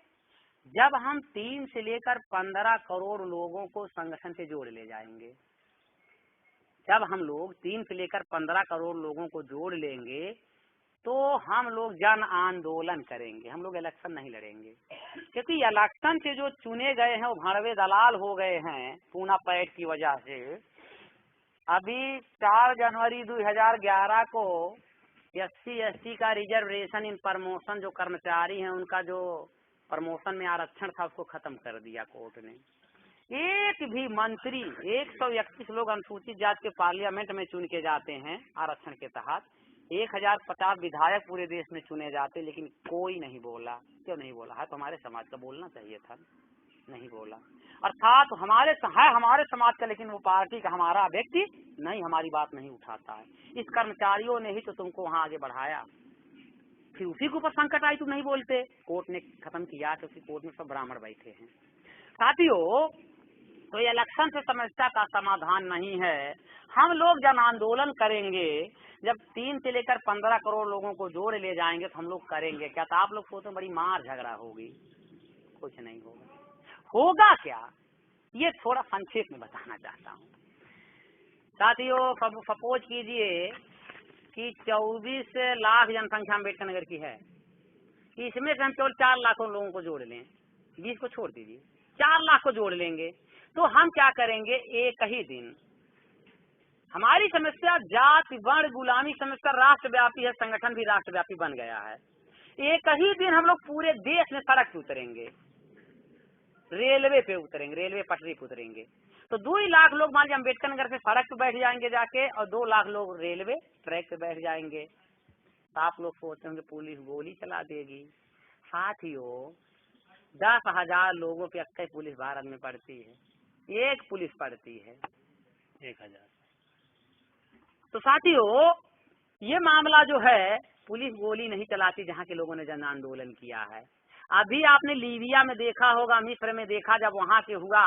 जब हम 3 से लेकर 15 करोड़ लोगों को संगठन से जोड़ ले जाएंगे, जब हम लोग 3 से लेकर 15 करोड़ लोगों को जोड़ लेंगे, तो हम लोग जन आंदोलन करेंगे। हम लोग इलेक्शन नहीं लड़ेंगे, क्योंकि इलेक्शन से जो चुने गए हैं वो भड़वे दलाल हो गए हैं पूना पैठ की वजह से। अभी 4 जनवरी 2011 को SC ST का रिजर्वेशन इन प्रमोशन, जो कर्मचारी हैं उनका जो प्रमोशन में आरक्षण था उसको खत्म कर दिया कोर्ट ने। एक भी मंत्री, 131 लोग अनुसूचित जाति के पार्लियामेंट में चुन के जाते हैं आरक्षण के तहत। 1050 विधायक पूरे देश में चुने जाते, लेकिन कोई नहीं बोला। क्यों नहीं बोला? है तो हमारे समाज का, बोलना चाहिए था, नहीं बोला। अर्थात हमारे समाज का, लेकिन वो पार्टी का हमारा व्यक्ति नहीं, हमारी बात नहीं उठाता है। इस कर्मचारियों ने ही तो तुमको वहाँ आगे बढ़ाया, फिर उसी के ऊपर संकट आई, तुम नहीं बोलते। कोर्ट ने खत्म किया, क्योंकि कोर्ट में सब ब्राह्मण बैठे हैं। साथियों तो ये इलेक्शन से समस्या का समाधान नहीं है। हम लोग जन आंदोलन करेंगे, जब 3 से लेकर 15 करोड़ लोगों को जोड़ ले जाएंगे तो हम लोग करेंगे क्या? तो आप लोग सोचो बड़ी मार झगड़ा होगी, कुछ नहीं होगा। होगा क्या, ये थोड़ा संक्षेप में बताना चाहता हूँ। साथियों सपोज कीजिए कि 24 लाख जनसंख्या अम्बेडकर नगर की है, इसमें से हम केवल 4 लाख लोगों को जोड़ लें, 20 को छोड़ दीजिए, 4 लाख को जोड़ लेंगे, तो हम क्या करेंगे? एक ही दिन हमारी समस्या जाति वर्ण गुलामी समस्या राष्ट्रव्यापी है, संगठन भी राष्ट्रव्यापी बन गया है। एक ही दिन हम लोग पूरे देश में सड़क पे उतरेंगे, रेलवे पे उतरेंगे, रेलवे पटरी पे उतरेंगे। तो 2 लाख लोग मान लीजिए अम्बेडकर नगर से सड़क पे बैठ जाएंगे जाके, और 2 लाख लोग रेलवे ट्रैक पे बैठ जाएंगे। तो आप लोग सोचते होंगे पुलिस गोली चला देगी। साथियों 10,000 लोगों पे अक्सर पुलिस भारत में पड़ती है, एक पुलिस पड़ती है 1000। तो साथियों ये मामला जो है, पुलिस गोली नहीं चलाती जहाँ के लोगों ने जन आंदोलन किया है। अभी आपने लीबिया में देखा होगा, मिस्र में देखा, जब वहाँ के हुआ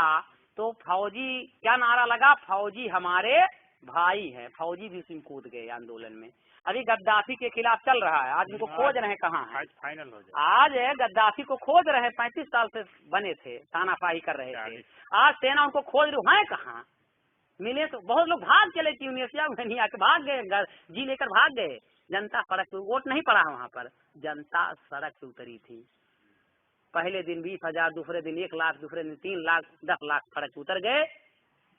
तो फौजी क्या नारा लगा? फौजी हमारे भाई हैं। फौजी भी उसमें कूद गए आंदोलन में। अभी गद्दाफी के खिलाफ चल रहा है, आज उनको खोज रहे हैं, कहाँ है? फाइनल हो जाए। आज गद्दाफी को खोज रहे हैं, 35 साल से बने थे, तानाशाही कर रहे थे। आज सेना उनको खोज रही है, कहाँ मिले? तो बहुत लोग भाग चले, ट्यूनिसिया में नहीं आके भाग गए, जी लेकर भाग गए। जनता सड़क पे, वोट नहीं पड़ा वहाँ पर, जनता सड़क पे उतरी थी। पहले दिन 20,000, दूसरे दिन 1 लाख, दूसरे दिन 3 लाख, 10 लाख सड़क पे उतर गए,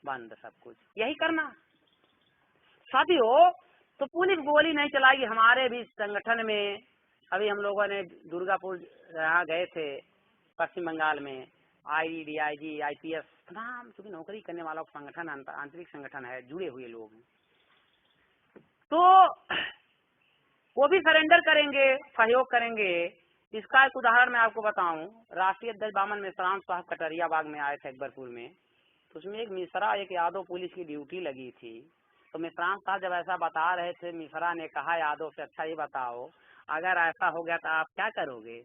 बंद सब कुछ। यही करना साथियों। तो पुलिस गोली नहीं चलाएगी। हमारे भी संगठन में अभी हम लोगों ने दुर्गापुर यहाँ गए थे, पश्चिम बंगाल में, IDIG IPS तमाम चूंकि नौकरी करने वालों का संगठन, आंतरिक संगठन है, जुड़े हुए लोग हैं, तो वो भी सरेंडर करेंगे, सहयोग करेंगे। इसका एक उदाहरण मैं आपको बताऊं। राष्ट्रीय अध्यक्ष बामन मिश्राम साहब कटरिया बाग में आए थे अकबरपुर में, तो उसमें एक मिश्रा, एक यादव पुलिस की ड्यूटी लगी थी। तो मिश्राम साहब जब ऐसा बता रहे थे, मिश्रा ने कहा यादव से, अच्छा ये बताओ अगर ऐसा हो गया तो आप क्या करोगे?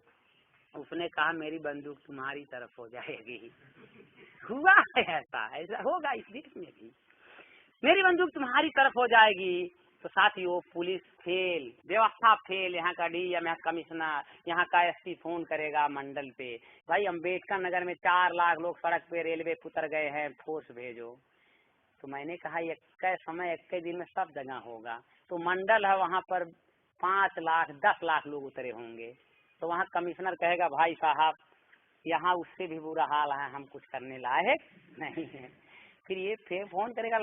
उसने कहा मेरी बंदूक तुम्हारी तरफ हो जाएगी। हुआ है ऐसा, ऐसा होगा इस देश में भी, मेरी बंदूक तुम्हारी तरफ हो जाएगी। तो साथियों, पुलिस फेल, व्यवस्था फेल, यहाँ का डीएम, यहाँ कमिश्नर, यहाँ का एसपी फोन करेगा मंडल पे, भाई अम्बेडकर नगर में 4 लाख लोग सड़क पे रेलवे पे उतर गए हैं, फोर्स भेजो। तो मैंने कहा एक समय एक दिन में सब जगह होगा। तो मंडल है, वहाँ पर 5 लाख 10 लाख लोग उतरे होंगे। तो वहाँ कमिश्नर कहेगा भाई साहब यहाँ उससे भी बुरा हाल है, हम कुछ करने लायक नहीं है। फिर ये फिर फोन करेगा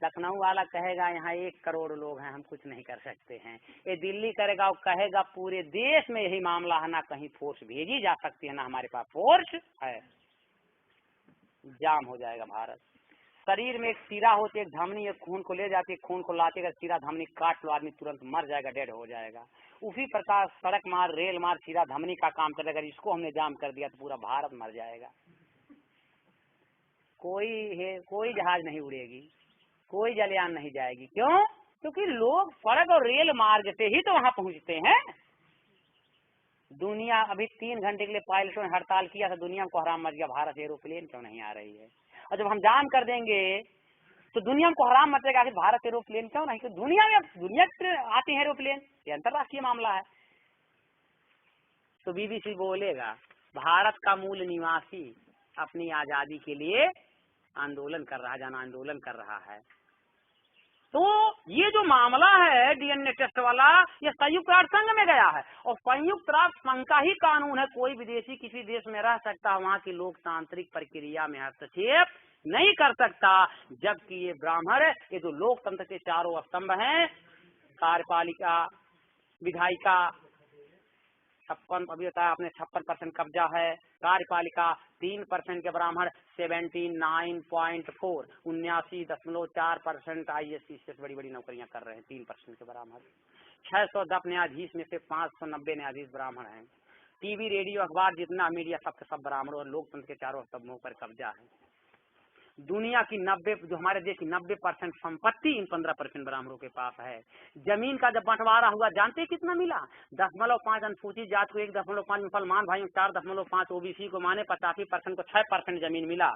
लखनऊ वाला कहेगा यहाँ 1 करोड़ लोग हैं, हम कुछ नहीं कर सकते हैं। ये दिल्ली करेगा, वो कहेगा पूरे देश में यही मामला है, ना कहीं फोर्स भेजी जा सकती है, ना हमारे पास फोर्स है। जाम हो जाएगा भारत। शरीर में एक सिरा होती है, एक धमनी, एक खून को ले जाती है, खून को लाते अगर सिरा धमनी काट लो, आदमी तुरंत मर जाएगा, डेड हो जाएगा। उसी प्रकार सड़क मार्ग, रेल मार्ग सिरा धमनी का काम करेगा। अगर इसको हमने जाम कर दिया तो पूरा भारत मर जाएगा। कोई जहाज नहीं उड़ेगी, कोई जलयान नहीं जाएगी। क्यों? क्योंकि लोग सड़क और रेल मार्ग से ही तो वहाँ पहुँचते हैं। दुनिया अभी 3 घंटे के लिए पायलटों ने हड़ताल किया था, दुनिया में कोहराम मच गया, भारत एरोप्लेन क्यों नहीं आ रही है? और जब हम जाम कर देंगे तो दुनिया में कोहराम मचेगा कि भारत एरोप्लेन क्यों नहीं? तो दुनिया में आते हैं एरोप्लेन, ये अंतर्राष्ट्रीय मामला है। तो बीबीसी बोलेगा भारत का मूल निवासी अपनी आजादी के लिए आंदोलन कर रहा है, जन आंदोलन कर रहा है। तो ये जो मामला है डीएनए टेस्ट वाला, ये संयुक्त राष्ट्र संघ में गया है, और संयुक्त राष्ट्र संघ का ही कानून है, कोई विदेशी किसी देश में रह सकता है, वहाँ की लोकतांत्रिक प्रक्रिया में हस्तक्षेप नहीं कर सकता। जबकि ये ब्राह्मण, ये जो लोकतंत्र के चारों स्तंभ हैं, कार्यपालिका, विधायिका 56, अभी बताया आपने 56% कब्जा है, कार्यपालिका 3% के ब्राह्मण 79.4, 79.4% ISC से बड़ी बड़ी नौकरियां कर रहे हैं, 3% के ब्राह्मण। 610 न्यायाधीश में से 590 न्यायाधीश ब्राह्मण हैं। टीवी, रेडियो, अखबार, जितना मीडिया, सबके सब ब्राह्मण, और लोकतंत्र के चारों स्तंभों पर कब्जा है। दुनिया की 90, जो हमारे देश की 90% संपत्ति इन 15% ब्राह्मणों के पास है। जमीन का जब बंटवारा हुआ, जानते कितना मिला? 0.5 अनुसूचित जाति को, 1.5 मुसलमान भाइयों, 4.5 ओबीसी को, माने 85% को 6% जमीन मिला।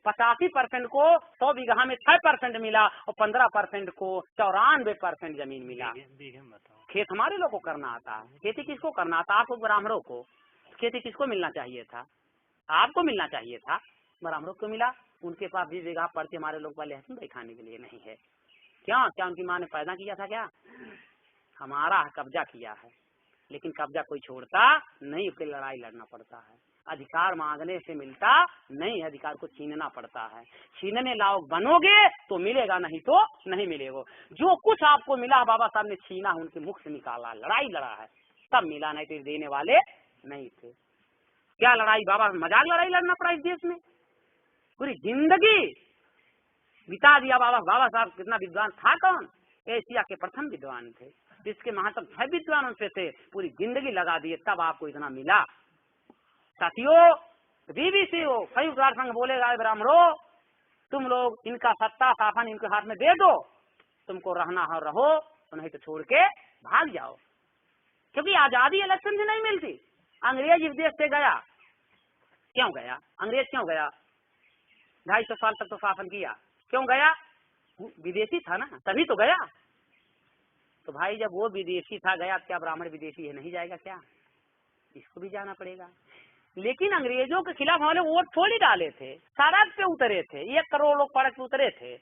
85% को 100 बीघा में 6% मिला, और 15% को 94% जमीन मिला। खेत हमारे लोग को करना आता है, खेती किसको करना आता? आपको ब्राह्मणों को। खेती किसको मिलना चाहिए था? आपको मिलना चाहिए था। ब्राह्मणों को मिला, उनके पास 20 बीघा पड़ती, हमारे लोग वाले लहसुन भाई खाने के लिए नहीं है। क्या उनकी माँ ने पैदा किया था? क्या हमारा कब्जा किया है? लेकिन कब्जा कोई छोड़ता नहीं, उसके लड़ाई लड़ना पड़ता है। अधिकार मांगने से मिलता नहीं, अधिकार को छीनना पड़ता है। छीनने लायक बनोगे तो मिलेगा, नहीं तो नहीं मिलेगा। जो कुछ आपको मिला बाबा साहब ने छीना, उनके मुख से निकाला, लड़ाई लड़ा है, तब मिला, नहीं तो देने वाले नहीं थे। क्या लड़ाई बाबा, मजाक लड़ाई लड़ना पड़ा इस देश में? पूरी जिंदगी बिता दिया बाबा साहब। कितना विद्वान था? कौन? एशिया के प्रथम विद्वान थे, जिसके महात्म 6 विद्वान उनसे थे, पूरी जिंदगी लगा दिए, तब आपको इतना मिला। साथियों, बीबीसी हो, संयुक्त राष्ट्र संघ बोलेगा ब्राह्मणों, तुम लोग इनका सत्ता शासन इनके हाथ में दे दो, तुमको रहना हो रहो, तो नहीं तो छोड़ के भाग जाओ। क्योंकि आजादी इलेक्शन से नहीं मिलती। अंग्रेज इस देश से गया, क्यों गया? अंग्रेज क्यों गया? 250 साल तक तो शासन किया, क्यों गया? विदेशी था ना, तभी तो गया। तो भाई जब वो विदेशी था गया, क्या ब्राह्मण विदेशी है नहीं जाएगा क्या? इसको भी जाना पड़ेगा। लेकिन अंग्रेजों के खिलाफ हमारे वोट थोड़ी डाले थे, सड़क पे उतरे थे, 1 करोड़ लोग सड़क पे उतरे थे।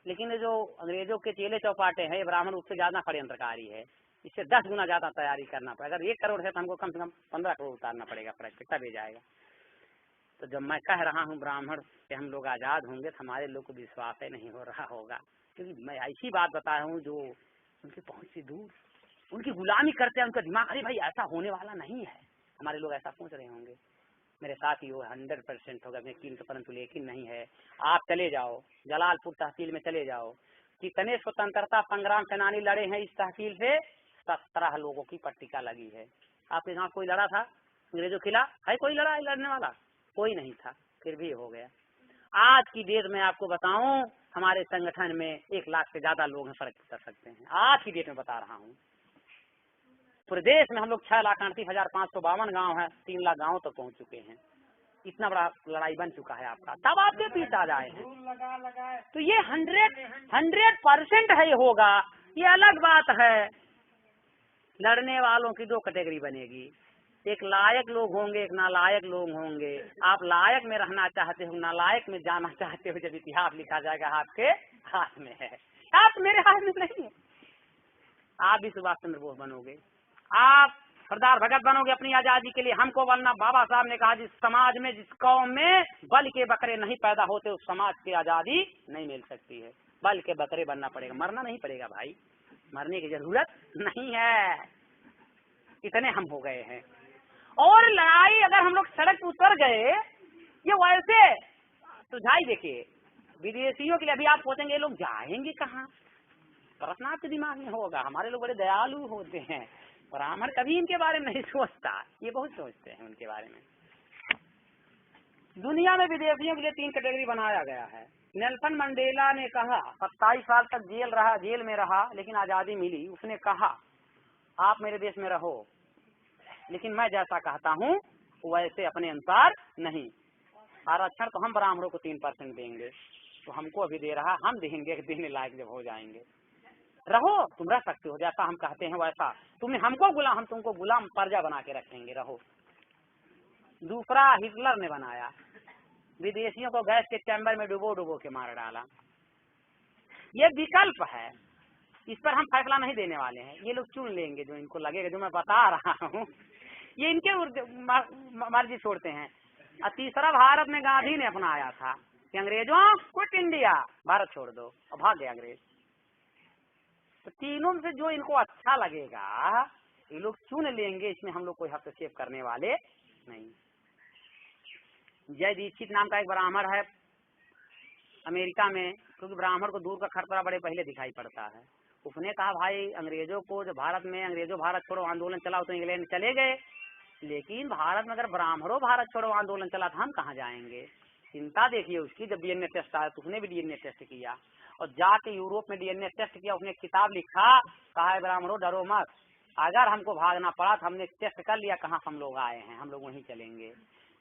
लेकिन जो अंग्रेजों के चेले चौपाटे हैं, ब्राह्मण उससे ज्यादा षड्यंत्रकारी है, इससे 10 गुना ज्यादा तैयारी करना पड़ेगा। अगर 1 करोड़ है तो हमको कम से कम 15 करोड़ उतारना पड़ेगा सड़क पे, तब ये जाएगा। तो जब मैं कह रहा हूँ ब्राह्मण कि हम लोग आजाद होंगे, तो हमारे लोग को विश्वास ही नहीं हो रहा होगा, क्योंकि मैं ऐसी बात बताया हूँ जो उनकी पहुंच से दूर, उनकी गुलामी करते हैं, उनका दिमाग, अरे भाई ऐसा होने वाला नहीं है, हमारे लोग ऐसा सोच रहे होंगे। मेरे साथ ही वो 100% होगा, यकीन तो, परंतु लेकिन नहीं है। आप चले जाओ जलालपुर तहसील में, चले जाओ, कितने स्वतंत्रता संग्राम सेनानी लड़े हैं इस तहसील से, 17 लोगों की पट्टिका लगी है। आपके गाँव कोई लड़ा था अंग्रेजों के खिलाफ? है कोई लड़ा है? लड़ने वाला कोई नहीं था, फिर भी हो गया। आज की डेट में आपको बताऊं, हमारे संगठन में 1 लाख से ज्यादा लोग हैं, फर्क कर सकते हैं। आज की डेट में बता रहा हूं, प्रदेश में हम लोग 6,38,552 गांव है, 3 लाख गांव तक पहुंच चुके हैं। इतना बड़ा लड़ाई बन चुका है आपका, तब आपके पीछे आ जाए हैं। तो ये 100% है, ये होगा, ये अलग बात है। लड़ने वालों की 2 कैटेगरी बनेगी, एक लायक लोग होंगे, एक नालायक लोग होंगे। आप लायक में रहना चाहते हो, नालायक में जाना चाहते हो, जब इतिहास लिखा जाएगा आपके हाथ में है, आप मेरे हाथ में नहीं है। आप भी सुभाष चंद्र बोस बनोगे, आप सरदार भगत बनोगे अपनी आजादी के लिए। हमको बनना, बाबा साहब ने कहा, जिस समाज में, जिस कौम में बल के बकरे नहीं पैदा होते, उस समाज की आजादी नहीं मिल सकती है। बल के बकरे बनना पड़ेगा, मरना नहीं पड़ेगा भाई, मरने की जरूरत नहीं है, इतने हम हो गए हैं। और लड़ाई अगर हम लोग सड़क पर उतर गए, ये वैसे सुझाई देखिए विदेशियों के लिए। अभी आप सोचेंगे लोग जाएंगे कहाँ, प्रश्न आपके दिमाग में होगा। हमारे लोग बड़े दयालु होते हैं, ब्राह्मण कभी इनके बारे में नहीं सोचता, ये बहुत सोचते हैं उनके बारे में। दुनिया में विदेशियों के लिए 3 कैटेगरी बनाया गया है। नेल्सन मंडेला ने कहा, 27 साल तक जेल में रहा, लेकिन आजादी मिली। उसने कहा आप मेरे देश में रहो, लेकिन मैं जैसा कहता हूँ वैसे अपने अनुसार नहीं। आरक्षण तो हम ब्राह्मणों को 3% देंगे, तो हमको अभी दे रहा, हम देंगे देने लायक जब हो जाएंगे। रहो, तुम रह सकते हो, जैसा हम कहते हैं वैसा। तुमने हमको गुलाम, हम तुमको गुलाम पर्जा बना के रखेंगे, रहो। दूसरा हिटलर ने बनाया, विदेशियों को गैस के चैम्बर में डुबो के मार डाला। ये विकल्प है, इस पर हम फैसला नहीं देने वाले हैं, ये लोग चुन लेंगे जो इनको लगेगा। जो मैं बता रहा हूँ ये इनके मर्जी छोड़ते हैं। और तीसरा भारत में गांधी ने अपनाया था कि अंग्रेजों क्विट इंडिया, भारत छोड़ दो, और भाग गए अंग्रेज। तो तीनों में से जो इनको अच्छा लगेगा ये लोग चुन लेंगे, इसमें हम लोग कोई हस्तक्षेप करने वाले नहीं। जय दीक्षित नाम का एक ब्राह्मण है अमेरिका में, क्योंकि ब्राह्मण को दूर का खतरा बड़े पहले दिखाई पड़ता है। उसने कहा भाई अंग्रेजों को, जो भारत में अंग्रेजों भारत छोड़ो आंदोलन चलाओ तो इंग्लैंड चले गए, लेकिन भारत में अगर ब्राह्मणों भारत छोड़ो आंदोलन चला तो हम कहाँ जाएंगे। चिंता देखिए उसकी, जब डीएनए टेस्ट आया तो उसने भी डीएनए टेस्ट किया, और जाके यूरोप में डीएनए टेस्ट किया। उसने किताब लिखा, कहा है ब्राह्मणों डरो मत, अगर हमको भागना पड़ा तो हमने टेस्ट कर लिया कहाँ हम लोग आए हैं, हम लोग वहीं चलेंगे।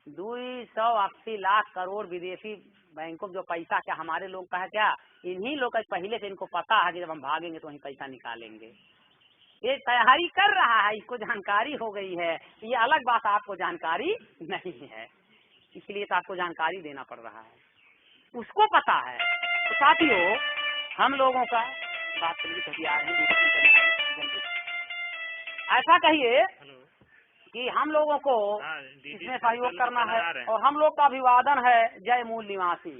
280 लाख करोड़ विदेशी बैंकों जो पैसा क्या हमारे लोग का है क्या, इन्हीं लोग का पहले से इनको पता है कि जब हम भागेंगे तो वहीं पैसा निकालेंगे। ये तैयारी कर रहा है, इसको जानकारी हो गई है। ये अलग बात, आपको जानकारी नहीं है, इसलिए तो आपको जानकारी देना पड़ रहा है, उसको पता है। तो साथियों हम लोगों का बात तैयार है, ऐसा कहिए कि हम लोगों को इसमें सहयोग करना है। और हम लोग का अभिवादन है जय मूल निवासी।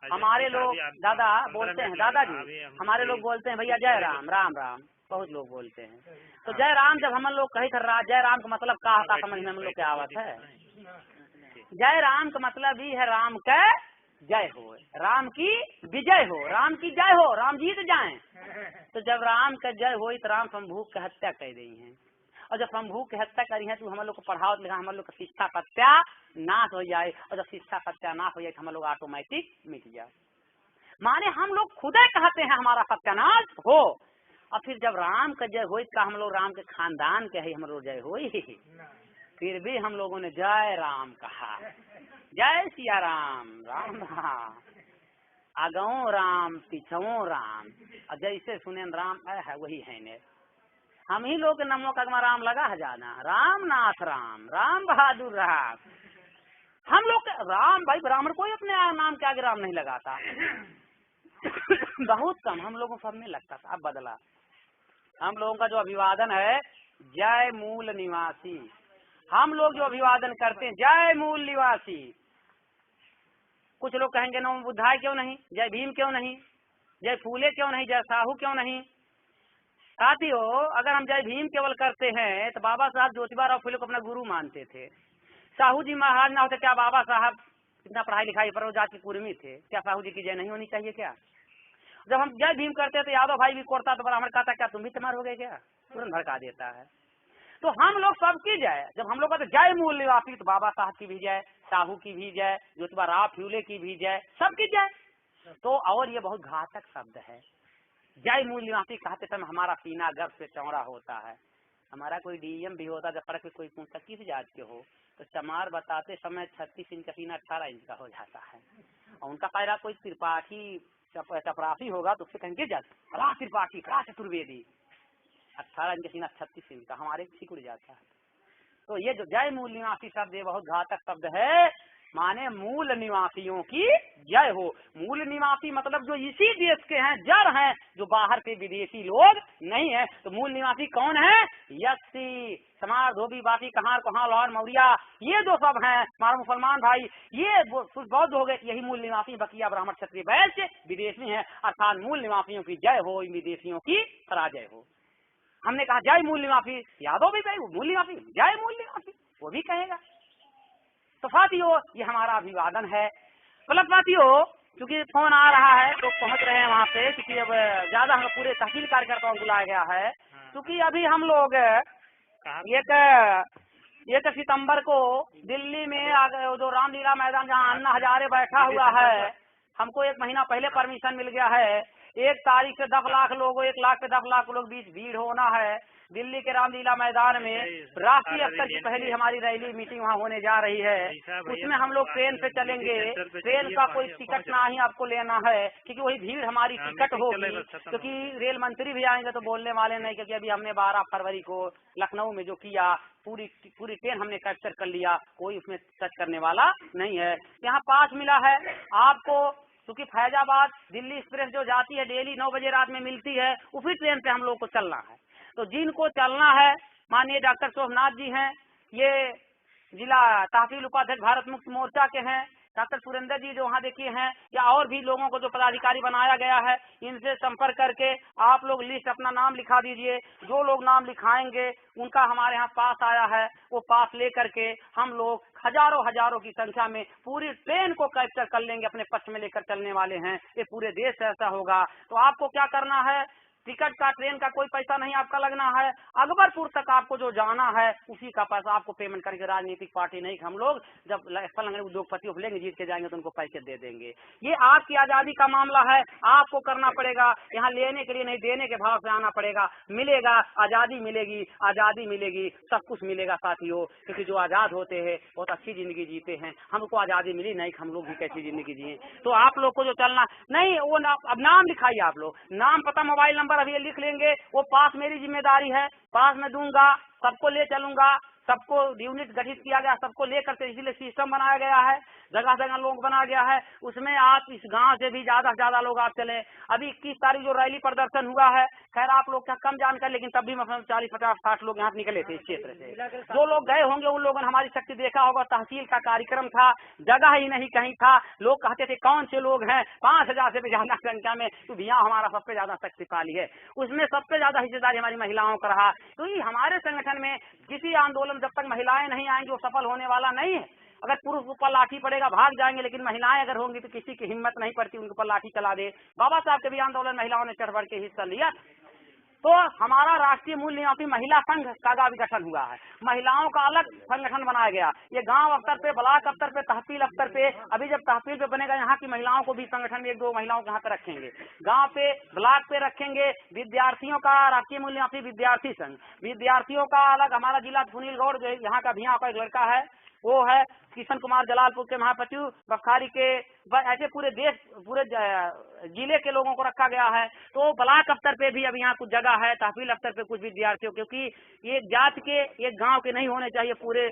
हमारे लोग दादा बोलते हैं, दादाजी हमारे लोग बोलते हैं भैया जय राम, राम राम, बहुत लोग बोलते हैं। तो जय राम जब हम लोग कही कर रहा, जय राम का मतलब क्या होता समझने हम लोग क्या आवत है। जय राम का मतलब ही है राम का जय हो, राम की विजय हो, राम की जय हो, राम जीत जाएं। तो जब राम का जय हो तो राम शंभू की हत्या कर रही है, और जब शंभू की हत्या करी है तो हम लोग को पढ़ाओ लिखा, हम लोग का शिक्षा सत्यानाश हो जाए, और जब शिक्षा सत्यानाश हो जाए तो हम लोग ऑटोमेटिक मिट जाए। माने हम लोग खुद कहते हैं हमारा सत्यानाश हो, और फिर जब राम का जय हो तो हम लोग राम के खानदान के है हम लोग जय हो, फिर भी हम लोगों ने जय राम कहा, जय सिया राम, राम राम, आगो राम पीछो राम, और जैसे सुने राम है वही है ने। हम ही लोग के नमो कदमा राम लगा है जाना, राम नाथ राम, राम बहादुर राम। हम लोग राम, भाई ब्राह्मण कोई अपने नाम के आगे राम नहीं लगाता बहुत कम, हम लोगों सब में लगता था, अब बदला। हम लोगों का जो अभिवादन है जय मूल निवासी, हम लोग जो अभिवादन करते हैं जय मूल निवासी। कुछ लोग कहेंगे नमो बुद्धाय क्यों नहीं, जय भीम क्यों नहीं, जय फूले क्यों नहीं, जय साहू क्यों नहीं। साथियों अगर हम जय भीम केवल करते हैं तो बाबा साहब ज्योतिबा राव फूले को अपना गुरु मानते थे। साहू जी महाराज ना होते क्या बाबा साहब इतना पढ़ाई लिखाई पर जाति कुर्मी थे, क्या साहू जी की जय नहीं होनी चाहिए क्या। जब हम जय भीम करते तो यादव भाई भी कोरता तो ब्राह्मण कहता क्या तुम भी तैयार हो गए क्या, तुरंत भड़का देता है। तो हम लोग सबकी जय, जब हम लोग कहते जय मूल निवासी तो बाबा साहब की भी जय, साहू की भी जय, ज्योतिबा राव फूले की भी जय, सबकी जय। तो और ये बहुत घातक शब्द है, जय मूल निवासी कहते समय हमारा सीना गर्व से चौड़ा होता है। हमारा कोई डीएम भी होता, जब पढ़ के कोई पूछता किस जात के हो, तो चमार बताते समय 36 इंच का सीना 18 इंच का हो जाता है। और उनका पैरा कोई त्रिपाठी चपरासी होगा तो उससे कहेंगे जाता रा त्रिपाठी रा चतुर्वेदी, 18 इंच का सीना 36 इंच का, हमारे सिकुड़ जाता है। तो ये जो जय मूल निवासी शब्द ये बहुत घातक शब्द है, माने मूल निवासियों की जय हो। मूल निवासी मतलब जो इसी देश के हैं, जड़ हैं, जो बाहर के विदेशी लोग नहीं है। तो मूल निवासी कौन है? यक्षी, समार, धोबी, बाटी, कहार, कोहार, लाहौर, मौर्या, ये जो सब हैं हमारे मुसलमान भाई, ये कुछ बौद्ध हो गए, यही मूल निवासी, बकिया ब्राह्मण क्षत्रिय वैश्य विदेशी हैं। अर्थात मूल निवासियों की जय हो, इन विदेशियों की पराजय हो। हमने कहा जय मूल निवासी, यादव भी कहे मूल निवासी, जय मूल निवासी वो भी कहेगा। तो साथियों ये हमारा अभिवादन है। मतलब साथियों क्योंकि फोन आ रहा है तो पहुंच रहे हैं वहाँ पे, क्योंकि अब ज्यादा हम पूरे तहसील कार्यकर्ताओं को बुलाया गया है। क्योंकि अभी हम लोग एक सितंबर को दिल्ली में जो रामलीला मैदान जहाँ अन्ना हजारे बैठा हुआ है, हमको 1 महीना पहले परमिशन मिल गया है। 1 तारीख से 10 लाख लोग, 1 लाख से 10 लाख लोग बीच भीड़ होना है दिल्ली के रामलीला मैदान में। राष्ट्रीय स्तर की पहली हमारी रैली मीटिंग वहाँ होने जा रही है। उसमें हम लोग ट्रेन पे चलेंगे। ट्रेन का कोई टिकट ना ही आपको लेना है, क्योंकि वही भीड़ हमारी टिकट होगी। क्योंकि रेल मंत्री भी आएंगे तो बोलने वाले नहीं, क्योंकि अभी हमने 12 फरवरी को लखनऊ में जो किया, पूरी ट्रेन हमने कैप्चर कर लिया, कोई उसमें टच करने वाला नहीं है। यहाँ पास मिला है आपको, क्योंकि फैजाबाद दिल्ली एक्सप्रेस जो जाती है डेली 9 बजे रात में मिलती है, उसी ट्रेन से हम लोग को चलना है। तो जिनको चलना है, माननीय डॉक्टर शोभनाथ जी हैं, ये जिला तहसील उपाध्यक्ष भारत मुक्त मोर्चा के हैं। डॉक्टर सुरेंद्र जी जो वहाँ देखिए हैं, या और भी लोगों को जो पदाधिकारी बनाया गया है, इनसे संपर्क करके आप लोग लिस्ट अपना नाम लिखा दीजिए। जो लोग नाम लिखाएंगे उनका हमारे यहाँ पास आया है, वो पास ले करके हम लोग हजारों की संख्या में पूरी ट्रेन को कैप्चर कर लेंगे, अपने पक्ष में लेकर चलने वाले हैं। ये पूरे देश से ऐसा होगा। तो आपको क्या करना है, टिकट का, ट्रेन का कोई पैसा नहीं आपका लगना है। अकबरपुर तक आपको जो जाना है उसी का पैसा आपको पेमेंट करके, राजनीतिक पार्टी नहीं कि हम लोग जब उद्योगपतियों को लेंगे जीत के जाएंगे तो उनको पैसे दे देंगे। ये आपकी आजादी का मामला है, आपको करना पड़ेगा। यहाँ लेने के लिए नहीं, देने के भाव से आना पड़ेगा। मिलेगा, आजादी मिलेगी, आजादी मिलेगी, सब कुछ मिलेगा साथियों। क्योंकि जो आजाद होते हैं बहुत अच्छी जिंदगी जीते हैं। हमको आजादी मिली नहीं, हम लोग भी कैसी जिंदगी जिए। तो आप लोग को जो चलना नहीं, वो अब नाम लिखाइए। आप लोग नाम, पता, मोबाइल नंबर अभी लिख लेंगे। वो पास मेरी जिम्मेदारी है, पास में दूंगा, सबको ले चलूंगा। सबको यूनिट गठित किया गया, सबको लेकर के इसीलिए सिस्टम बनाया गया है, जगह जगह लोग बना गया है। उसमें आप इस गांव से भी ज्यादा से ज्यादा लोग आप चले। अभी 21 तारीख जो रैली प्रदर्शन हुआ है, खैर आप लोग क्या कम जानकर, लेकिन तब भी मतलब 40, 50, 60 लोग यहाँ निकले थे इस क्षेत्र से। जो लोग गए होंगे उन लोगों ने हमारी शक्ति देखा होगा। तहसील का कार्यक्रम था, जगह ही नहीं कहीं था। लोग कहते थे कौन से लोग हैं, 5000 से भी ज्यादा संख्या में। तो भैया हमारा सबसे ज्यादा शक्तिशाली है, उसमें सबसे ज्यादा हिस्सेदारी हमारी महिलाओं का रहा। तो ये हमारे संगठन में किसी आंदोलन जब तक महिलाएं नहीं आएंगी वो सफल होने वाला नहीं है। अगर पुरुष ऊपर लाठी पड़ेगा भाग जाएंगे, लेकिन महिलाएं अगर होंगी तो किसी की हिम्मत नहीं पड़ती उनके ऊपर लाठी चला दे। बाबा साहब के भी आंदोलन महिलाओं ने चढ़ बढ़ के हिस्सा लिया। तो हमारा राष्ट्रीय मूल निवासी महिला संघ का भी गठन हुआ है, महिलाओं का अलग संगठन बनाया गया। ये गांव स्तर पे, ब्लॉक स्तर पे, तहसील स्तर पे। अभी जब तहसील पे बनेगा, यहाँ की महिलाओं को भी संगठन में 1-2 महिलाओं को यहाँ पे रखेंगे, गांव पे, ब्लॉक पे रखेंगे। विद्यार्थियों का राष्ट्रीय मूल निवासी विद्यार्थी संघ, विद्यार्थियों का अलग। हमारा जिला सुनील गौड़ जो यहाँ का भिया का एक लड़का है, वो है। किशन कुमार जलालपुर के महासचिव, बखारी के, ऐसे पूरे देश, पूरे जिले के लोगों को रखा गया है। तो ब्लॉक स्तर पे भी अब यहाँ कुछ जगह है, तहसील स्तर पे कुछ विद्यार्थियों, क्योंकि ये जात के, एक गांव के नहीं होने चाहिए, पूरे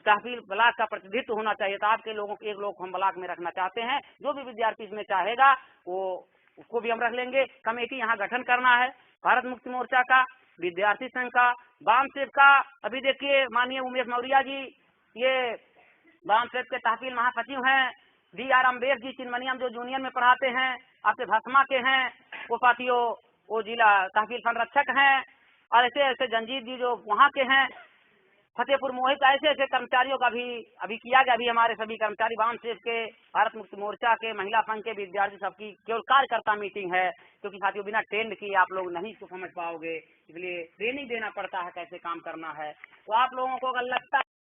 तहसील ब्लॉक का प्रतिनिधित्व होना चाहिए। तो आपके लोगों को, एक लोग हम ब्लॉक में रखना चाहते हैं। जो भी विद्यार्थी इसमें चाहेगा वो उसको भी हम रख लेंगे। कमेटी यहाँ गठन करना है भारत मुक्ति मोर्चा का, विद्यार्थी संघ का, वाम सेव का। अभी देखिए माननीय उमेश मौर्या जी, ये वाम सेव के तहसील महासचिव हैं। DR अम्बेर जी चिन्मनियम जो यूनियन में पढ़ाते हैं, आपसे भस्मा के हैं, वो साथियों वो जिला तहसील संरक्षक हैं। और ऐसे ऐसे जंजीत जी जो वहाँ के हैं, फतेहपुर मोहित, ऐसे ऐसे कर्मचारियों का भी अभी किया गया। अभी हमारे सभी कर्मचारी वाम सेव के, भारत मुक्ति मोर्चा के, महिला संघ के, विद्यार्थी सबकी केवल कार्यकर्ता मीटिंग है। क्योंकि साथियों बिना ट्रेंड किए आप लोग नहीं इसको समझ पाओगे, इसलिए ट्रेनिंग देना पड़ता है कैसे काम करना है। तो आप लोगों को अगर लगता